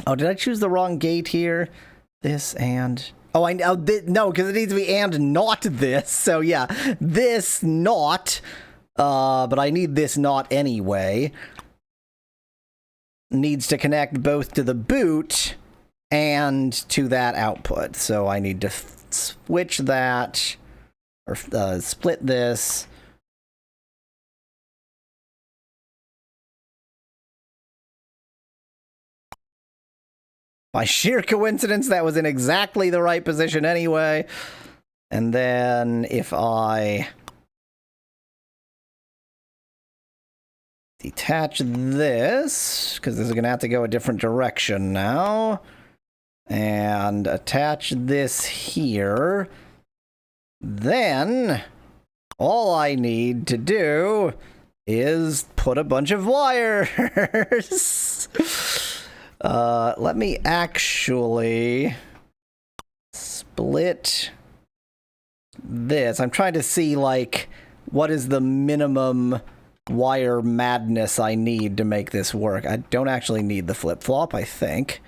B: Oh, did I choose the wrong gate here? This and... Oh, no, because it needs to be and not this. So yeah, this not, but I need this not anyway. Needs to connect both to the boot and to that output. So I need to switch that, or split this. By sheer coincidence, that was in exactly the right position anyway. And then if I detach this, because this is going to have to go a different direction now, and attach this here, then all I need to do is put a bunch of wires. Let me actually split this. I'm trying to see, like, what is the minimum wire madness I need to make this work. I don't actually need the flip-flop, I think.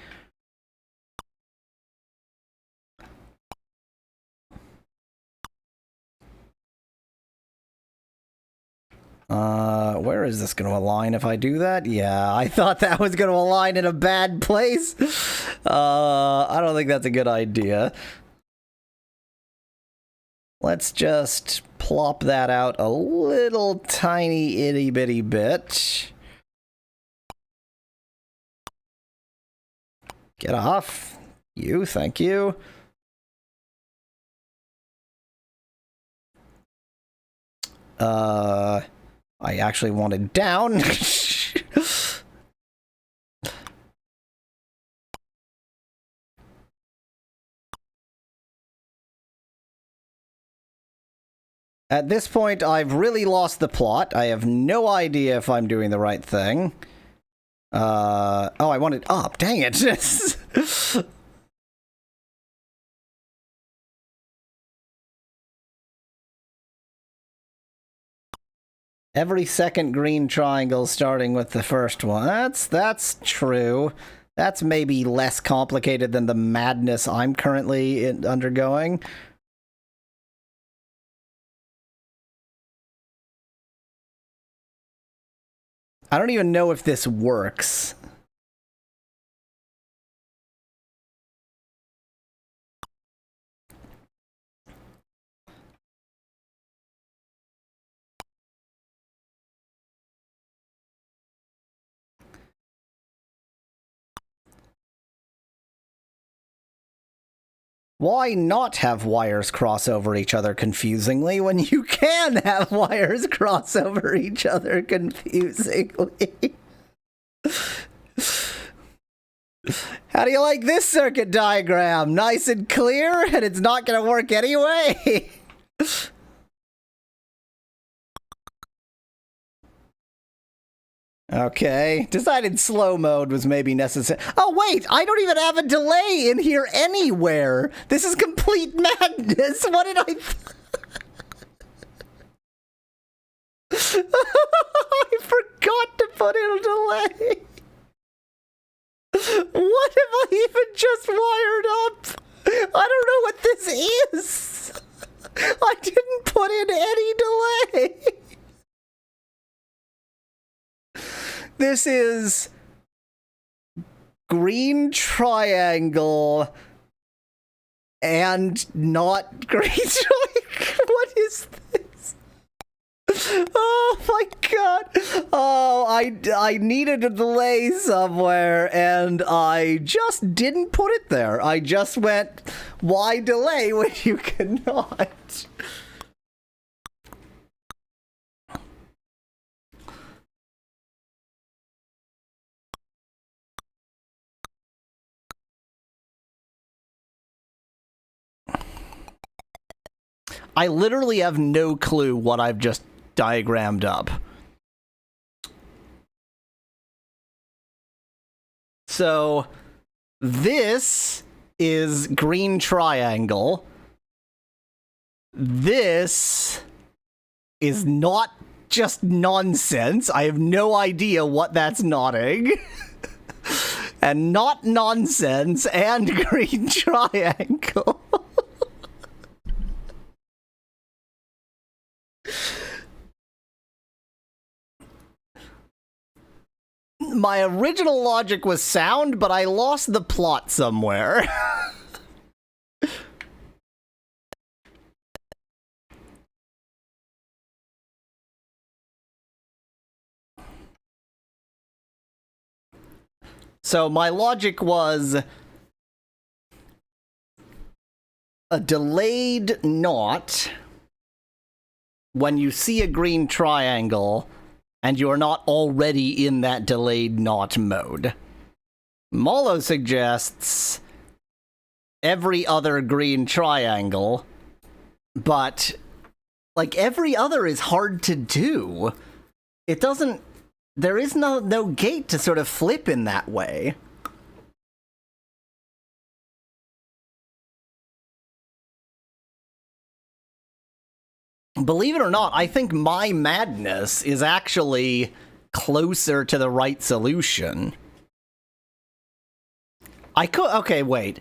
B: Where is this going to align if I do that? Yeah, I thought that was going to align in a bad place. I don't think that's a good idea. Let's just plop that out a little tiny itty-bitty bit. Get off. You, thank you. I actually wanted down. At this point, I've really lost the plot. I have no idea if I'm doing the right thing. Oh, I wanted up. Dang it. Every second green triangle starting with the first one. That's true. That's maybe less complicated than the madness I'm currently undergoing. I don't even know if this works. Why not have wires cross over each other confusingly when you can have wires cross over each other confusingly? How do you like this circuit diagram? Nice and clear, and it's not going to work anyway? Okay, decided slow mode was maybe necessary. Oh wait, I don't even have a delay in here anywhere. This is complete madness. What did I... I forgot to put in a delay. What have I even just wired up? I don't know what this is. I didn't put in any delay. This is green triangle and not green triangle. What is this? Oh my god. Oh, I needed a delay somewhere and I just didn't put it there. I just went Why delay when you cannot? I literally have no clue what I've just diagrammed up. So, this is green triangle. This is not just nonsense. I have no idea what that's nodding. And not nonsense and green triangle. My original logic was sound, but I lost the plot somewhere. So my logic was a delayed knot when you see a green triangle and you're not already in that delayed knot mode. Molo suggests every other green triangle, but, like, every other is hard to do. It doesn't... There is no gate to sort of flip in that way. Believe it or not, I think my madness is actually closer to the right solution. Okay, wait.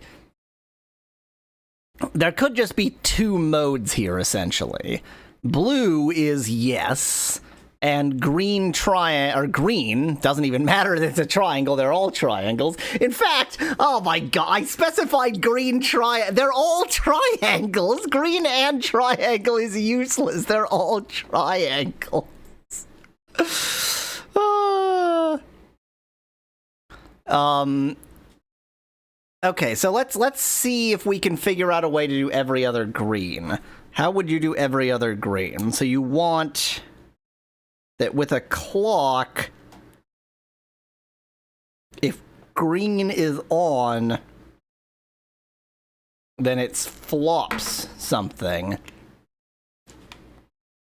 B: There could just be two modes here, essentially. Blue is yes, and green green, doesn't even matter that it's a triangle, they're all triangles. In fact, oh my god, I specified green they're all triangles! Green and triangle is useless, they're all triangles. Okay, so let's see if we can figure out a way to do every other green. How would you do every other green? So you want that with a clock, if green is on, then it flops something.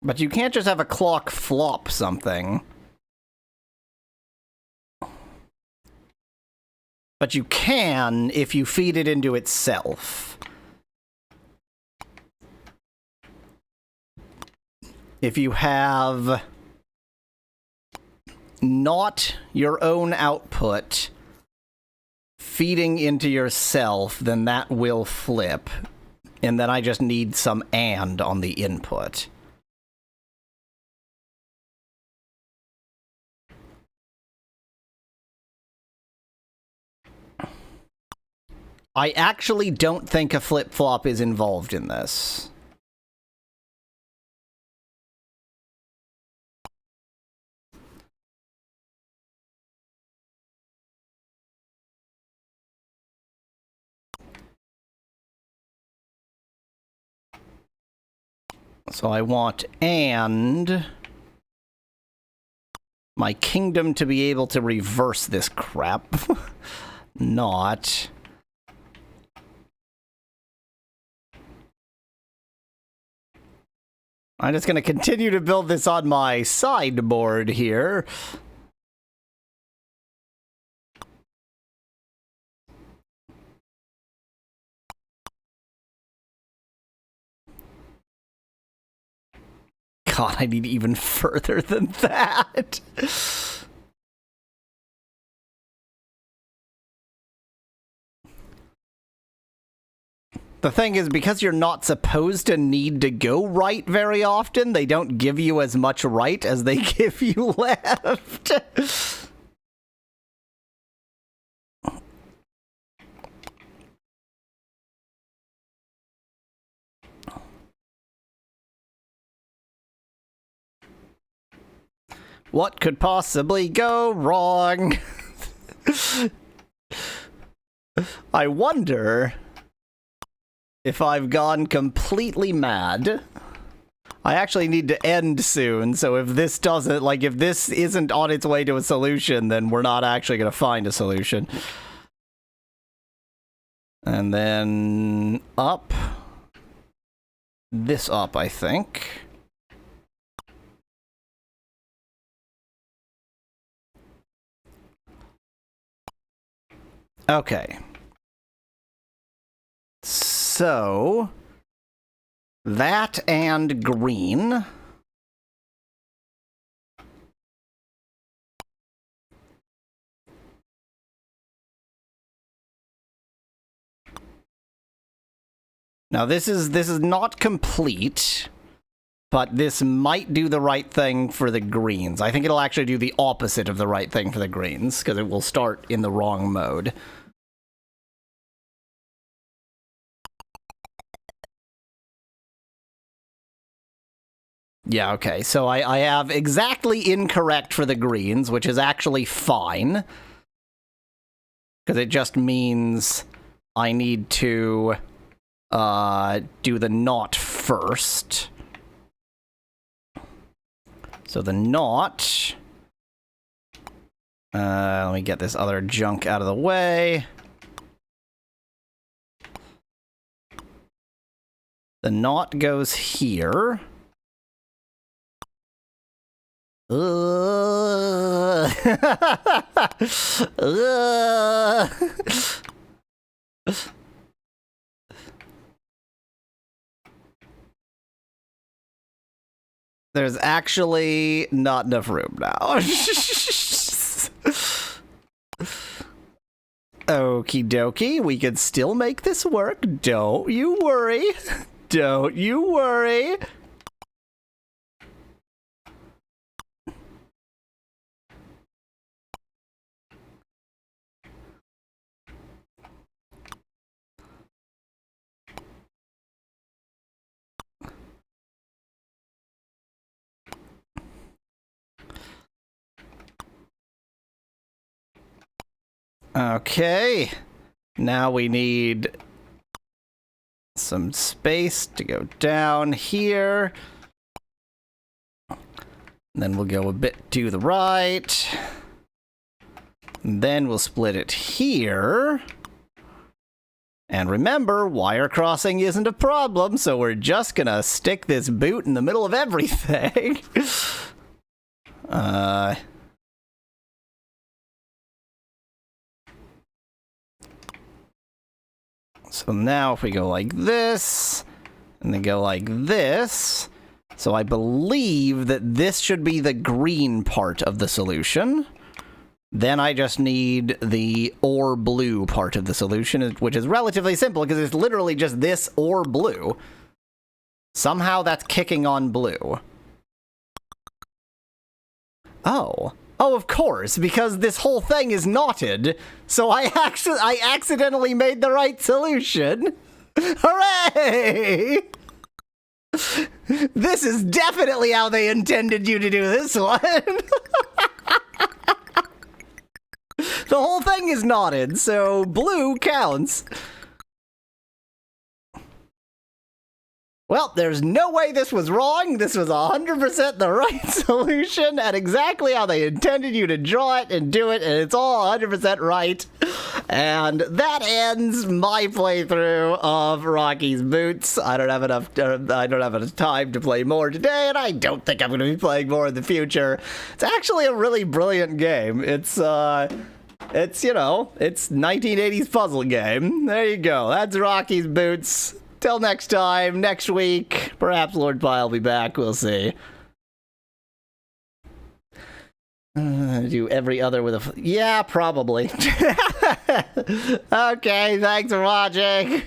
B: But you can't just have a clock flop something. But you can if you feed it into itself. If you have not your own output feeding into yourself, then that will flip. And then I just need some AND on the input. I actually don't think a flip-flop is involved in this. So I want and my kingdom to be able to reverse this crap. Not. I'm just going to continue to build this on my sideboard here. God, I need even further than that. The thing is, because you're not supposed to need to go right very often, they don't give you as much right as they give you left. What could possibly go wrong? I wonder... if I've gone completely mad. I actually need to end soon, so if this doesn't, like, if this isn't on its way to a solution, then we're not actually going to find a solution. And then up. This up, I think. Okay. So, that and green. Now this is not complete, but this might do the right thing for the greens. I think it'll actually do the opposite of the right thing for the greens, because it will start in the wrong mode. Yeah, okay, so I have exactly incorrect for the greens, which is actually fine. Because it just means I need to do the knot first. So the knot... let me get this other junk out of the way. The knot goes here. There's actually not enough room now. Okie dokie, we can still make this work. Don't you worry. Don't you worry. Okay, now we need some space to go down here. And then we'll go a bit to the right. And then we'll split it here. And remember, wire crossing isn't a problem, so we're just gonna stick this boot in the middle of everything. So now if we go like this, and then go like this, so I believe that this should be the green part of the solution. Then I just need the or blue part of the solution, which is relatively simple because it's literally just this or blue. Somehow that's kicking on blue. Oh. Oh, of course, because this whole thing is knotted, so I accidentally made the right solution. Hooray! This is definitely how they intended you to do this one. The whole thing is knotted, so blue counts. Well, there's no way this was wrong. This was 100% the right solution and exactly how they intended you to draw it and do it, and it's all 100% right. And that ends my playthrough of Rocky's Boots. I don't have enough time to play more today, and I don't think I'm going to be playing more in the future. It's actually a really brilliant game. It's, you know, it's 1980s puzzle game. There you go. That's Rocky's Boots. Till next time, next week, perhaps Lord Pie will be back, we'll see. Do every other with a... Yeah, probably. Okay, thanks for watching.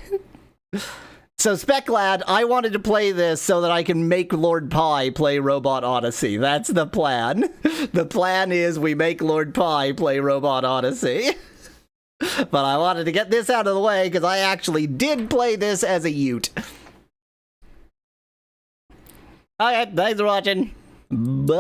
B: So, Speclad, I wanted to play this so that I can make Lord Pie play Robot Odyssey. That's the plan. The plan is we make Lord Pie play Robot Odyssey. But I wanted to get this out of the way because I actually did play this as a Ute. Okay, thanks for watching. Bye.